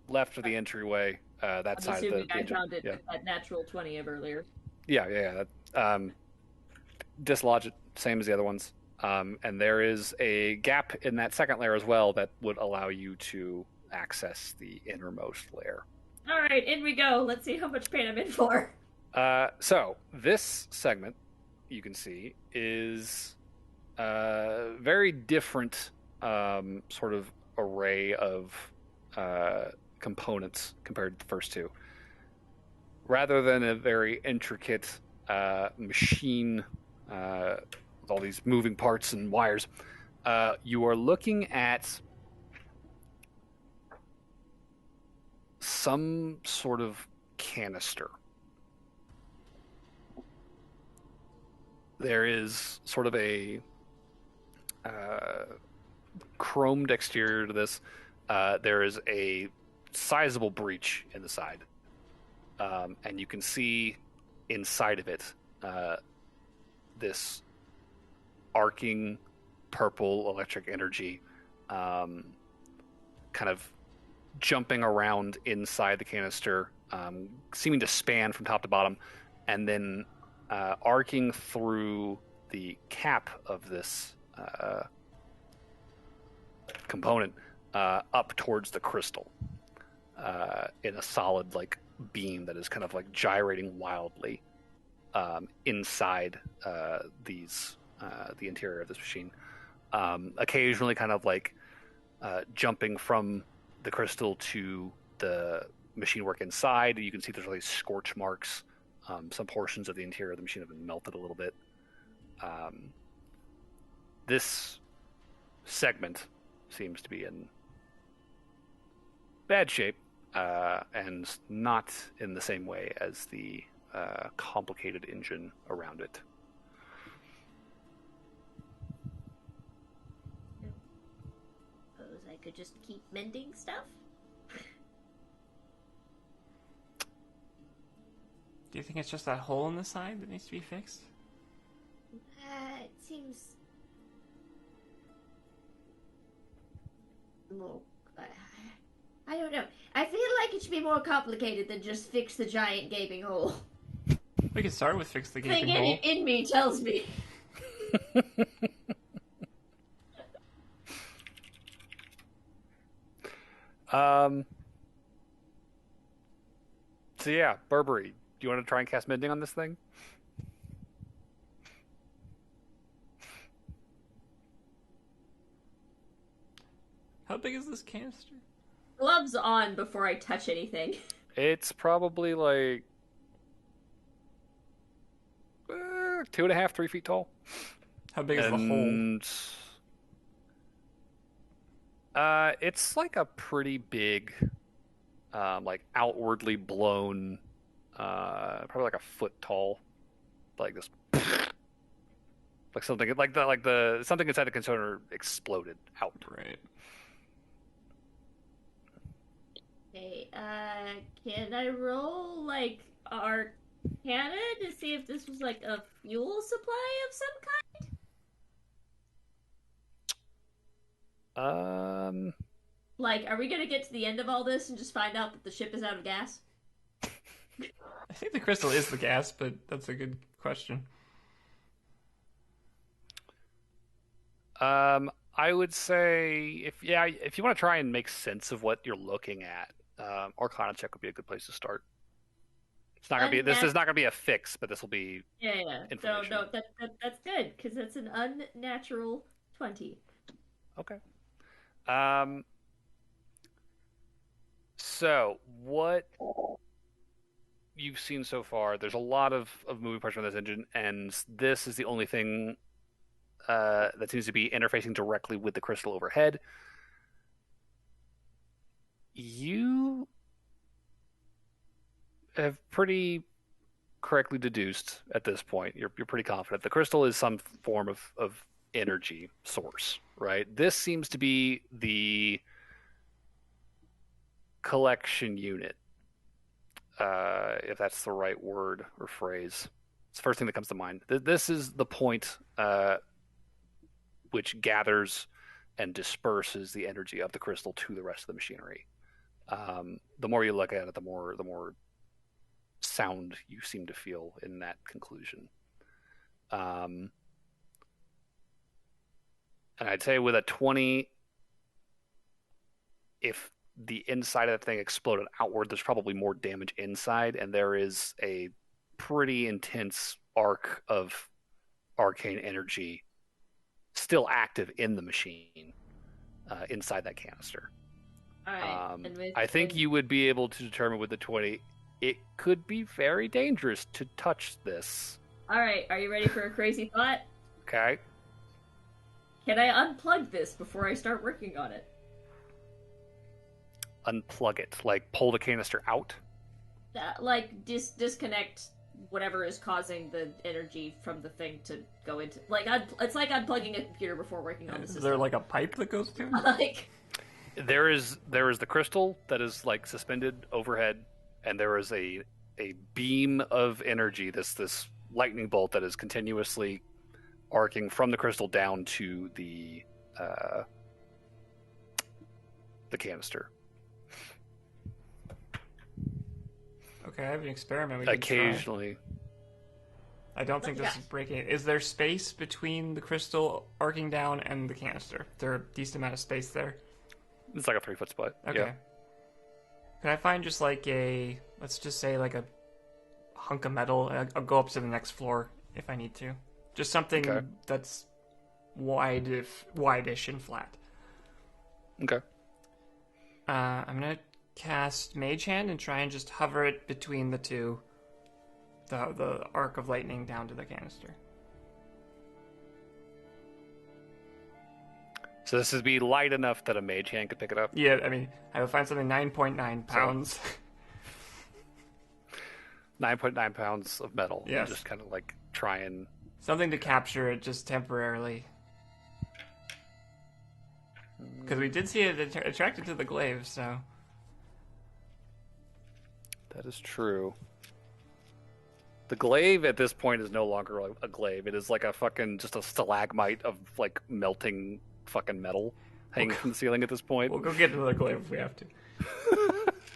left of the entryway. That I'm side of assuming the I engine. found it Yeah, with that natural 20 of earlier. yeah. Dislodge it, same as the other ones. And there is a gap in that second layer as well that would allow you to access the innermost layer. Alright, in we go. Let's see how much pain I'm in for. So this segment, you can see, is very different sort of array of components compared to the first two. Rather than a very intricate machine with all these moving parts and wires, you are looking at some sort of canister. There is sort of a chromed exterior to this. There is a sizable breach in the side. And you can see inside of it this arcing purple electric energy kind of jumping around inside the canister, seeming to span from top to bottom, and then arcing through the cap of this component up towards the crystal in a solid like beam that is kind of like gyrating wildly inside the interior of this machine, occasionally kind of like jumping from the crystal to the machine work inside. You can see there's all these scorch marks. Some portions of the interior of the machine have been melted a little bit. This segment seems to be in bad shape, and not in the same way as the complicated engine around it. Suppose I could just keep mending stuff? Do you think it's just that hole in the side that needs to be fixed? It seems... Well, I don't know. I feel like it should be more complicated than just fix the giant gaping hole. We could start with fix the gaping Thing hole. in me tells me. So yeah, Burberry, do you want to try and cast mending on this thing? How big is this canister? Gloves on before I touch anything. It's probably like 2.5, 3 feet tall. How big is the hole? It's like a pretty big, like outwardly blown, probably like a foot tall, like this, like something like the something inside the container exploded out. Right. Okay, can I roll, like, Arcana to see if this was, like, a fuel supply of some kind? Like, are we gonna get to the end of all this and just find out that the ship is out of gas? I think the crystal is the gas, but that's a good question. I would say if you want to try and make sense of what you're looking at, Arcana check would be a good place to start. It's not gonna be. This is not gonna be a fix, but this will be. Yeah. Information. No, that's good because that's an unnatural 20. Okay. So what you've seen so far, there's a lot of moving parts on this engine, and this is the only thing that seems to be interfacing directly with the crystal overhead. You have pretty correctly deduced at this point. You're pretty confident the crystal is some form of energy source, right? This seems to be the collection unit, if that's the right word or phrase. It's the first thing that comes to mind. This is the point which gathers and disperses the energy of the crystal to the rest of the machinery. The more you look at it, the more sound you seem to feel in that conclusion. And I'd say with a 20, if the inside of that thing exploded outward, there's probably more damage inside, and there is a pretty intense arc of arcane energy still active in the machine inside that canister. All right. I think you would be able to determine with the 20, it could be very dangerous to touch this. All right. Are you ready for a crazy thought? Okay. Can I unplug this before I start working on it? unplug it, like pull the canister out. Like disconnect whatever is causing the energy from the thing to go into. Like it's like unplugging a computer before working on the Is system. there like a pipe that goes to it? Like There is the crystal that is like suspended overhead, and there is a beam of energy, this lightning bolt that is continuously arcing from the crystal down to the canister. Okay, I have an experiment we can Occasionally. try. I don't think this is breaking it. Is there space between the crystal arcing down and the canister? Is there a decent amount of space there? It's like a 3-foot split. Okay. Yeah. Can I find just like let's just say like a hunk of metal? I'll go up to the next floor if I need to. Just something that's wide-ish and flat. Okay. I'm gonna cast Mage Hand and try and just hover it between the two. The arc of lightning down to the canister. So this would be light enough that a mage hand could pick it up? Yeah, I mean, I would find something 9.9 pounds. 9.9 pounds of metal. Yes. And just kind of like try and... Something to capture it just temporarily. Because we did see it attracted to the glaive, so... That is true. The glaive at this point is no longer a glaive. It is like just a stalagmite of like melting fucking metal hanging from the ceiling at this point. We'll go get another glaive if we have to.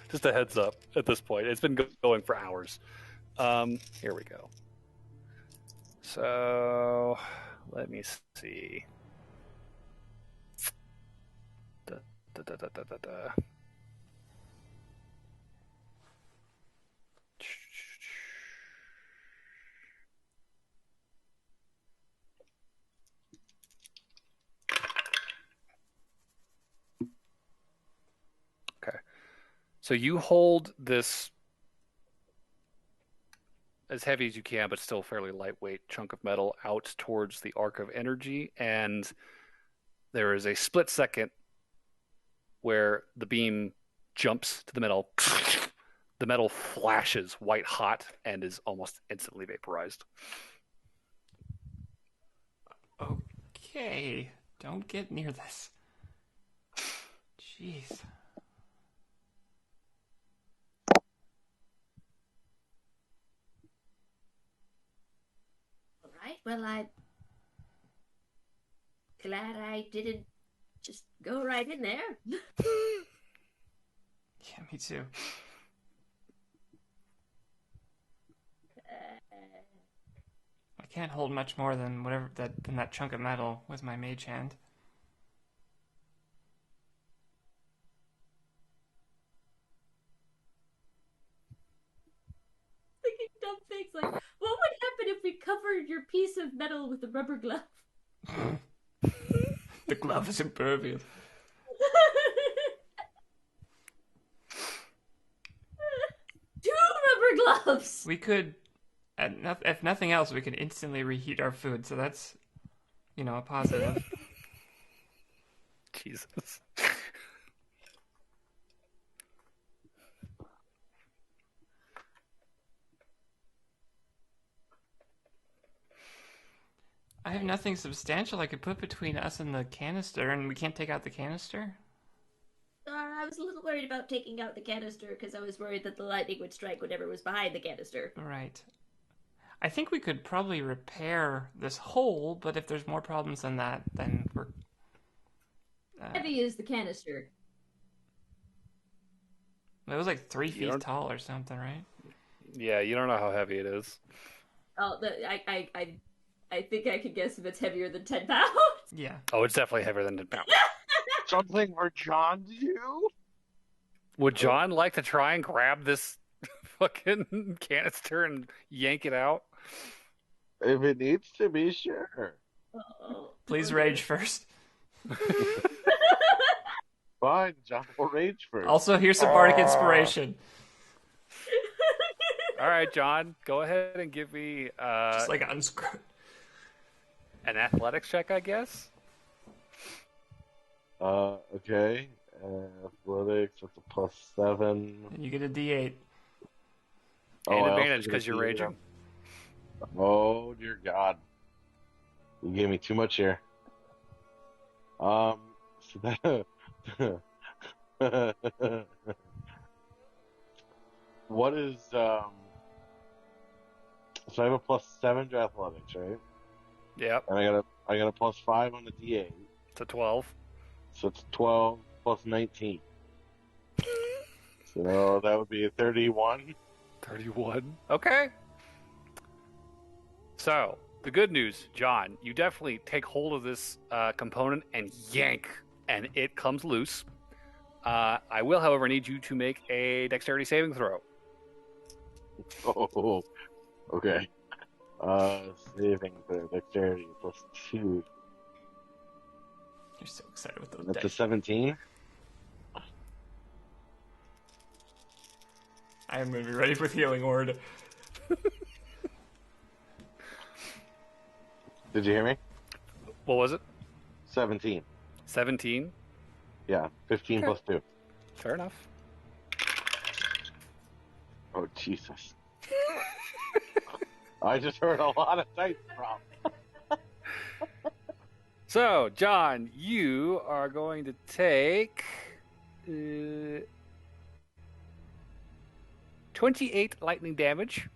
Just a heads up at this point. It's been going for hours. Here we go. So, let me see. Okay. So you hold this as heavy as you can, but still fairly lightweight chunk of metal out towards the arc of energy, and there is a split second where the beam jumps to the metal. The metal flashes white hot and is almost instantly vaporized. Okay, don't get near this. Jeez. Alright, well, I'm glad I didn't just go right in there. Yeah, me too. I can't hold much more than than that chunk of metal with my mage hand. Thinking dumb things like, what would happen if we covered your piece of metal with a rubber glove? The glove is impervious. Two rubber gloves! We could, if nothing else, we could instantly reheat our food, so that's, a positive. Jesus. I have nothing substantial I could put between us and the canister, and we can't take out the canister? I was a little worried about taking out the canister because I was worried that the lightning would strike whatever was behind the canister. Right. I think we could probably repair this hole, but if there's more problems than that, then we're... Heavy is the canister. It was like 3 feet tall or something, right? Yeah, you don't know how heavy it is. Oh, I think I could guess if it's heavier than 10 pounds. Yeah. Oh, it's definitely heavier than 10 pounds. Something for John to do? Would John like to try and grab this fucking canister and yank it out? If it needs to be, sure. Please rage first. Fine, John will rage first. Also, here's some bardic inspiration. All right, John, go ahead and give me Just like unscrew. an athletics check, I guess. Okay. Athletics, that's a +7. And you get a D8. Oh, And I also advantage get a because you're D8. raging. Oh, dear God. You gave me too much here. So that... What is, So I have a +7 to athletics, right? Yep. And I got a +5 on the D8. It's a 12. So it's 12 plus 19. So that would be a 31. 31. Okay. So, the good news, John, you definitely take hold of this component and yank, and it comes loose. I will, however, need you to make a dexterity saving throw. Oh, okay. Saving the dexterity +2. You're so excited with those That's a dice. 17. I am going to be ready for healing word. Did you hear me? What was it? 17. 17? Yeah, 15 Okay. +2. Fair enough. Oh, Jesus. I just heard a lot of dice drop. So, John, you are going to take 28 lightning damage,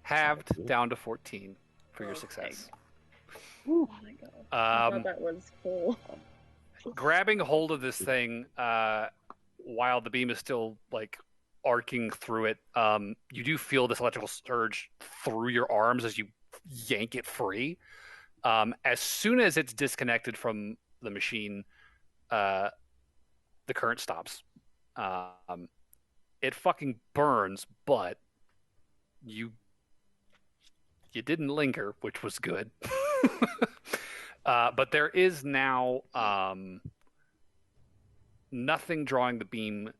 halved down to 14 for your success. Oh my god. I Um, thought that was full. grabbing hold of this thing while the beam is still like arcing through it, you do feel this electrical surge through your arms as you yank it free. As soon as it's disconnected from the machine, the current stops. It fucking burns, but you didn't linger, which was good. But there is now nothing drawing the beam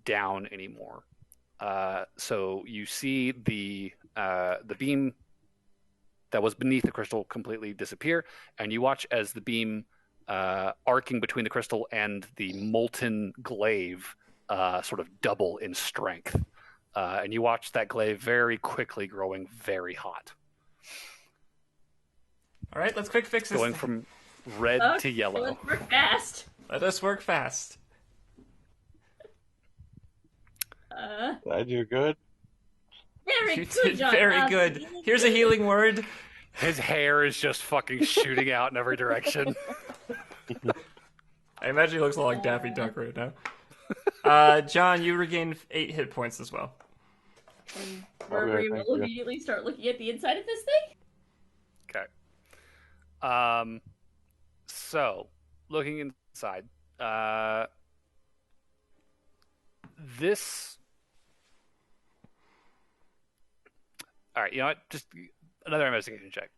down anymore. So you see the beam that was beneath the crystal completely disappear, and you watch as the beam arcing between the crystal and the molten glaive sort of double in strength. And you watch that glaive very quickly growing very hot. All right, let's quick fix this. Going from red to yellow. Let's work fast. Let us work fast. Did I do good? Very You good, did John. very good. Here's a healing word. His hair is just fucking shooting out in every direction. I imagine he looks a lot like Daffy Duck right now. John, you regain 8 hit points as well. And Okay, Burberry thank will you. immediately start looking at the inside of this thing. Okay. So, looking inside, this. All right, you know what? Just another investigation check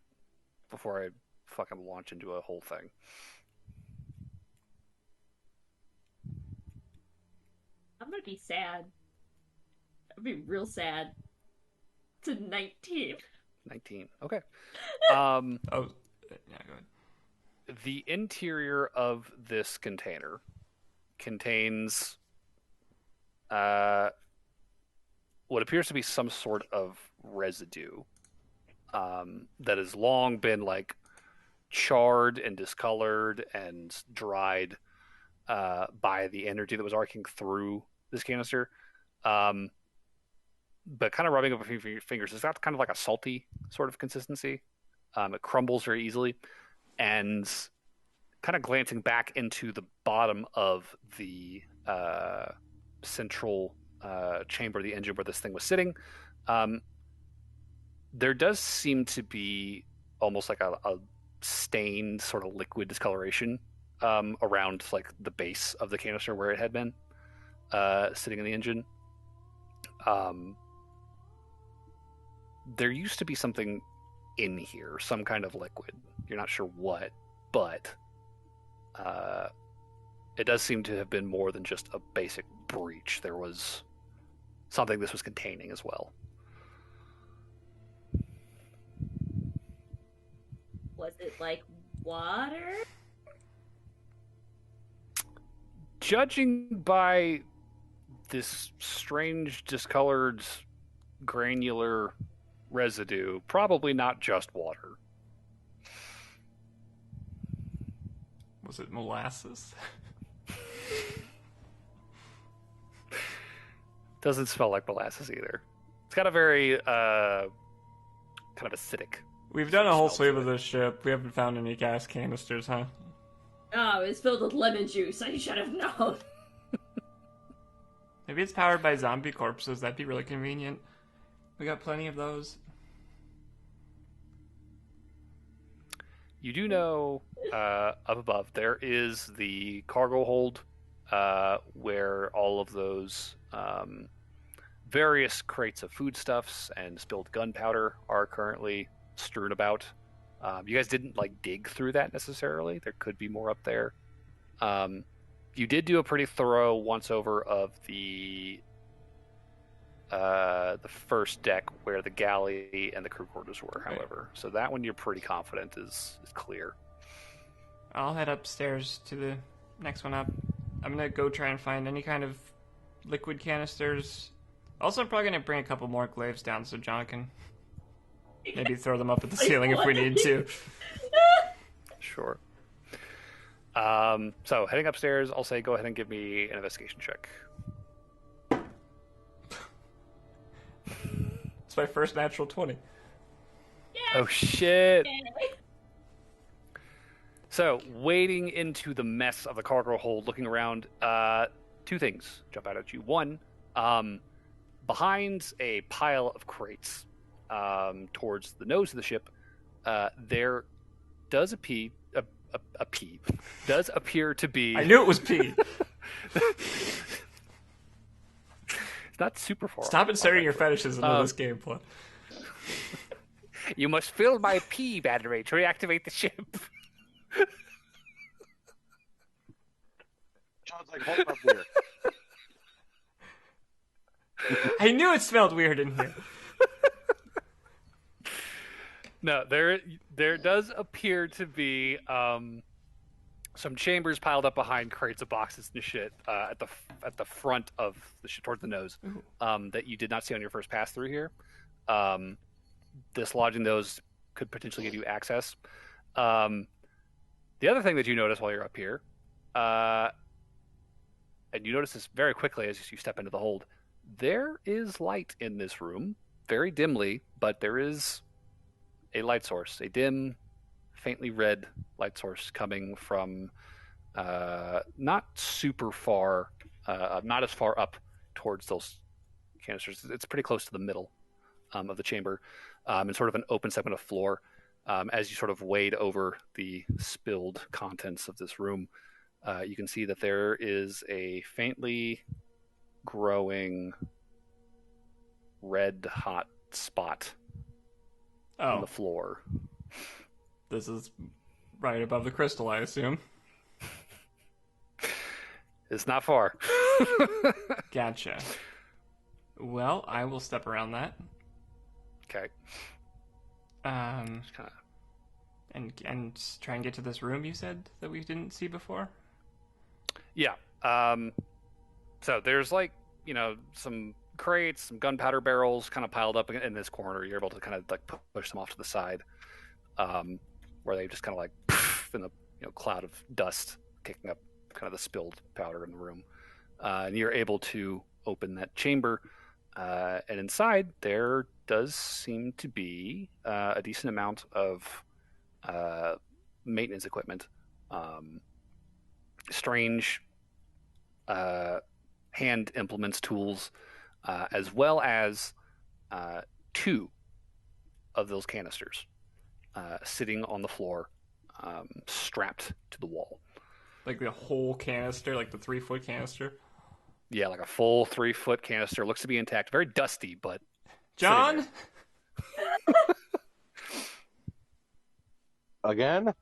before I fucking launch into a whole thing. I'm gonna be sad. I'll be real sad. It's a 19. 19. Okay. Oh, yeah, go ahead. The interior of this container contains what appears to be some sort of residue that has long been like charred and discolored and dried by the energy that was arcing through this canister. But kind of rubbing up a few your fingers, it's got kind of like a salty sort of consistency. It crumbles very easily. And kind of glancing back into the bottom of the central chamber of the engine where this thing was sitting, there does seem to be almost like a stained sort of liquid discoloration around like the base of the canister where it had been sitting in the engine. There used to be something in here, some kind of liquid. You're not sure what, but it does seem to have been more than just a basic breach. There was something this was containing as well. Was it like water? Judging by this strange, discolored, granular residue, probably not just water. Was it molasses? Doesn't smell like molasses either. It's got a very kind of acidic. We've done a whole smell sweep to of it. this ship. We haven't found any gas canisters, huh? Oh, it's filled with lemon juice. I should have known. Maybe it's powered by zombie corpses. That'd be really convenient. We got plenty of those. You do know up above there is the cargo hold where all of those various crates of foodstuffs and spilled gunpowder are currently strewn about. You guys didn't dig through that necessarily. There could be more up there. You did do a pretty thorough once over of the first deck where the galley and the crew quarters were, Okay. however. So that one you're pretty confident is clear. I'll head upstairs to the next one up. I'm gonna go try and find any kind of liquid canisters. Also, I'm probably gonna bring a couple more glaives down so John can maybe throw them up at the ceiling if we need to. Sure. So heading upstairs, I'll say go ahead and give me an investigation check. It's my first natural 20. Oh shit! So wading into the mess of the cargo hold, looking around, two things jump out at you. One, behind a pile of crates, towards the nose of the ship, there does does appear to be. I knew it was pee. It's not super far. Stop off, inserting your actually. fetishes into this gameplay. You must fill my P battery to reactivate the ship. John's like, hold up here. I knew it smelled weird in here. No, there does appear to be some chambers piled up behind crates of boxes and shit at the front of the ship towards the nose that you did not see on your first pass through here. Dislodging those could potentially give you access. The other thing that you notice while you're up here, and you notice this very quickly as you step into the hold, there is light in this room, very dimly, but there is a light source, a dim, faintly red light source coming from not super far, not as far up towards those canisters. It's pretty close to the middle of the chamber, and sort of an open segment of floor. As you sort of wade over the spilled contents of this room, you can see that there is a faintly growing red hot spot on Oh, the floor. this is right above the crystal, I assume. It's not far. Gotcha. Well, I will step around that. Okay. Just Kinda- and try and get to this room you said that we didn't see before. Yeah. So there's some crates, some gunpowder barrels kind of piled up in this corner. You're able to kind of push them off to the side, where they just kind of in the cloud of dust kicking up kind of the spilled powder in the room. And you're able to open that chamber, and inside there does seem to be a decent amount of maintenance equipment, strange hand implements, tools, as well as two of those canisters sitting on the floor, strapped to the wall. Like the whole canister, like the 3-foot canister. Yeah, like a full 3-foot canister. Looks to be intact. Very dusty, but John? sitting Again?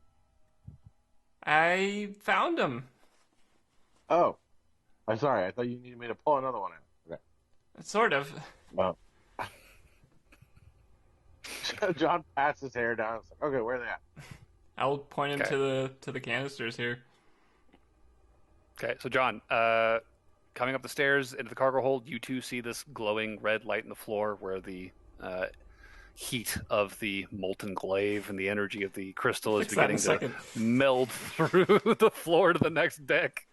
I found him. Oh. I'm sorry. I thought you needed me to pull another one out. Okay. Sort of. Well. John passed his hair down. It's like, okay, where are they at? I'll point him Okay. to the canisters here. Okay, so John, coming up the stairs into the cargo hold, you two see this glowing red light in the floor where the heat of the molten glaive and the energy of the crystal is Fix that in beginning a to second. meld through the floor to the next deck.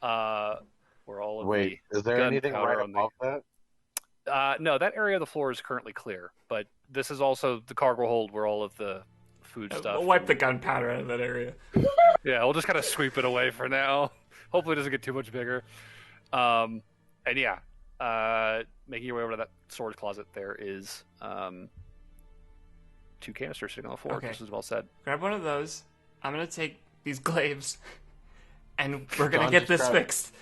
Where all of Wait, the is there anything gunpowder right on the above that? no, that area of the floor is currently clear, but this is also the cargo hold where all of the food stuff. We'll wipe the gunpowder out of that area. Yeah, we'll just kind of sweep it away for now. Hopefully, it doesn't get too much bigger. And yeah, making your way over to that storage closet, there is 2 canisters sitting on the floor. Okay. Just as well said. Grab one of those. I'm gonna take these glaives, and we're gonna John, get just this grab- fixed.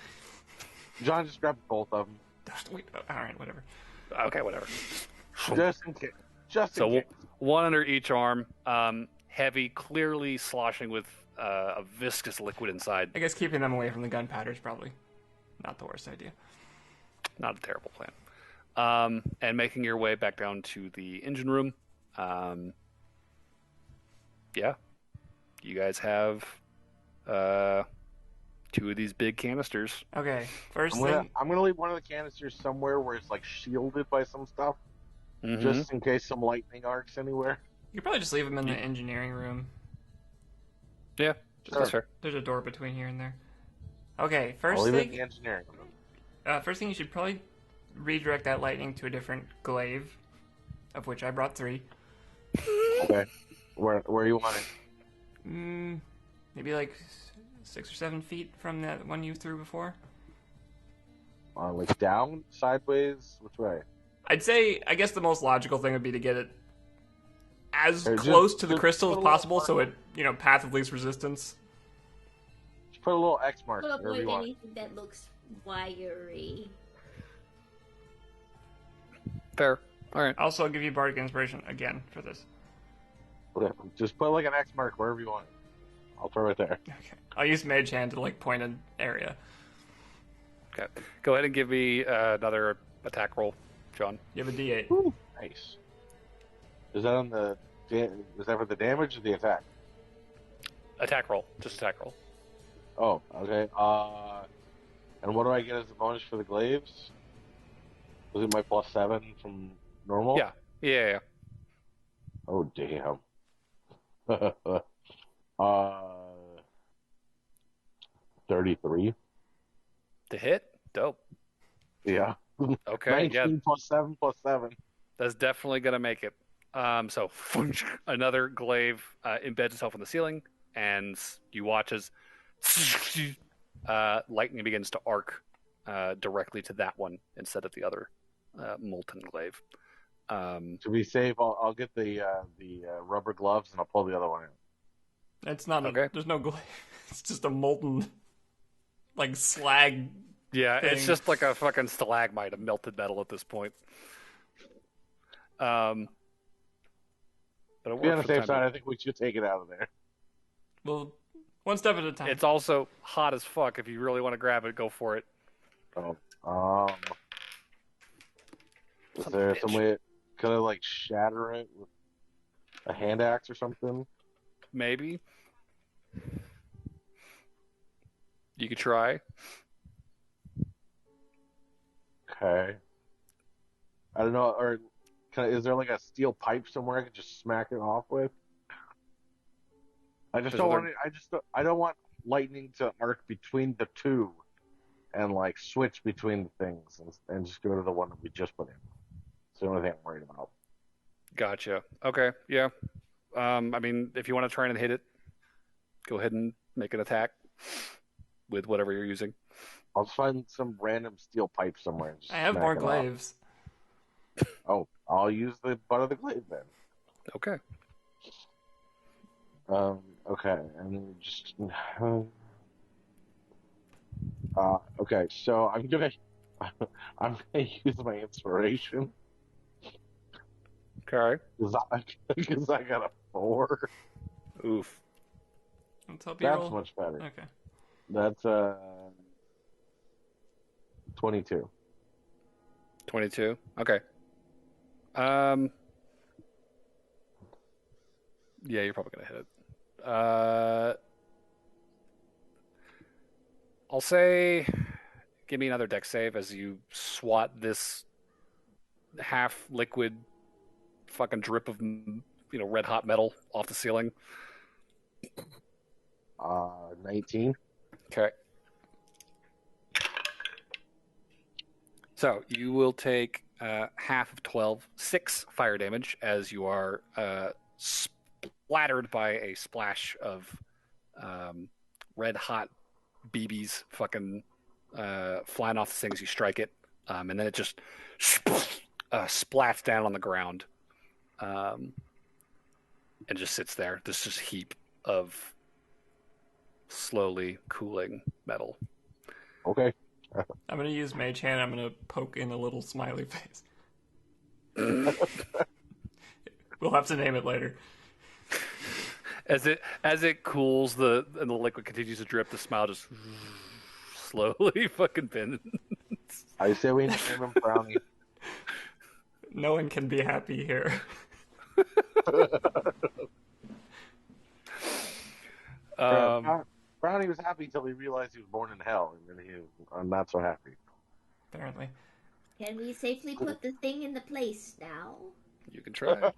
John just grabbed both of them. Wait, all right, whatever. Okay, whatever. Just in case. Just in So case. one under each arm, heavy, clearly sloshing with a viscous liquid inside. I guess keeping them away from the gunpowder is probably not the worst idea. Not a terrible plan. And making your way back down to the engine room. Yeah, you guys have 2 of these big canisters. Okay, first I'm thing. gonna leave one of the canisters somewhere where it's like shielded by some stuff, Mhm. just in case some lightning arcs anywhere. You could probably just leave them in the engineering room. Yeah, that's fair. There's a door between here and there. Okay, I'll first leave it in the thing. engineering room. First thing, you should probably redirect that lightning to a different glaive, of which I brought 3. Okay. Where you want it? Maybe like 6 or 7 feet from that one you threw before. Like down, sideways, which way? I'd say, I guess the most logical thing would be to get it as Or close to the just crystal put as a little possible, so mark. it, path of least resistance. Just put a little X mark To wherever avoid you want. anything that looks wiry. Fair. All right. Also, I'll give you bardic inspiration again for this. Whatever. Just put like an X mark wherever you want. I'll throw it there. Okay. I'll use mage hand to point an area. Okay. Go ahead and give me another attack roll, John. You have a D8. Ooh, nice. Is that on the? Is that for the damage or the attack? Attack roll. Just attack roll. Oh, okay. And what do I get as a bonus for the glaives? Was it my +7 from normal? Yeah. Yeah. Oh damn. 33. To hit? Dope. Yeah. Okay. 19 Yeah. +7 +7. That's definitely going to make it. So another glaive embeds itself in the ceiling, and you watch as lightning begins to arc directly to that one instead of the other molten glaive. To be safe, I'll get the rubber gloves and I'll pull the other one in. It's not Okay. there's no glaive. It's just a molten, slag. Yeah, it's thing. just like a fucking stalagmite of melted metal at this point. But it Be on the works for safe time side, being. I think we should take it out of there. Well, one step at a time. It's also hot as fuck. If you really want to grab it, go for it. Oh, is Son of a there bitch. some way? Could I shatter it with a hand axe or something? Maybe. You could try. Okay. I don't know, or is there a steel pipe somewhere I could just smack it off with? I just There's don't other- want it. I don't want lightning to arc between the two, and switch between the things, and just go to the one that we just put in. It's the only thing I'm worried about. Gotcha. Okay. Yeah. If you want to try and hit it, go ahead and make an attack with whatever you're using. I'll find some random steel pipe somewhere. And just I have smack more it off. glaives. Oh, I'll use the butt of the glaive then. Okay. Okay, and then just okay. So I'm gonna use my inspiration Okay. because I got a 4. Oof. Let's help you That's roll. much better. Okay. That's 22. 22. Okay. Yeah, you're probably gonna hit it. I'll say, give me another deck save as you swat this half liquid fucking drip of red hot metal off the ceiling. 19. Okay. So you will take half of 12, 6 fire damage as you are splattered by a splash of red hot BBs fucking flying off the thing as you strike it. And then it just splats down on the ground and just sits there. This just heap of slowly cooling metal. Okay. I'm gonna use Mage Hand. I'm gonna poke in a little smiley face. We'll have to name it later. As it cools, and the liquid continues to drip, the smile just slowly fucking bends. I say we name him Brownie. No one can be happy here. Brownie was happy until he realized he was born in hell, and then I'm not so happy. Apparently. Can we safely put the thing in the place now? You can try.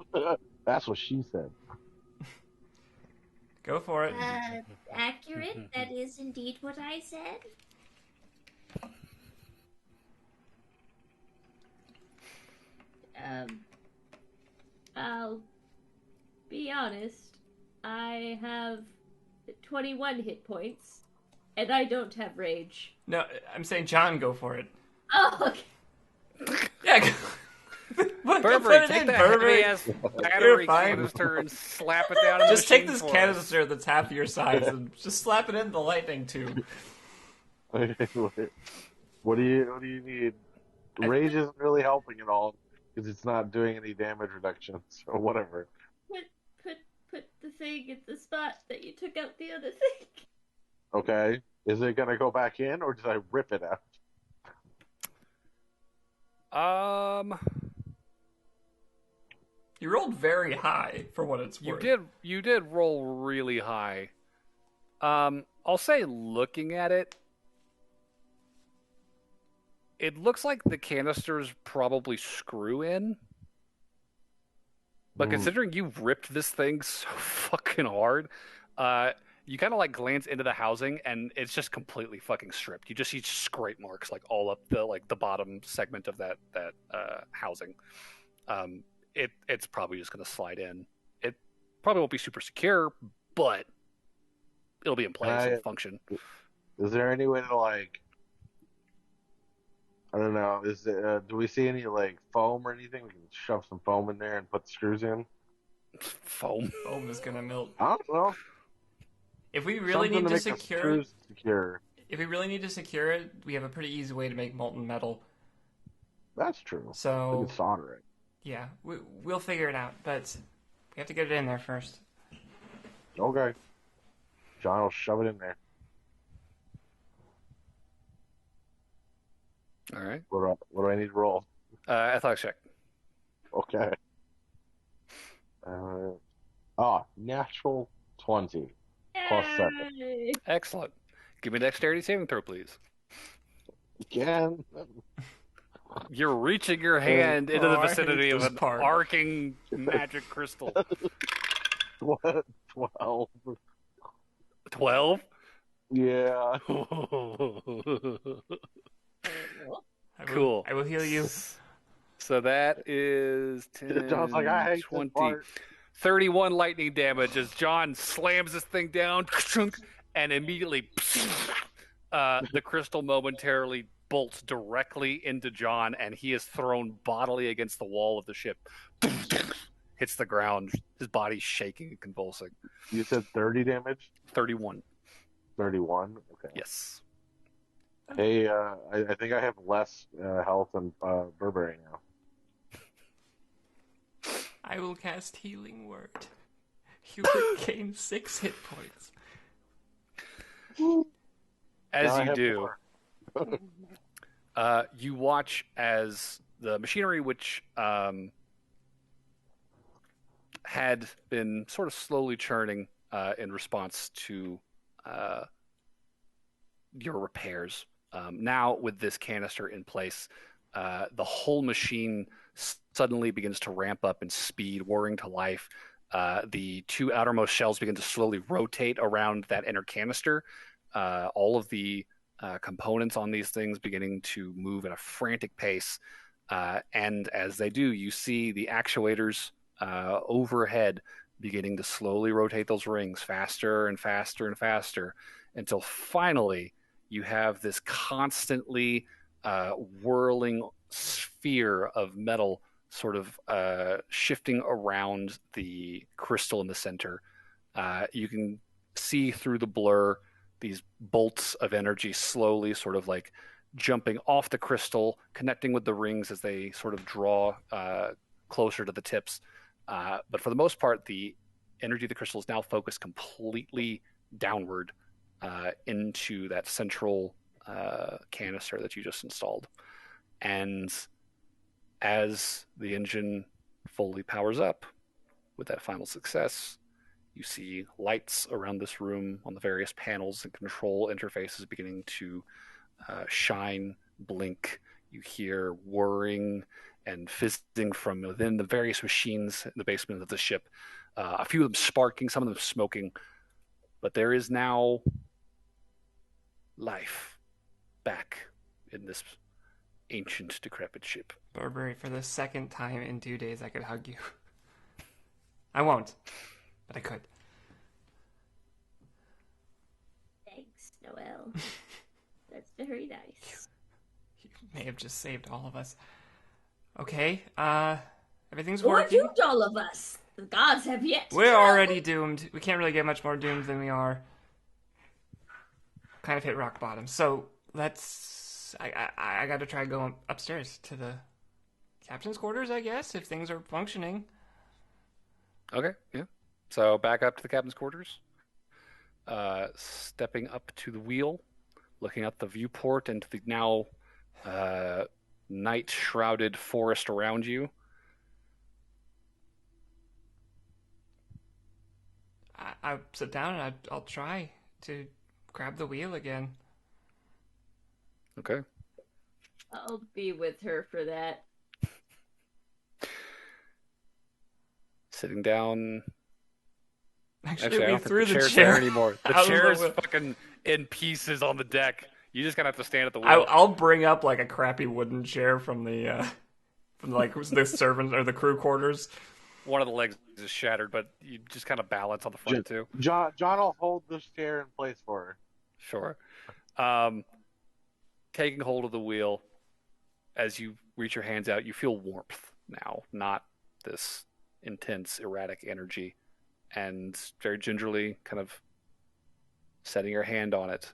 That's what she said. Go for it. Accurate. That is indeed what I said. I'll be honest. I have 21 hit points, and I don't have rage. No, I'm saying John, go for it. Oh, okay. Yeah, Burberry, take that heavy-ass battery fine. canister and slap it down in the Just take machine this for us. canister that's half your size and just slap it in the lightning tube. What do you need? Rage isn't really helping at all because it's not doing any damage reduction, so whatever. Put the thing in the spot that you took out the other thing. Okay. Is it gonna go back in, or did I rip it out? You rolled very high for what it's worth. You did roll really high. I'll say, looking at it, it looks like the canisters probably screw in. But considering you've ripped this thing so fucking hard, you kind of like glance into the housing and it's just completely fucking stripped. You just see scrape marks like all up the bottom segment of that housing. It's probably just going to slide in. It probably won't be super secure, but it'll be in place and function. Is there any way to I don't know. Do we see any foam or anything? We can shove some foam in there and put the screws in. Foam is gonna melt. I don't know. If we really need to secure it, secure. If we really need to secure it, we have a pretty easy way to make molten metal. That's true. So we can solder it. Yeah, we'll figure it out, but we have to get it in there first. Okay. John will shove it in there. All right. What do I need to roll? Athletics check. Okay. Natural 20 plus 7. Excellent. Give me a dexterity saving throw, please. Again. You're reaching your hand into the I hate vicinity of this an part. arcing magic crystal. What? 12. 12? Yeah. Cool. I will heal you. So that is 10, John's like, I hate 20, this part. 31 lightning damage as John slams this thing down and immediately the crystal momentarily bolts directly into John and he is thrown bodily against the wall of the ship. Hits the ground, his body shaking and convulsing. You said 30 damage? 31. 31? Okay. Yes. Hey, I think I have less health than Burberry now. I will cast Healing Word. You gain 6 hit points. As Now I you have do, 4. you watch as the machinery, which had been sort of slowly churning in response to your repairs. Now, with this canister in place, the whole machine suddenly begins to ramp up in speed, whirring to life. The two outermost shells begin to slowly rotate around that inner canister. All of the components on these things beginning to move at a frantic pace. And as they do, you see the actuators overhead beginning to slowly rotate those rings faster and faster and faster until finally you have this constantly whirling sphere of metal sort of shifting around the crystal in the center. You can see through the blur these bolts of energy slowly sort of like jumping off the crystal, connecting with the rings as they sort of draw closer to the tips. But for the most part, the energy of the crystal is now focused completely downward into that central canister that you just installed. And as the engine fully powers up with that final success, you see lights around this room on the various panels and control interfaces beginning to shine, blink. You hear whirring and fizzing from within the various machines in the basement of the ship. A few of them sparking, some of them smoking. But there is now life back in this ancient, decrepit ship. Burberry, for the second time in 2 days, I could hug you. I won't, but I could. Thanks, Noel. That's very nice. You may have just saved all of us. Okay, everything's Or working. doomed all of us. The gods have yet. We're already doomed. We can't really get much more doomed than we are. Kind of hit rock bottom. So let's. I got to try going upstairs to the captain's quarters, I guess, if things are functioning. Okay, yeah. So back up to the captain's quarters. Stepping up to the wheel, looking out the viewport into the now night-shrouded forest around you. I'll sit down and I'll try to grab the wheel again. Okay. I'll be with her for that. Sitting down. Actually, I we don't think threw the the chair's chair there anymore. The out of chair is wheel. fucking in pieces on the deck. You just gotta have to stand at the wheel. I'll bring up like a crappy wooden chair from the the servant or the crew quarters. One of the legs is shattered, but you just kind of balance on the front too. John will hold this chair in place for her. Sure. Taking hold of the wheel, as you reach your hands out, you feel warmth now, not this intense, erratic energy. And very gingerly, kind of setting your hand on it.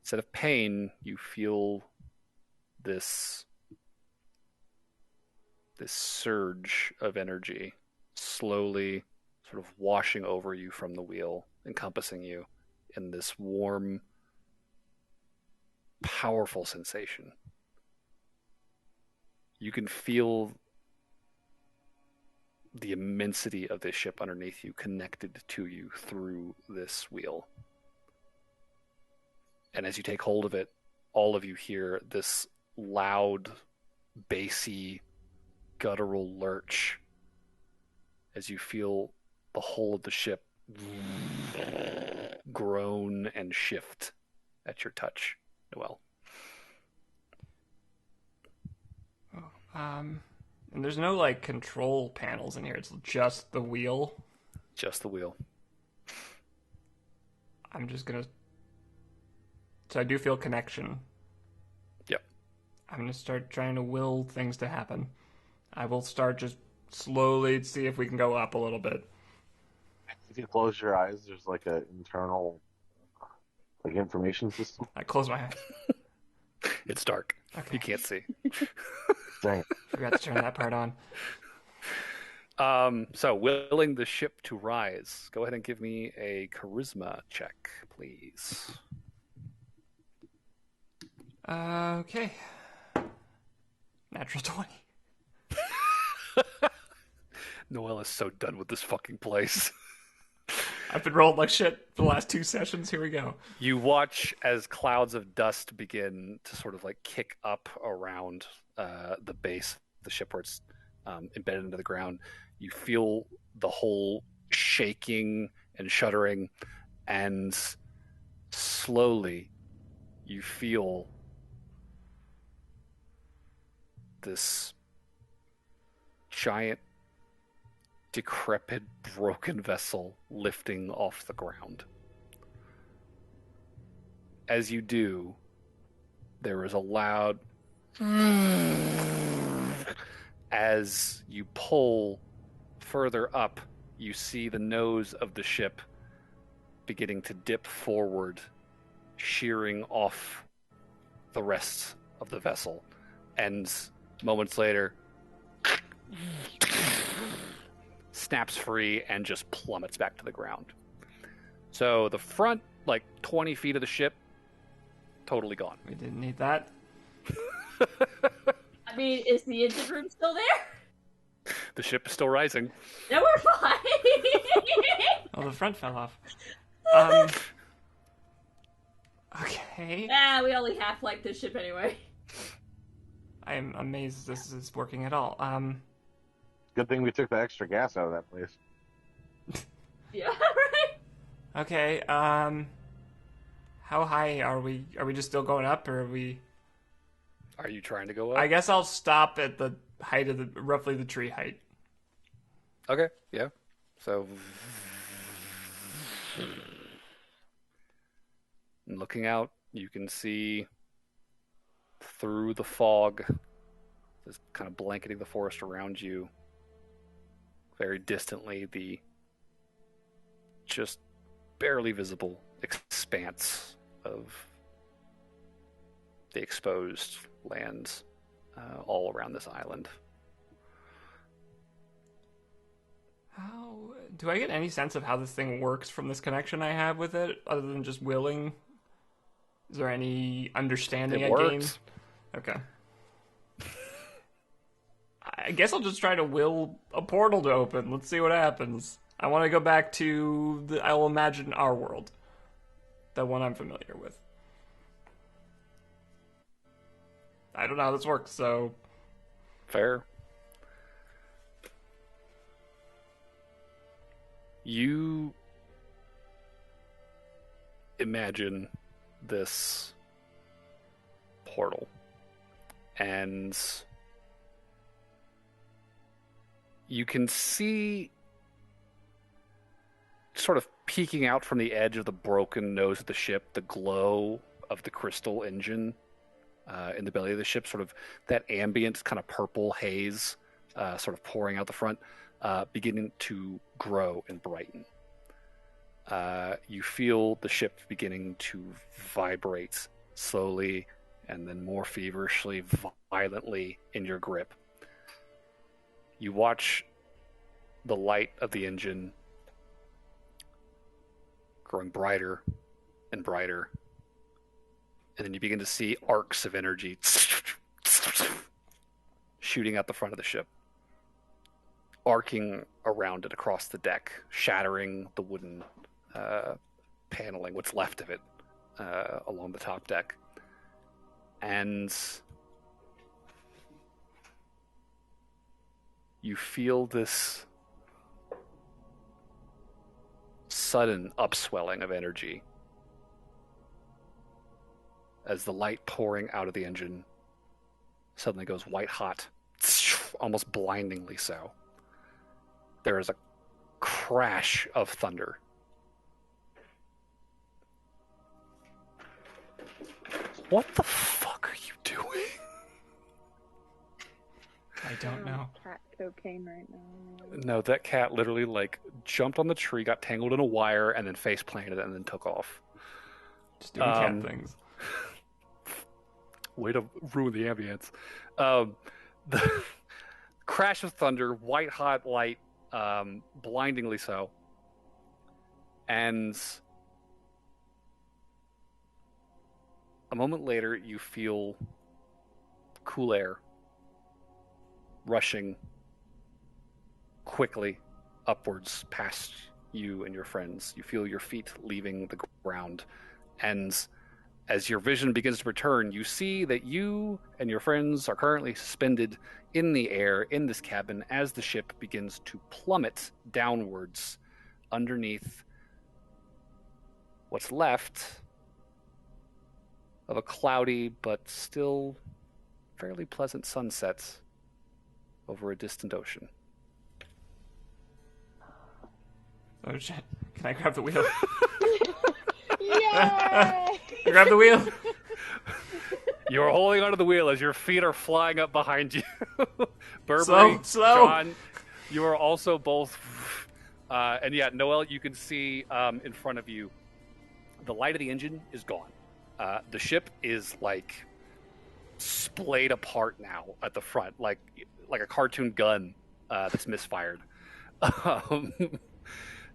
Instead of pain, you feel this surge of energy slowly sort of washing over you from the wheel, encompassing you in this warm, powerful sensation. You can feel the immensity of this ship underneath you connected to you through this wheel. And as you take hold of it, all of you hear this loud, bassy, guttural lurch as you feel the whole of the ship groan and shift at your touch, Noel. And there's no like control panels in here. It's just the wheel. Just the wheel. I'm just gonna. So I do feel connection. Yep. I'm gonna start trying to will things to happen. I will start just slowly see if we can go up a little bit. If you close your eyes, there's like an internal like information system. I close my eyes. It's dark. Okay. You can't see. Dang it. Forgot to turn that part on. So, willing the ship to rise. Go ahead and give me a charisma check, please. Okay. Natural 20. Noel is so done with this fucking place. I've been rolling like shit for the last 2 sessions. Here we go. You watch as clouds of dust begin to sort of like kick up around the base of the ship where it's embedded into the ground. You feel the whole shaking and shuddering, and slowly you feel this giant, decrepit, broken vessel lifting off the ground. As you do, there is a loud as you pull further up, you see the nose of the ship beginning to dip forward, shearing off the rest of the vessel. And moments later, snaps free and just plummets back to the ground. So the front, like 20 feet of the ship, totally gone. We didn't need that. I mean, is the engine room still there? The ship is still rising. No, we're fine. Oh, the front fell off. Okay. We only half like this ship anyway. I am amazed this is working at all. Good thing we took the extra gas out of that place. Yeah, right? Okay, how high are we? Are we just still going up, or are we... Are you trying to go up? I guess I'll stop at the height of roughly the tree height. Okay, yeah. So, looking out, you can see through the fog, just kind of blanketing the forest around you, very distantly, the just barely visible expanse of the exposed lands all around this island. How do I get any sense of how this thing works from this connection I have with it, other than just willing? Is there any understanding It I works. gain? Okay. I guess I'll just try to will a portal to open. Let's see what happens. I want to go back to I will imagine our world. The one I'm familiar with. I don't know how this works, so... Fair. You imagine this portal, and you can see sort of peeking out from the edge of the broken nose of the ship the glow of the crystal engine in the belly of the ship, sort of that ambient kind of purple haze sort of pouring out the front, beginning to grow and brighten. You feel the ship beginning to vibrate slowly and then more feverishly, violently in your grip. You watch the light of the engine growing brighter and brighter, and then you begin to see arcs of energy shooting out the front of the ship, arcing around it across the deck, shattering the wooden paneling, what's left of it, along the top deck. And you feel this sudden upswelling of energy as the light pouring out of the engine suddenly goes white hot, almost blindingly so. There is a crash of thunder. What the fuck are you doing? I don't know. Cat cocaine right now. No, that cat literally like jumped on the tree, got tangled in a wire, and then face planted and then took off. Just doing cat things. Way to ruin the ambience. The crash of thunder, white hot light, blindingly so, and a moment later you feel cool air rushing quickly upwards past you and your friends. You feel your feet leaving the ground. And as your vision begins to return, you see that you and your friends are currently suspended in the air in this cabin as the ship begins to plummet downwards underneath what's left of a cloudy but still fairly pleasant sunset over a distant ocean. Oh shit. Can I grab the wheel? Yay! Grab the wheel. You are holding onto the wheel as your feet are flying up behind you. Slow. Burberry, John, you are also both... and yeah, Noel, you can see in front of you, the light of the engine is gone. The ship is like splayed apart now at the front, like a cartoon gun that's misfired.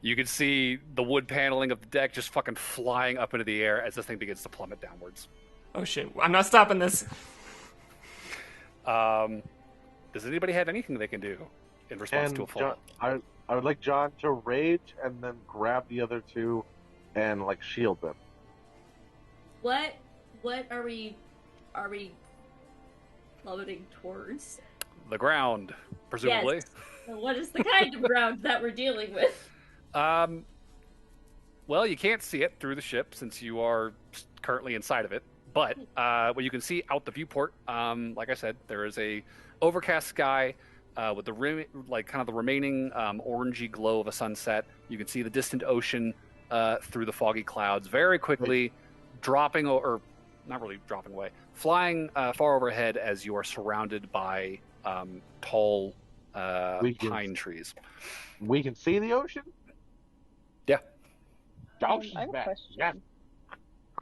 You can see the wood paneling of the deck just fucking flying up into the air as this thing begins to plummet downwards. Oh shit, I'm not stopping this. Does anybody have anything they can do in response to a fall? John, I would like John to rage and then grab the other two and like shield them. What are we plummeting towards? The ground, presumably. Yes. So what is the kind of ground that we're dealing with? Well, you can't see it through the ship since you are currently inside of it. But what you can see out the viewport, like I said, there is a overcast sky with the kind of the remaining orangey glow of a sunset. You can see the distant ocean through the foggy clouds very quickly, dropping or not really dropping away, flying far overhead as you are surrounded by tall pine trees. We can see the ocean? Yeah. Josh I have a back. question. Yeah.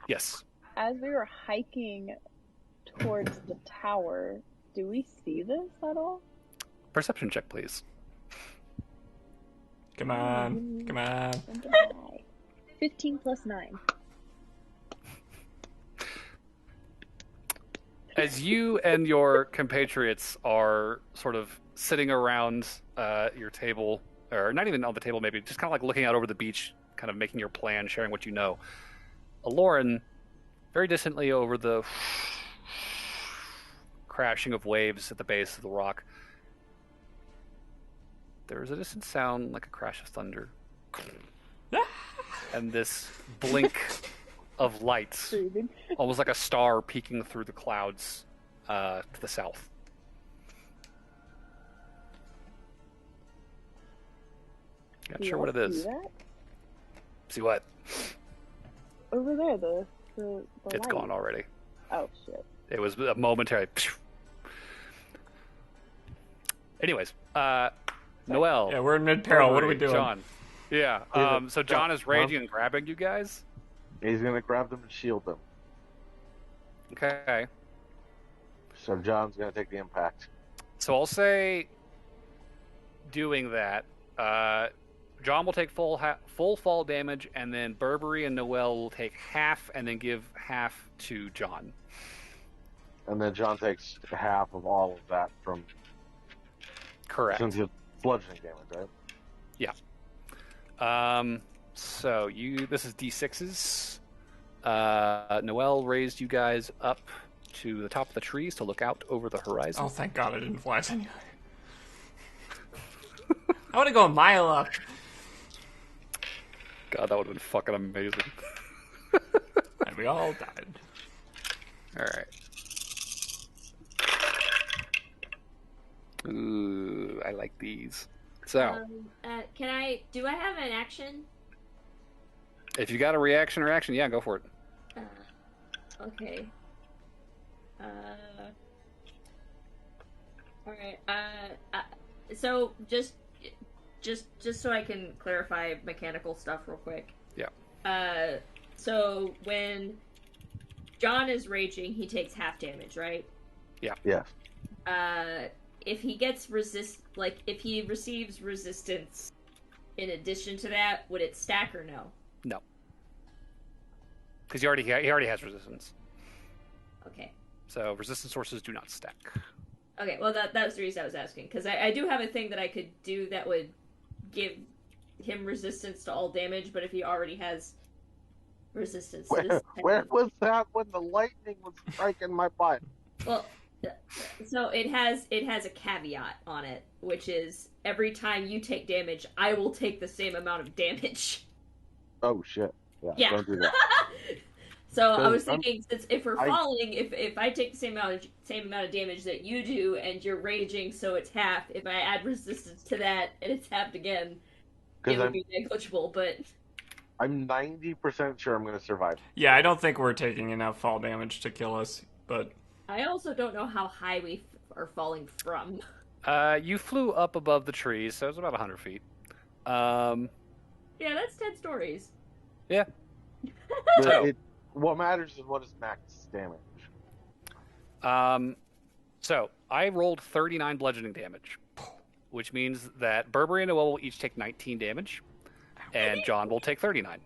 Yes. As we were hiking towards the tower, do we see this at all? Perception check, please. Come on. 15 plus 9. As you and your compatriots are sort of sitting around your table, or not even on the table, maybe just kind of like looking out over the beach, kind of making your plan, sharing what you know, Lauren, very distantly over the crashing of waves at the base of the rock, there is a distant sound like a crash of thunder. And this blink of lights, almost like a star peeking through the clouds to the south. Not sure what it is. See that? See what? Over there, the It's light. gone already. Oh shit. It was a momentary. Anyways, Noel. Yeah, we're in mid-peril. What are we Burberry, doing? John. Yeah. So John is raging and grabbing you guys. He's gonna grab them and shield them. Okay. So John's gonna take the impact. So I'll say, doing that, John will take full fall damage, and then Burberry and Noel will take half, and then give half to John. And then John takes half of all of that from... Correct. Since he has bludgeoning damage, right? Yeah. So this is D6s. Noel raised you guys up to the top of the trees to look out over the horizon. Oh, thank God I didn't fly anyway. I want to go a mile up. God, that would have been fucking amazing. And we all died. All right. Ooh, I like these. So, Do I have an action? if you got a reaction or action, yeah, go for it. Okay. Alright, so just so I can clarify mechanical stuff real quick. Yeah. So when John is raging, he takes half damage, right? Yeah. Yes. If he gets if he receives resistance in addition to that, would it stack or no? No. Because he already has resistance. Okay. So resistance sources do not stack. Okay, well that was the reason I was asking, because I do have a thing that I could do that would give him resistance to all damage, but if he already has resistance to this Where was that when the lightning was striking my butt? Well, so it has a caveat on it, which is every time you take damage, I will take the same amount of damage. Oh shit! Yeah. Don't do that. So I was I'm- thinking, since if we're falling, if I take the same amount of damage that you do, and you're raging, so it's half. If I add resistance to that, and it's halved again, it would be negligible. But I'm 90% sure I'm going to survive. Yeah, I don't think we're taking enough fall damage to kill us, but I also don't know how high we are falling from. You flew up above the trees, so it was about 100 feet. Yeah, that's 10 stories. Yeah. But what matters is what is max damage. So I rolled 39 bludgeoning damage, which means that Burberry and Noel will each take 19 damage, and John will take 39.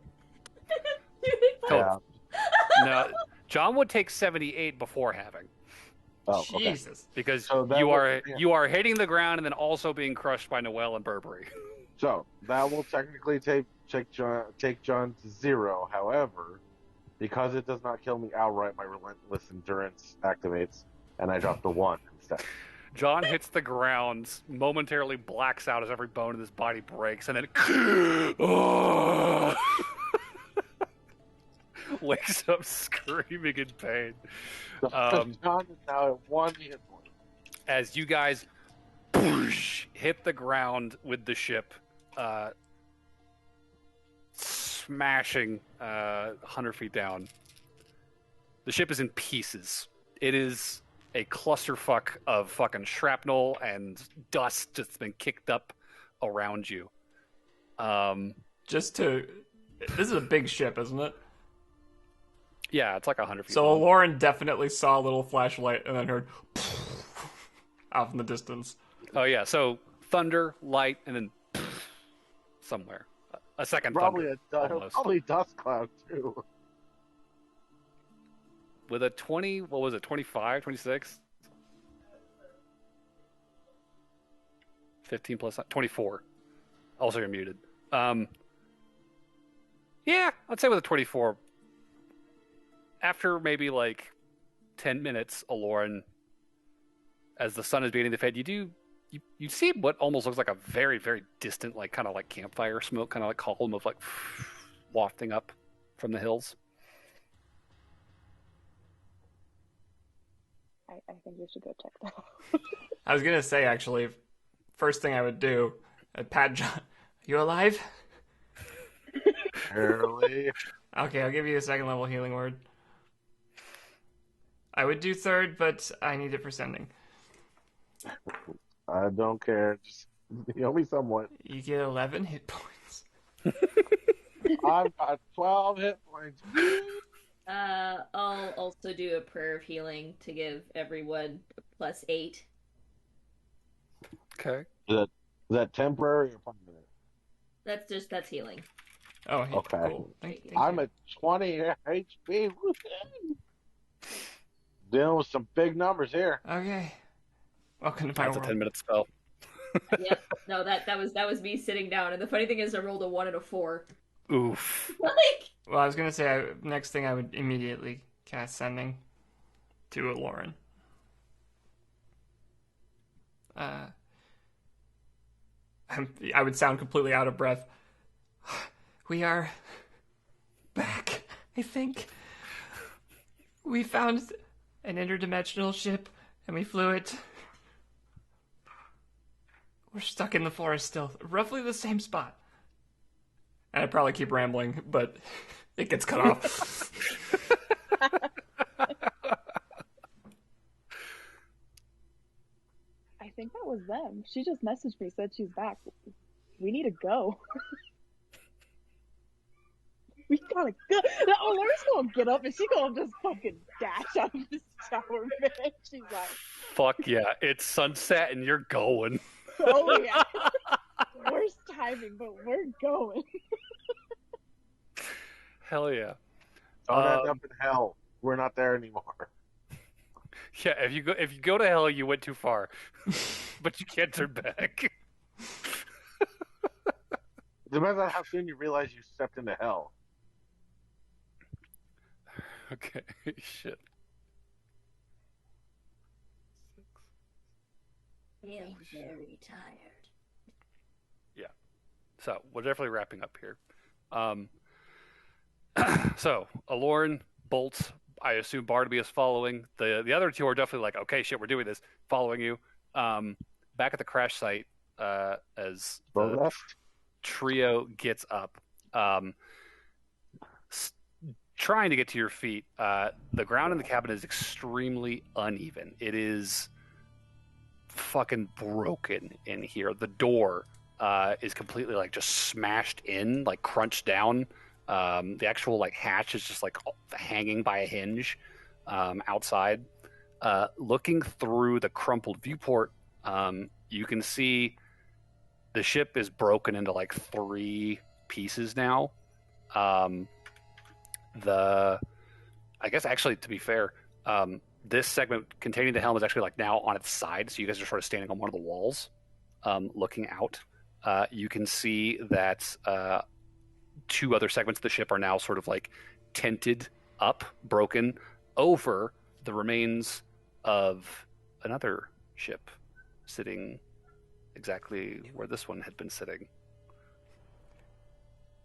Yeah. No, John would take 78 before having, Oh, okay. Jesus. because So that you are hitting the ground and then also being crushed by Noel and Burberry. So that will technically take John to 0. However, because it does not kill me outright, my relentless endurance activates, and I drop to 1 instead. John hits the ground, momentarily blacks out as every bone in his body breaks, and then wakes up screaming in pain. So John is now at 1 hit point. As you guys hit the ground with the ship, smashing 100 feet down. The ship is in pieces. It is a clusterfuck of fucking shrapnel and dust just been kicked up around you. This is a big ship, isn't it? Yeah, it's like 100 feet So long. Lauren definitely saw a little flashlight and then heard off in the distance. Oh yeah, so thunder, light, and then somewhere. A second Probably thunder. a almost. probably dust cloud too. With a 20, what was it, 25, 26? 15 plus 24. Also, you're muted. Yeah, I'd say with a 24. After maybe like 10 minutes, Aloran, as the sun is beginning to fade, you see what almost looks like a very, very distant, like kind of like campfire smoke, kind of like column of like wafting up from the hills. I think we should go check that out. I was gonna say, actually, first thing I would do, I'd pat John. You alive? Barely. Okay, I'll give you a second level healing word. I would do third, but I need it for sending. I don't care. Just heal me somewhat. You get 11 hit points. I've got 12 hit points. I'll also do a prayer of healing to give everyone a +8. Okay. Is that temporary or permanent? That's healing. Oh, hey, Okay. cool. Thank I'm you. at 20 HP. Woo-hoo. Dealing with some big numbers here. Okay. Welcome to my That's a world. 10-minute spell. Yep. No, that was me sitting down, and the funny thing is, I rolled a 1 and a 4. Oof. Like, Well, I was gonna say, next thing I would immediately cast sending to Lauren. I would sound completely out of breath. We are back, I think. We found an interdimensional ship, and we flew it. We're stuck in the forest still, roughly the same spot. And I probably keep rambling, but it gets cut off. I think that was them. She just messaged me, said she's back. We need to go. We gotta go. Oh, Laura's gonna get up and she's gonna just fucking dash out of this tower, man. She's like, Fuck yeah. It's sunset and you're going. oh yeah. Worst timing, but we're going. Hell yeah. Don't end up in hell. We're not there anymore. Yeah, if you go to hell, you went too far. But you can't turn back. Depends on how soon you realize you stepped into hell. Okay, shit. I am very tired. So we're definitely wrapping up here. So Alorn bolts. I assume Barnaby is following. The other two are definitely like, okay, shit, we're doing this, following you. Back at the crash site, as the trio gets up, trying to get to your feet. The ground in the cabin is extremely uneven. It is fucking broken in here. The door is completely like just smashed in, like crunched down. The actual like hatch is just like hanging by a hinge outside. Looking through the crumpled viewport, you can see the ship is broken into like 3 pieces now. I guess actually, to be fair, this segment containing the helm is actually like now on its side, so you guys are sort of standing on one of the walls, looking out. You can see that 2 other segments of the ship are now sort of like tented up, broken, over the remains of another ship sitting exactly where this one had been sitting.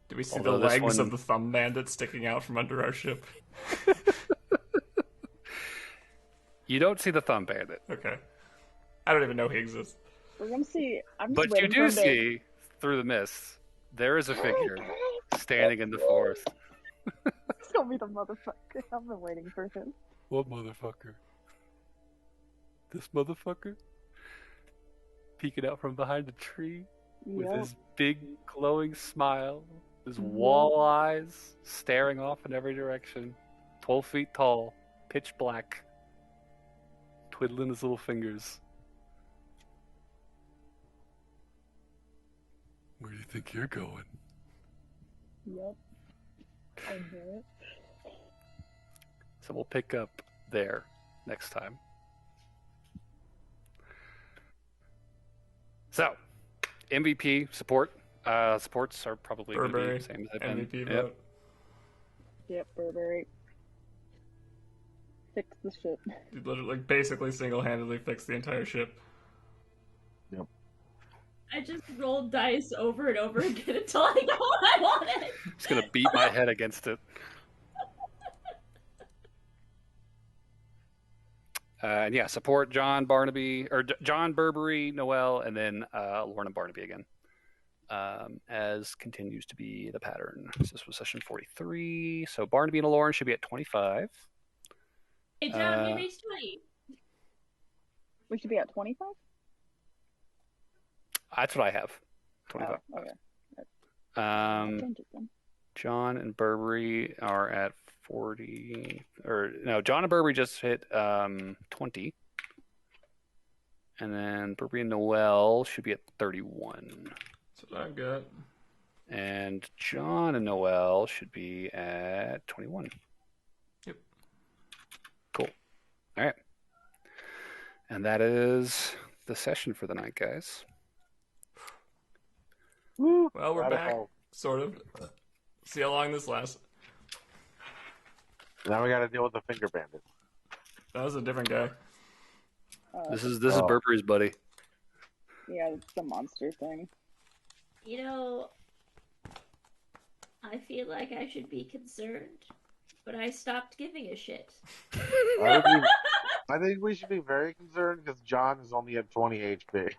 Do we see Although the this legs one- of the thumb bandit sticking out from under our ship? You don't see the thumb bandit, Okay. I don't even know he exists. We're gonna see. I'm just but you waiting for do him to... see through the mist there is a figure standing in the forest. It's gonna be the motherfucker. I've been waiting for him. What motherfucker? This motherfucker? Peeking out from behind a tree with Yep. his big glowing smile, his wall eyes staring off in every direction, 12 feet tall, pitch black, twiddling his little fingers. Where do you think you're going? Yep. I know it. So we'll pick up there next time. So, MVP support. Supports are probably going to be Burberry, the same as they've been. MVP Yep. vote. Yep, Burberry. Fix the ship. Dude literally, basically single-handedly fixed the entire ship. I just rolled dice over and over again until I got what I wanted. Just going to beat my head against it. And yeah, support John Barnaby, or John Burberry, Noel, and then Lorna Barnaby again. As continues to be the pattern. So this was session 43. So Barnaby and Lauren should be at 25. Hey, John, we reached 20. We should be at 25? That's what I have. 25. Oh, okay. Um, Change it then. John and Burberry are at 40. Or no, John and Burberry just hit 20. And then Burberry and Noel should be at 31. That's what I've got. And John and Noel should be at 21. Yep. Cool. All right. And that is the session for the night, guys. Woo! Well, we're back, Radical. sort of. See how long this lasts. Now we got to deal with the finger bandit. That was a different guy. This is Burberry's buddy. Yeah, it's the monster thing. You know, I feel like I should be concerned, but I stopped giving a shit. I think we should be very concerned because John is only at 20 HP.